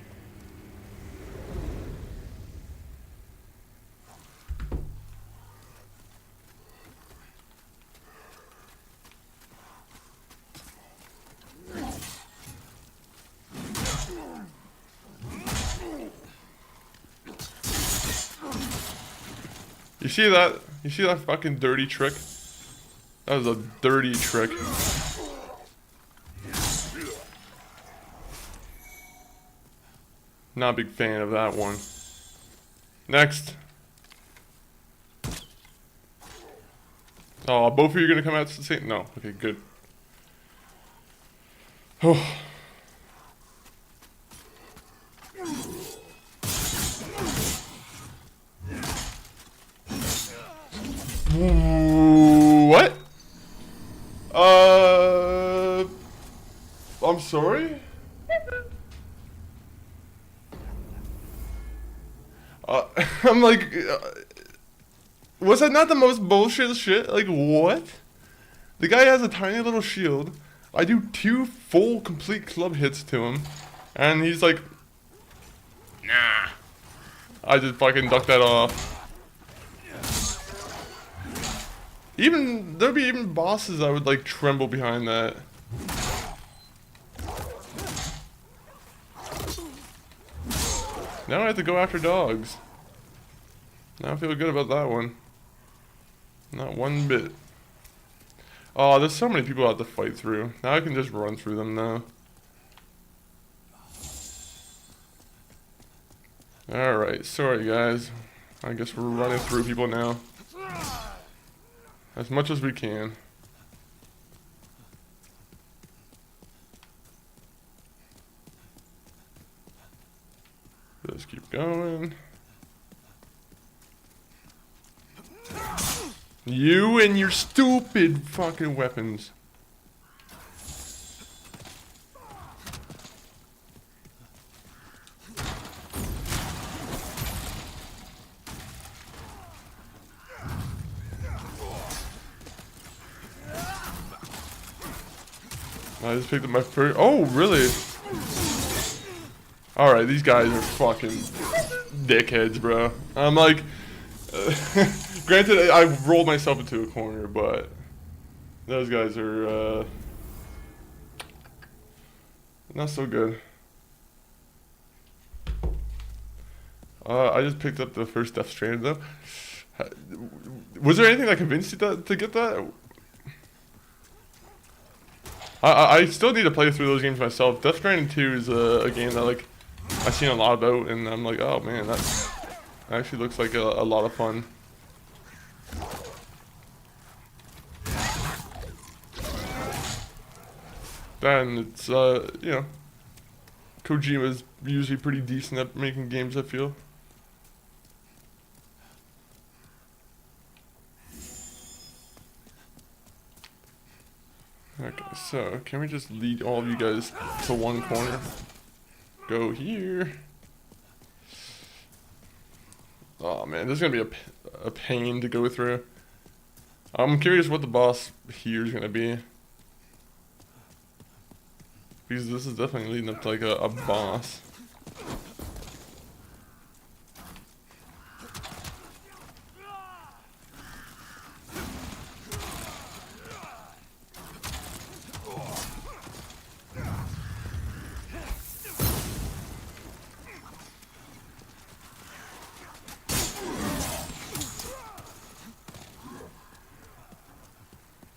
[SPEAKER 1] You see that? You see that fucking dirty trick? That was a dirty trick. Not a big fan of that one. Next. Oh, both of you are gonna come out to the same? No. Okay, good. Oh. What? I'm sorry? I'm like, was that not the most bullshit shit? Like, what? The guy has a tiny little shield. I do 2 full, complete club hits to him. And he's like, nah. I just fucking ducked that off. There'd be even bosses I would like tremble behind that. Now I have to go after dogs. Now I feel good about that one. Not one bit. Oh, there's so many people I have to fight through. Now I can just run through them now. Alright, sorry guys. I guess we're running through people now. As much as we can. Just keep going. You and your stupid fucking weapons. I just picked up my first. Oh, really? Alright, these guys are fucking dickheads, bro. I'm like. Granted, I rolled myself into a corner, but those guys are not so good. I just picked up the first Death Stranding though. Was there anything that convinced you to get that? I still need to play through those games myself. Death Stranding 2 is a game that like I've seen a lot about, and I'm like, oh man, that actually looks like a lot of fun. And it's you know, Kojima's usually pretty decent at making games, I feel. Okay, so can we just lead all of you guys to one corner? Go here. Oh man, this is gonna be a pain to go through. I'm curious what the boss here is gonna be. Because this is definitely leading up to like a boss.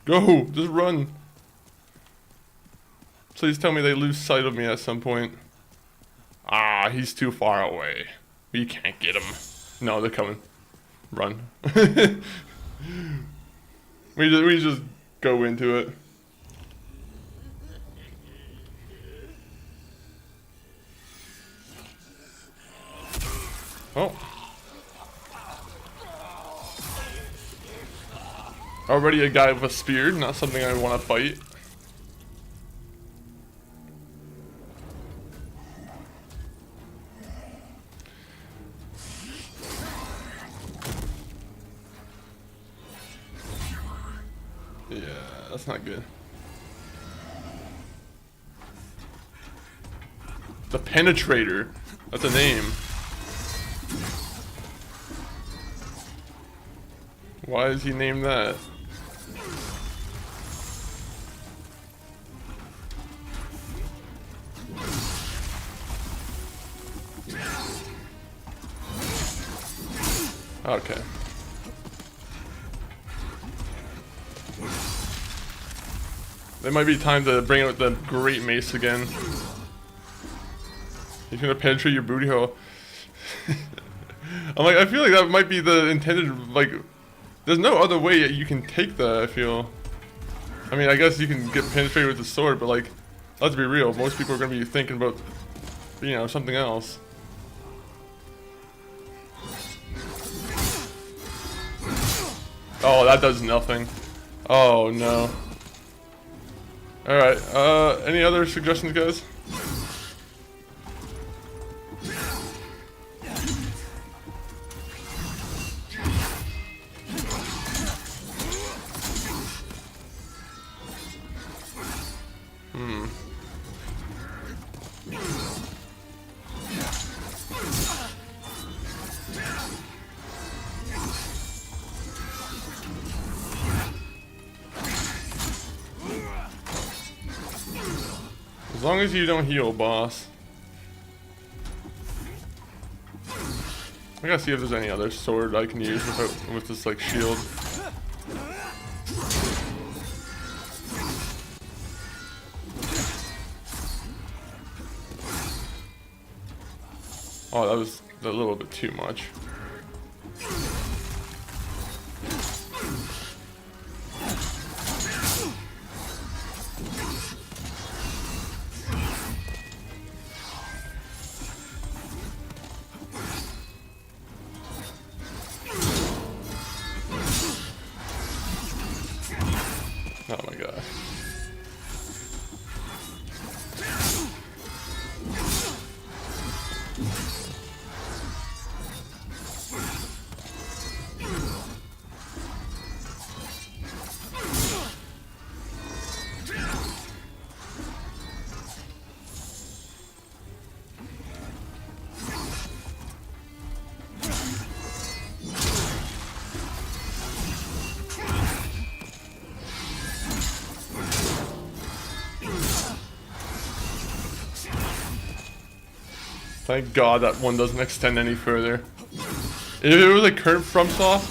[SPEAKER 1] Go! Just run! Please tell me they lose sight of me at some point. Ah, he's too far away. We can't get him. No, they're coming. Run. we just go into it. Oh. Already a guy with a spear, not something I want to fight. Yeah, that's not good. The Penetrator. That's a name. Why is he named that? Okay. There might be time to bring out the Great Mace again. He's gonna penetrate your booty hole. I'm like, I feel like that might be the intended, like, there's no other way you can take that, I feel. I mean, I guess you can get penetrated with the sword, but like, let's be real, most people are gonna be thinking about, you know, something else. Oh, that does nothing. Oh no. Alright, any other suggestions, guys? As long as you don't heal, boss. I gotta see if there's any other sword I can use with this like shield. Oh, that was a little bit too much. Oh my god. Thank God that one doesn't extend any further. If it was like curved from soft,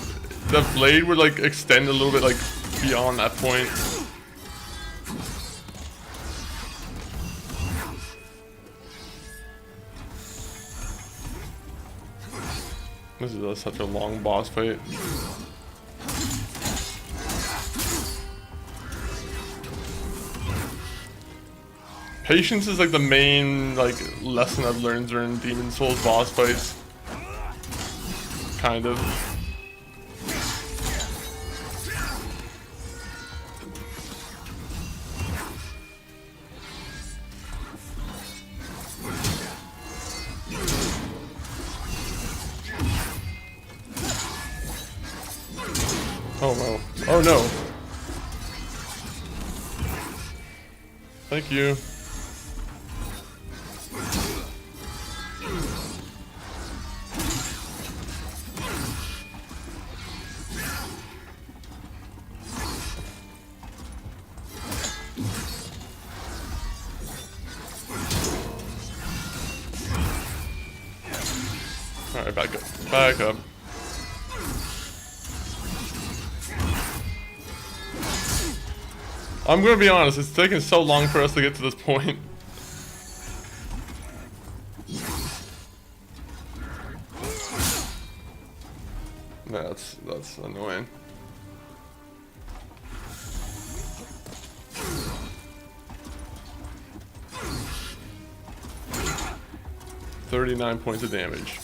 [SPEAKER 1] the blade would like extend a little bit like beyond that point. This is such a long boss fight. Patience is like the main like lesson I've learned during Demon Souls boss fights. Kind of. Oh no. Oh no. Thank you. Alright, back up. Back up. I'm gonna be honest, it's taken so long for us to get to this point. That's annoying. $39 points of damage.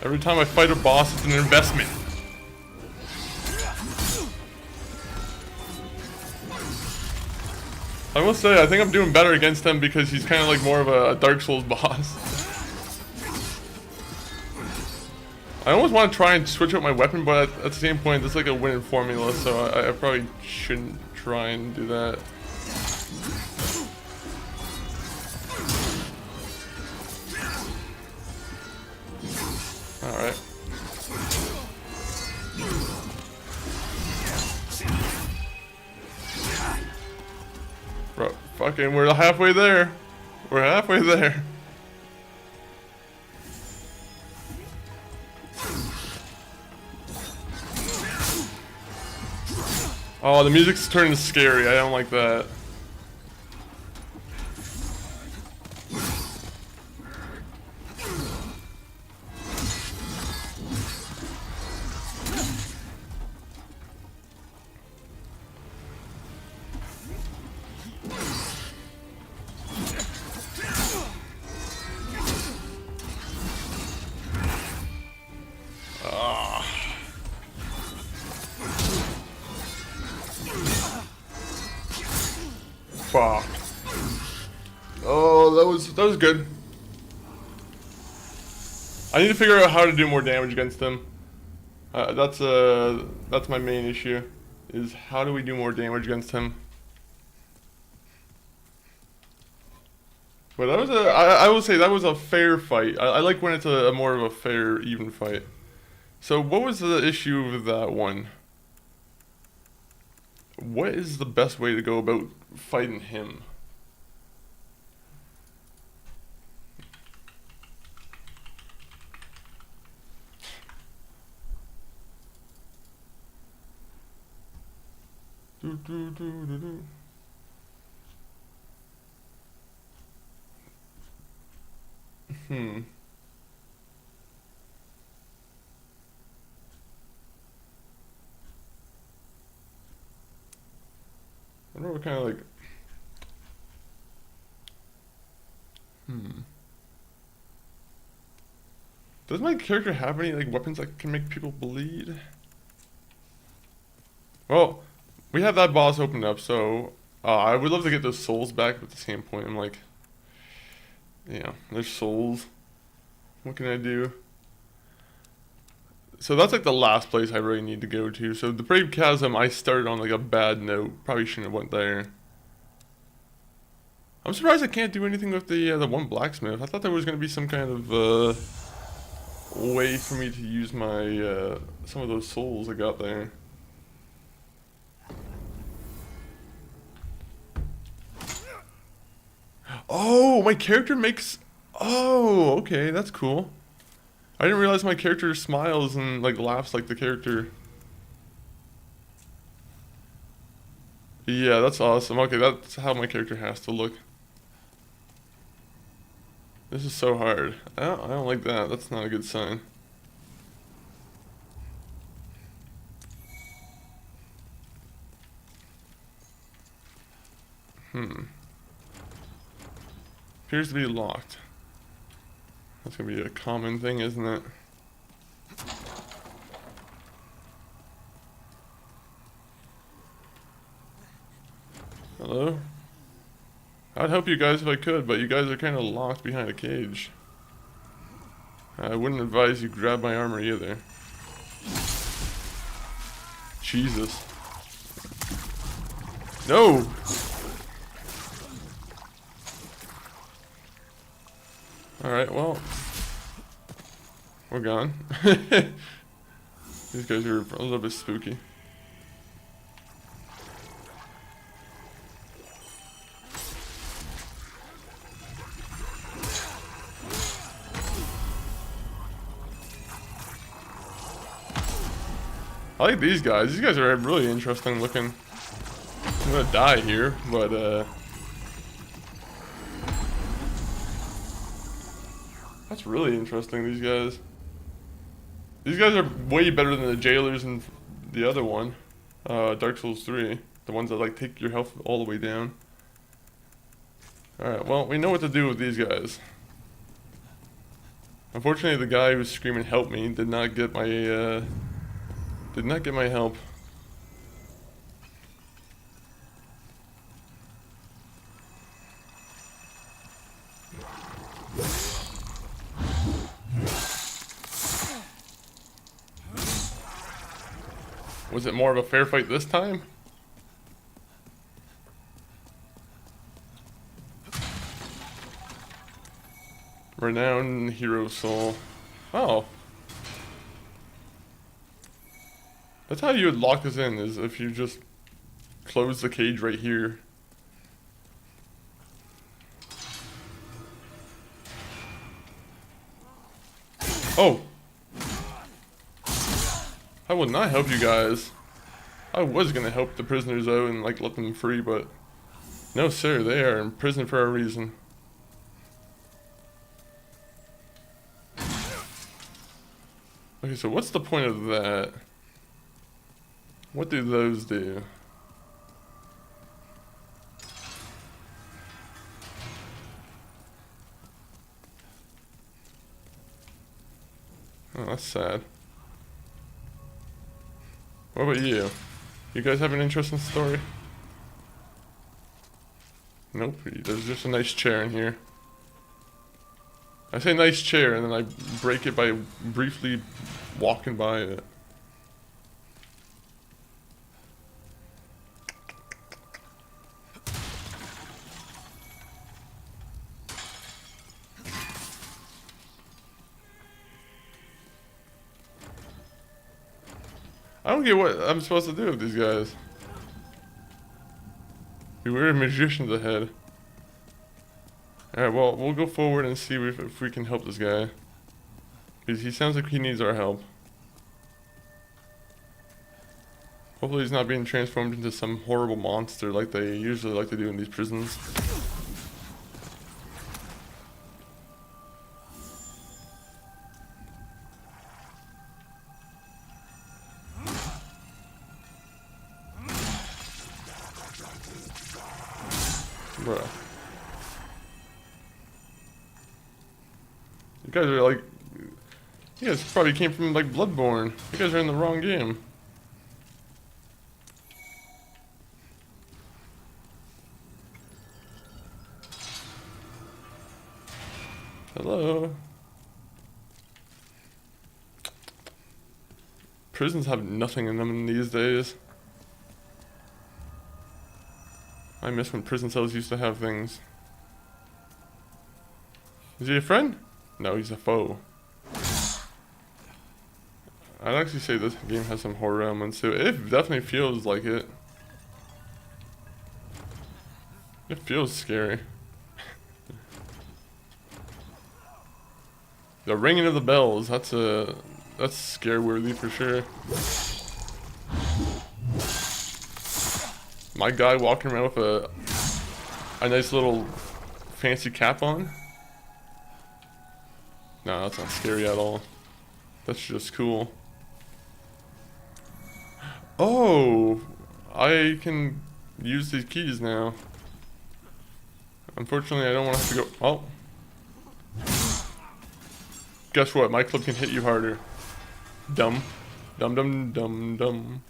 [SPEAKER 1] Every time I fight a boss, it's an investment. I will say, I think I'm doing better against him because he's kind of like more of a Dark Souls boss. I almost want to try and switch out my weapon, but at the same point, it's like a winning formula, so I probably shouldn't try and do that. Alright. Bro, fucking, we're halfway there. We're halfway there. Oh, the music's turning scary. I don't like that. Fuck. Oh, that was good. I need to figure out how to do more damage against him. That's my main issue. Is how do we do more damage against him? But that was I will say that was a fair fight. I like when it's a more of a fair, even fight. So what was the issue with that one? What is the best way to go about fighting him? Do, do, do, do, do. Hmm. I don't know what kind of like. Does my character have any like weapons that can make people bleed? Well, we have that boss opened up, so I would love to get those souls back. But at the same point, I'm like, yeah, there's souls. What can I do? So that's like the last place I really need to go to. So the Brave Chasm, I started on like a bad note. Probably shouldn't have went there. I'm surprised I can't do anything with the one blacksmith. I thought there was gonna be some kind of way for me to use my some of those souls I got there. Oh, my character makes. Oh, okay, that's cool. I didn't realize my character smiles and like laughs like the character. Yeah, that's awesome. Okay, that's how my character has to look. This is so hard. I don't like that. That's not a good sign. Appears to be locked. That's gonna be a common thing, isn't it? Hello? I'd help you guys if I could, but you guys are kind of locked behind a cage. I wouldn't advise you grab my armor either. Jesus. No! Alright, well. We're gone. These guys are a little bit spooky. I like these guys. These guys are really interesting looking. I'm gonna die here, but that's really interesting, these guys. These guys are way better than the jailers in the other one, Dark Souls 3. The ones that like take your health all the way down. Alright, well, we know what to do with these guys. Unfortunately, the guy who was screaming help me did not get my help. Was it more of a fair fight this time? Renowned hero soul. Oh. That's how you would lock this in, is if you just close the cage right here. Oh! I will not help you guys. I was gonna help the prisoners out and like let them free, but no sir, they are in prison for a reason. Okay, so what's the point of that? What do those do? Oh, that's sad. What about you? You guys have an interesting story? Nope, there's just a nice chair in here. I say nice chair and then I break it by briefly walking by it. I don't get what I'm supposed to do with these guys. Beware magicians ahead. Alright, well, we'll go forward and see if we can help this guy. Because he sounds like he needs our help. Hopefully he's not being transformed into some horrible monster like they usually like to do in these prisons. Bruh. You guys are like... You guys probably came from like Bloodborne. You guys are in the wrong game. Hello. Prisons have nothing in them these days. I miss when prison cells used to have things. Is he a friend? No, he's a foe. I'd actually say this game has some horror elements to it. It definitely feels like it. It feels scary. The ringing of the bells, that's scare-worthy for sure. My guy walking around with a nice little fancy cap on. No, that's not scary at all. That's just cool. Oh, I can use these keys now. Unfortunately, I don't want to have to go. Oh. Guess what? My club can hit you harder. Dumb. Dumb, dumb, dumb, dumb.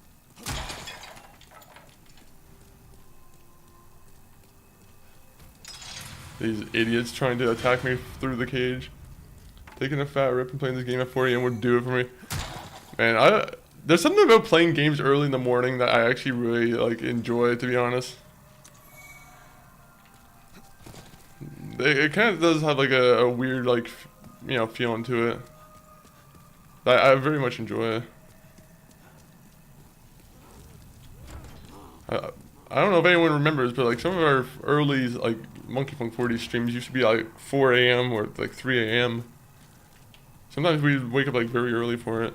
[SPEAKER 1] These idiots trying to attack me through the cage. Taking a fat rip and playing this game at 4 AM would do it for me. Man, there's something about playing games early in the morning that I actually really like enjoy, to be honest. It kind of does have like a weird like, you know, feeling to it. I very much enjoy it. I don't know if anyone remembers, but like some of our early like Monkey Funk 40 streams used to be like 4 AM or like 3 AM. Sometimes we'd wake up like very early for it.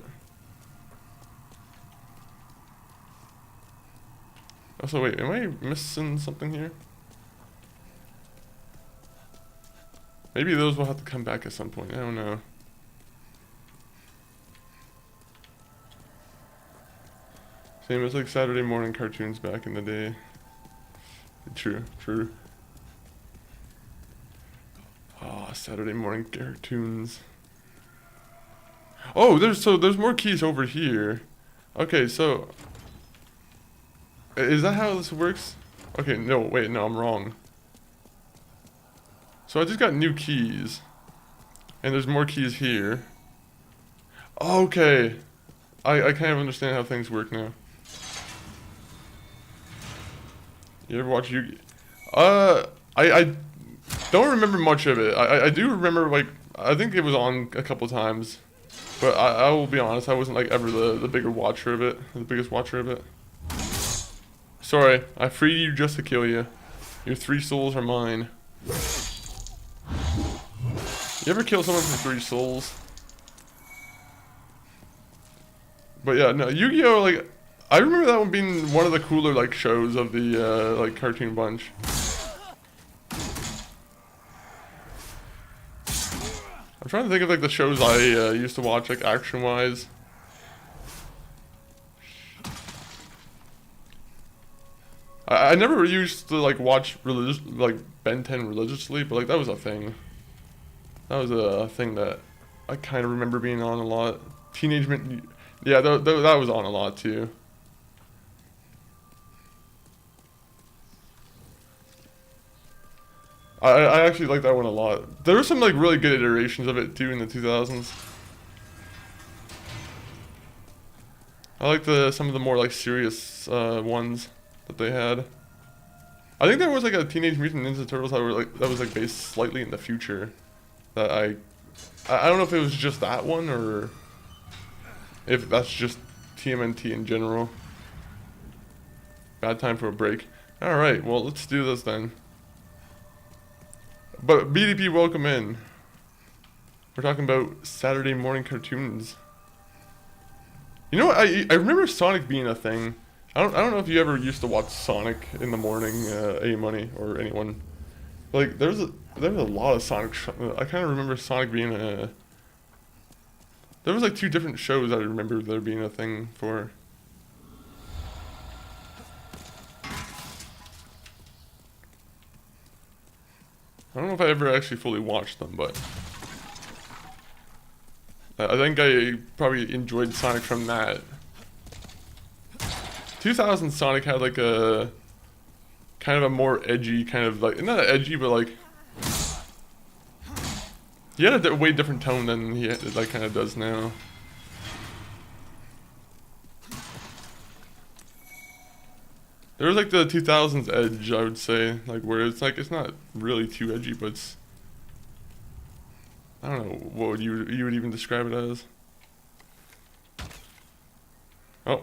[SPEAKER 1] Also, wait, am I missing something here? Maybe those will have to come back at some point. I don't know. Same as like Saturday morning cartoons back in the day. True, true. Oh, Saturday morning cartoons. Oh, there's more keys over here. Okay, so is that how this works? Okay, no, wait, no, I'm wrong. So I just got new keys. And there's more keys here. Okay. I kind of understand how things work now. You ever watch Yu-Gi? I don't remember much of it. I do remember, like, I think it was on a couple times. But I will be honest, I wasn't like ever the bigger watcher of it. The biggest watcher of it. Sorry, I freed you just to kill you. Your 3 souls are mine. You ever kill someone for 3 souls? But yeah, no, Yu-Gi-Oh! Like, I remember that one being one of the cooler like shows of the like cartoon bunch. I'm trying to think of like the shows I used to watch like action-wise. I never used to like watch like Ben 10 religiously, but like that was a thing. That was a thing that I kind of remember being on a lot. Teenage Mutant, yeah, that was on a lot too. I actually like that one a lot. There were some like really good iterations of it too in the 2000s. I like some of the more like serious ones that they had. I think there was like a Teenage Mutant Ninja Turtles that was like based slightly in the future. That I don't know if it was just that one or if that's just TMNT in general. Bad time for a break. Alright, well, let's do this then. But BDP, welcome in. We're talking about Saturday morning cartoons. You know what? I remember Sonic being a thing. I don't know if you ever used to watch Sonic in the morning, A-Money or anyone. Like there was a lot of Sonic. I kind of remember Sonic being a. There was like 2 different shows I remember there being a thing for. I don't know if I ever actually fully watched them, but I think I probably enjoyed Sonic from that. 2000 Sonic had like a kind of a more edgy kind of like, not edgy, but like he had a way different tone than he like kind of does now. There was like the 2000s edge, I would say, like where it's like it's not really too edgy, but it's, I don't know what would you would even describe it as. Oh,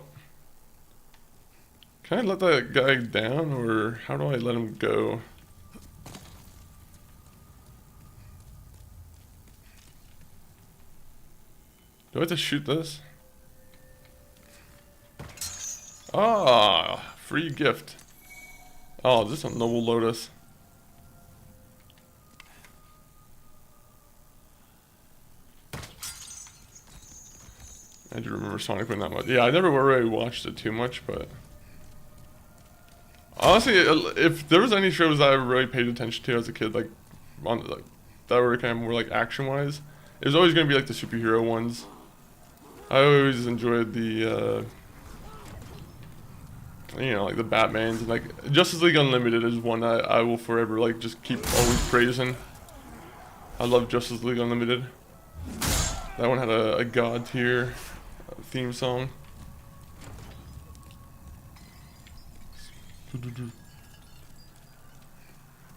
[SPEAKER 1] can I let that guy down, or how do I let him go? Do I have to shoot this? Ah, free gift. Oh, is this a Noble Lotus? I do remember Sonic when that much. Yeah, I never really watched it too much, but honestly, if there was any shows that I really paid attention to as a kid, like on like that were kind of more like action-wise, it was always gonna be like the superhero ones. I always enjoyed the, you know, like the Batmans, and like Justice League Unlimited is one I will forever like just keep always praising. I love Justice League Unlimited. That one had a god tier theme song.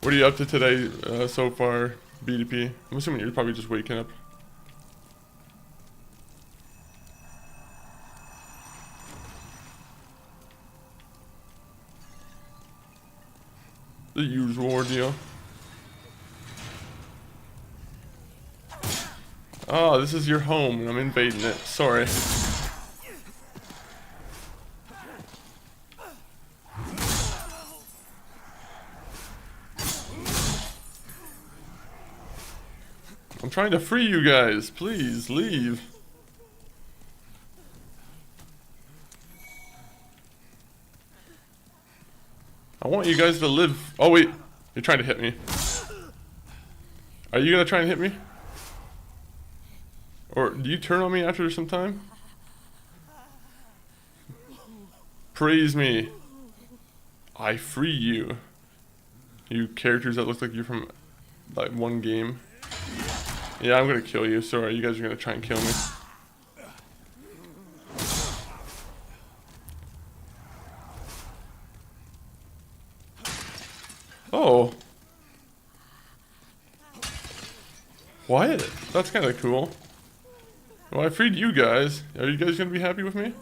[SPEAKER 1] What are you up to today so far, BDP? I'm assuming you're probably just waking up. The usual ordeal. Oh, this is your home and I'm invading it. Sorry. I'm trying to free you guys. Please leave. I want you guys to live. Oh wait, you're trying to hit me. Are you gonna try and hit me? Or do you turn on me after some time? Praise me. I free you. You characters that look like you're from like one game. Yeah, I'm gonna kill you. Sorry, you guys are gonna try and kill me. Oh. What? That's kind of cool. Well, I freed you guys. Are you guys gonna be happy with me?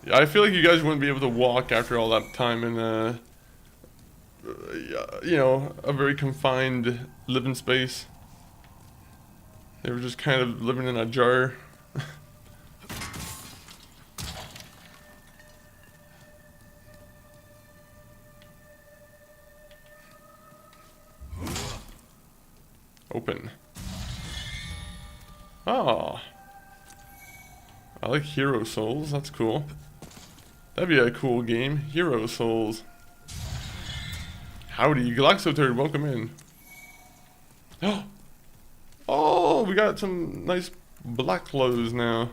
[SPEAKER 1] Yeah, I feel like you guys wouldn't be able to walk after all that time in, you know, a very confined living space. They were just kind of living in a jar. Open. Oh. I like Hero Souls, that's cool. That'd be a cool game. Hero Souls. Howdy, Galaxoturd, welcome in. Oh, we got some nice black clothes now.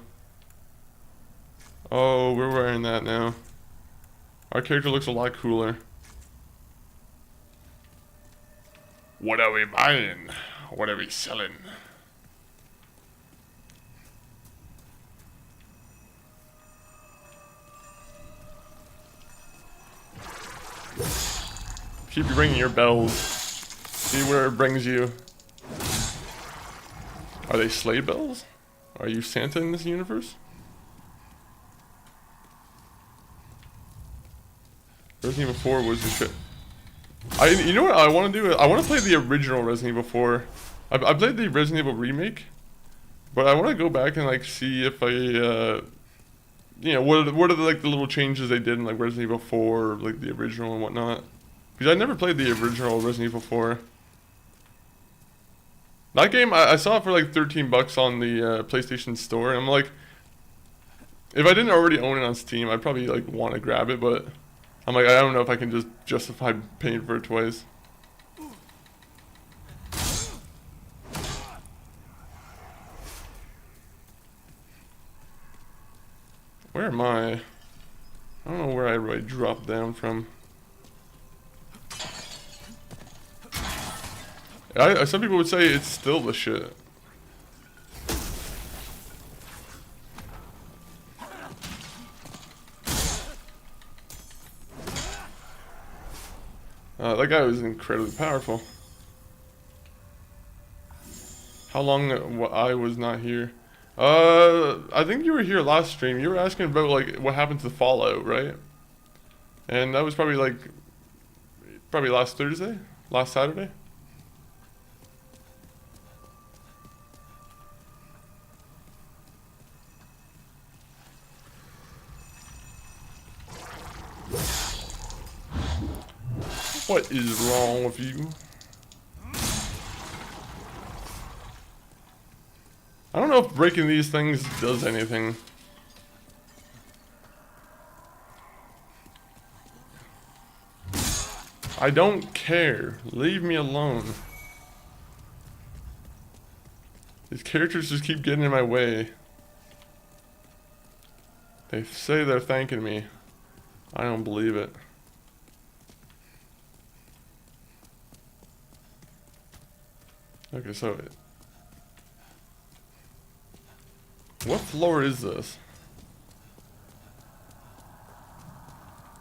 [SPEAKER 1] Oh, we're wearing that now. Our character looks a lot cooler. What are we buying? What are we selling? Keep ringing your bells. See where it brings you. Are they sleigh bells? Are you Santa in this universe? Resident Evil 4 was the shit. You know what I want to do? I want to play the original Resident Evil 4. I played the Resident Evil remake, but I want to go back and like see if I, you know, what are the, like the little changes they did in like Resident Evil 4, like the original and whatnot. Because I never played the original Resident Evil 4. That game, I saw it for like 13 bucks on the PlayStation Store, and I'm like, if I didn't already own it on Steam, I'd probably like want to grab it, but I'm like, I don't know if I can just justify paying for it twice. Where am I? I don't know where I really dropped down from. Some people would say it's still the shit. That guy was incredibly powerful. How long I was not here? I think you were here last stream. You were asking about like what happened to Fallout, right? And that was probably last Thursday, last Saturday. What is wrong with you? I don't know if breaking these things does anything. I don't care. Leave me alone. These characters just keep getting in my way. They say they're thanking me. I don't believe it. Okay, so what floor is this?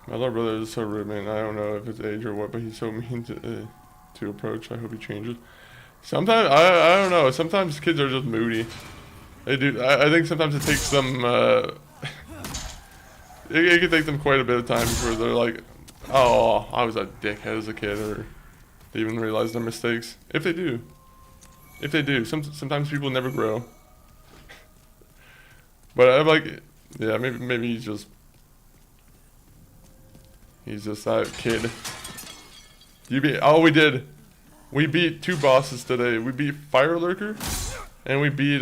[SPEAKER 1] My little brother is so rude, man. I don't know if it's age or what, but he's so mean to approach. I hope he changes. Sometimes I don't know. Sometimes kids are just moody. They do. I think sometimes it takes them. It can take them quite a bit of time before they're like, "Oh, I was a dickhead as a kid," or they even realize their mistakes. If they do. If they do, sometimes people never grow. But I'm like, yeah, maybe he's just that kid. We beat 2 bosses today. We beat Fire Lurker, and we beat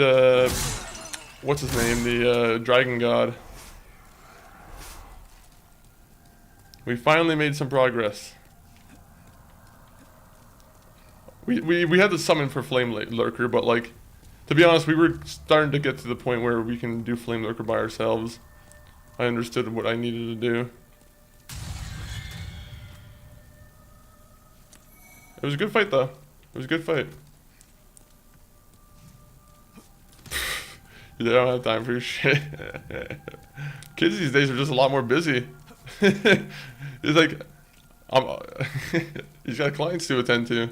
[SPEAKER 1] what's his name, the Dragon God. We finally made some progress. We had to summon for Flame Lurker, but like, to be honest, we were starting to get to the point where we can do Flame Lurker by ourselves. I understood what I needed to do. It was a good fight, though. It was a good fight. You don't have time for your shit. Kids these days are just a lot more busy. It's like, he's got clients to attend to.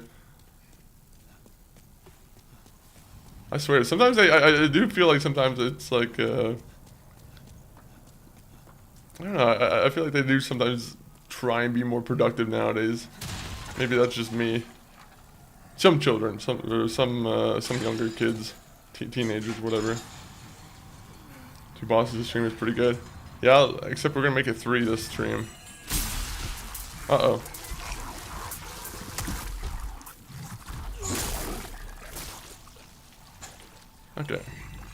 [SPEAKER 1] I swear, sometimes I do feel like sometimes it's like, I don't know, I feel like they do sometimes try and be more productive nowadays. Maybe that's just me. Some children, some younger kids, teenagers, whatever. 2 bosses this stream is pretty good. Yeah, except we're gonna make it 3 this stream. Uh-oh. Okay.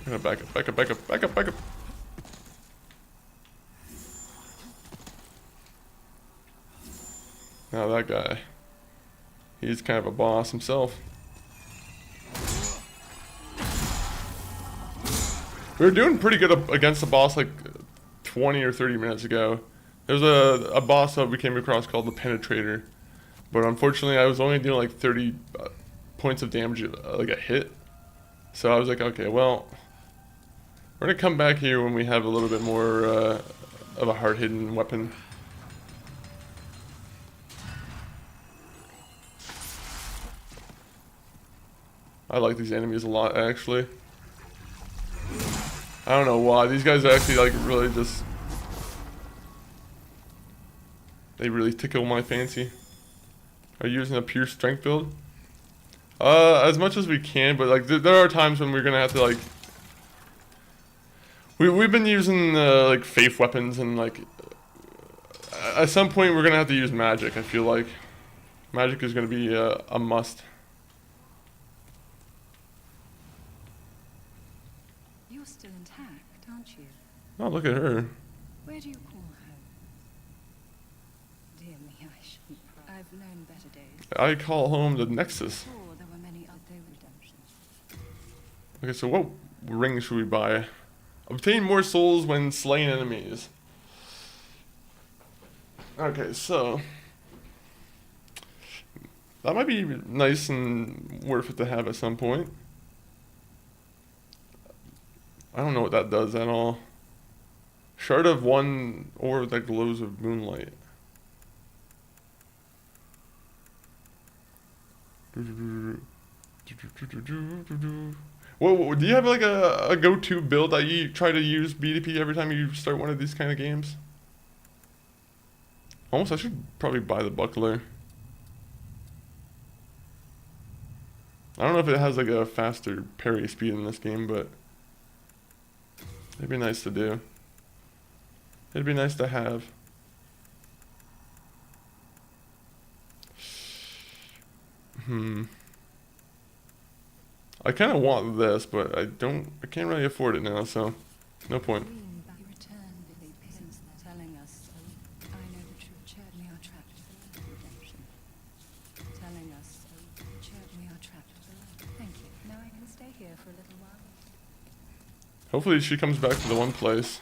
[SPEAKER 1] I'm gonna back up. Now that guy. He's kind of a boss himself. We were doing pretty good against the boss like 20 or 30 minutes ago. There's a boss that we came across called the Penetrator. But unfortunately I was only doing like 30 points of damage like a hit. So I was like, okay, well, we're gonna come back here when we have a little bit more of a hard-hitting weapon. I like these enemies a lot, actually. I don't know why. These guys are actually, like, really just... They really tickle my fancy. Are you using a pure strength build? As much as we can, but, like, there are times when we're gonna have to, like... We've been using, like, faith weapons, and, like... At some point, we're gonna have to use magic, I feel like. Magic is gonna be a must.
[SPEAKER 5] You're still intact, aren't you?
[SPEAKER 1] Oh, look at her.
[SPEAKER 5] Where do you call home? Dear me, I shouldn't cry. I've known better days.
[SPEAKER 1] I call home the Nexus.
[SPEAKER 5] Sure, there were many other redemptions.
[SPEAKER 1] Okay, so what ring should we buy? Obtain more souls when slaying enemies. Okay, so... That might be nice and worth it to have at some point. I don't know what that does at all. Shard of one orb that glows with moonlight. What, do you have like a go-to build that you try to use BDP every time you start one of these kind of games? Almost, I should probably buy the buckler. I don't know if it has like a faster parry speed in this game, but it'd be nice to do. It'd be nice to have. I kind of want this, but I can't really afford it now, so no point.
[SPEAKER 5] He returned with a peasant telling us, I know the truth. We are trapped for redemption. Telling us, we are trapped for life. Thank you. Now I can stay here for a little while.
[SPEAKER 1] Hopefully she comes back to the one place.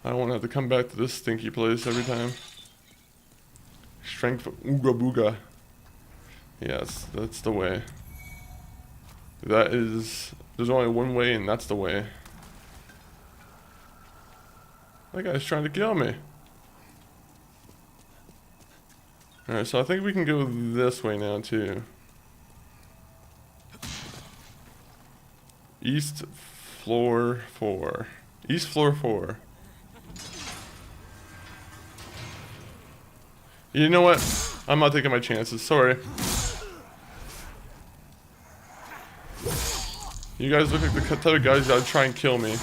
[SPEAKER 1] I don't want to have to come back to this stinky place every time. Strength Ooga Booga. Yes, that's the way. That is... There's only one way, and that's the way. That guy's trying to kill me. Alright, so I think we can go this way now, too. East floor 4. East floor 4. You know what? I'm not taking my chances. Sorry. You guys look like the type of guys that would try and kill me.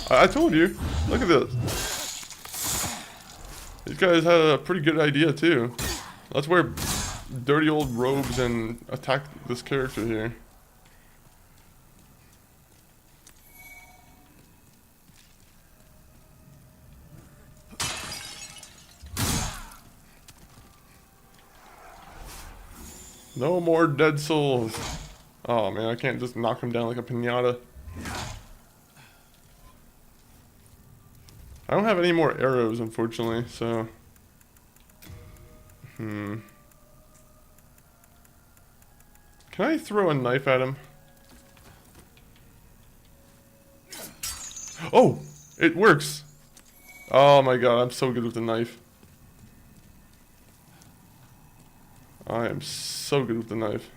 [SPEAKER 1] I told you. Look at this. These guys had a pretty good idea too. Let's wear dirty old robes and attack this character here. No more dead souls. Oh man, I can't just knock him down like a piñata. I don't have any more arrows, unfortunately, so... Can I throw a knife at him? Oh! It works! Oh my god, I'm so good with the knife. I am so good with the knife.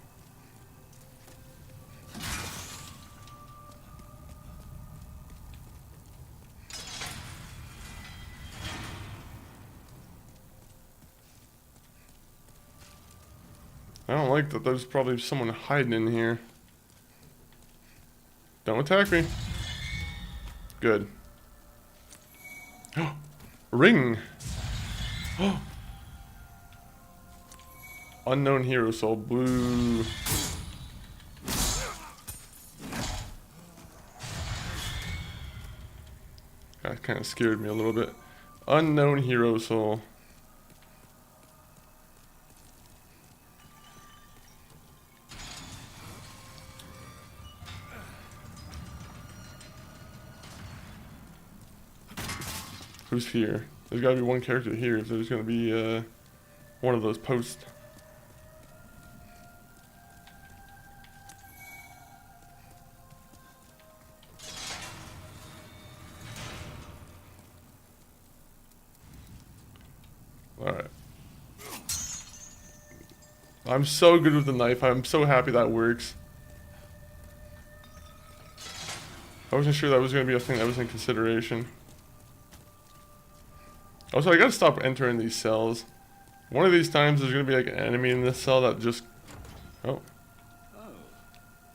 [SPEAKER 1] I don't like that there's probably someone hiding in here. Don't attack me. Good. Ring! Unknown hero soul, blue. That kind of scared me a little bit. Unknown hero soul. Who's here? There's gotta be one character here if there's gonna be one of those posts. Alright. I'm so good with the knife. I'm so happy that works. I wasn't sure that was going to be a thing that was in consideration. Also, I gotta stop entering these cells. One of these times there's going to be like an enemy in this cell that just... Oh.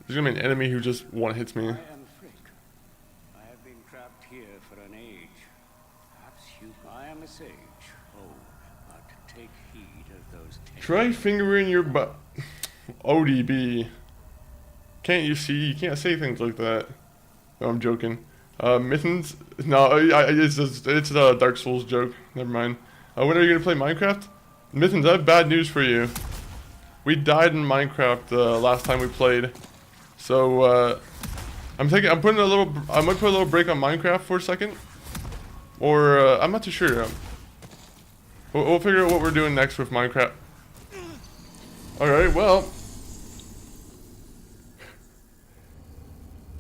[SPEAKER 1] There's going to be an enemy who just one-hits me.
[SPEAKER 6] I am Frick. I have been trapped here for an age. Perhaps I am a sage. Oh, but take heed of those...
[SPEAKER 1] Try fingering your butt. ODB. Can't you see? You can't say things like that. No, I'm joking. Mittens? No, it's a Dark Souls joke. Never mind. When are you gonna play Minecraft? Mittens, I have bad news for you. We died in Minecraft last time we played. So I might put a little break on Minecraft for a second. Or I'm not too sure. We'll figure out what we're doing next with Minecraft. Alright, well.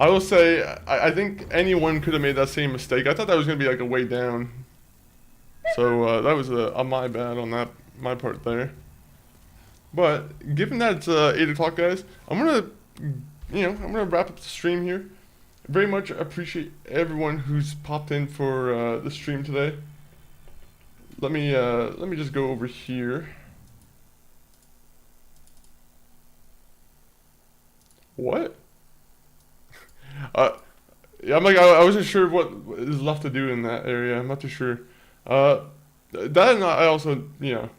[SPEAKER 1] I will say, I think anyone could have made that same mistake. I thought that was going to be like a way down. So that was a my bad on my part there. But given that it's 8 o'clock, guys, I'm gonna wrap up the stream here. Very much appreciate everyone who's popped in for the stream today. Let me just go over here. What? Yeah, I'm like, I wasn't sure what is left to do in that area. I'm not too sure. That and I also, you know,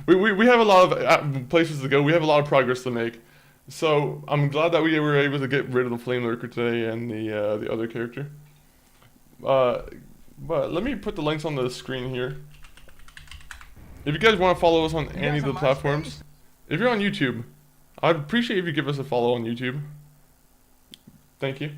[SPEAKER 1] we have a lot of places to go. We have a lot of progress to make. So I'm glad that we were able to get rid of the Flame Lurker today and the other character. But let me put the links on the screen here. If you guys want to follow us on any of the platforms, if you're on YouTube, I'd appreciate if you give us a follow on YouTube. Thank you.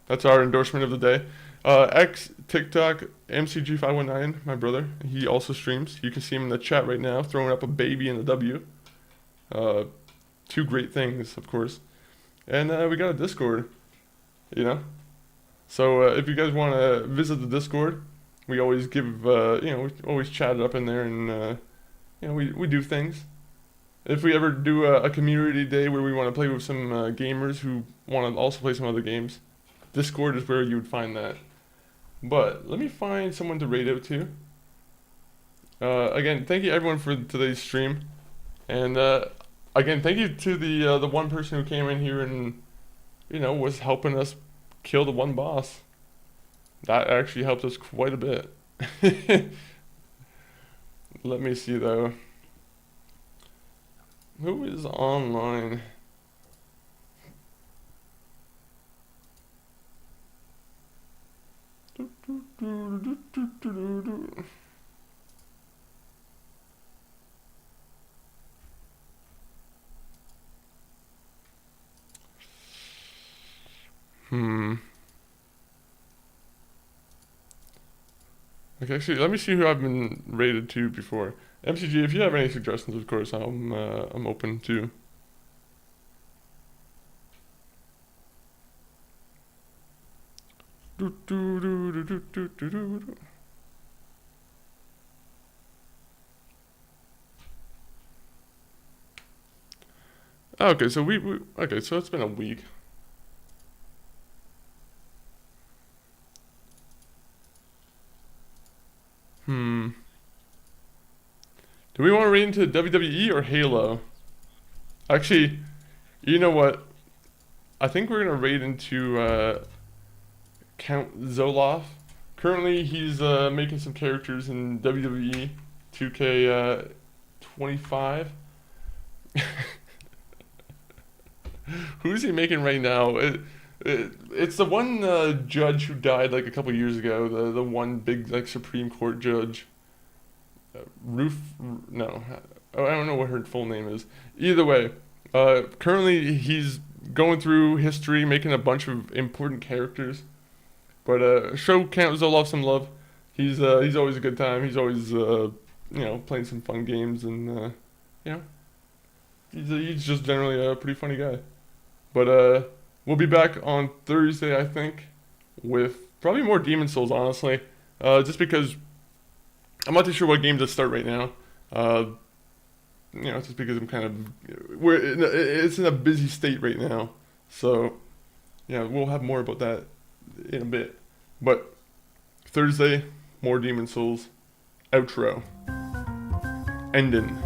[SPEAKER 1] That's our endorsement of the day. X, TikTok, MCG519, my brother. He also streams. You can see him in the chat right now, throwing up a baby in the W. Two great things, of course. And we got a Discord, you know. So if you guys want to visit the Discord, we always give, we always chat it up in there, and we do things. If we ever do a community day where we want to play with some gamers who want to also play some other games, Discord is where you would find that. But let me find someone to raid out to. Again, thank you everyone for today's stream, and again, thank you to the one person who came in here and was helping us kill the one boss. That actually helped us quite a bit. Let me see though. Who is online? Okay, actually, let me see who I've been rated to before. MCG, if you have any suggestions, of course, I'm open to. Okay, so okay, so it's been a week. Do we want to raid into WWE or Halo? Actually, you know what? I think we're gonna raid into Count Zoloff. Currently, he's making some characters in WWE 2K25. Who's he making right now? It's the one judge who died like a couple years ago. The one big like Supreme Court judge. No, I don't know what her full name is. Either way, currently he's going through history, making a bunch of important characters. But show Count Zoloff some love. He's always a good time. He's always playing some fun games, and he's just generally a pretty funny guy. But we'll be back on Thursday, I think, with probably more Demon Souls, honestly. Just because I'm not too sure what game to start right now. You know, just because I'm kind of it's in a busy state right now. So yeah, we'll have more about that in a bit. But Thursday, more Demon Souls. Outro. Ending.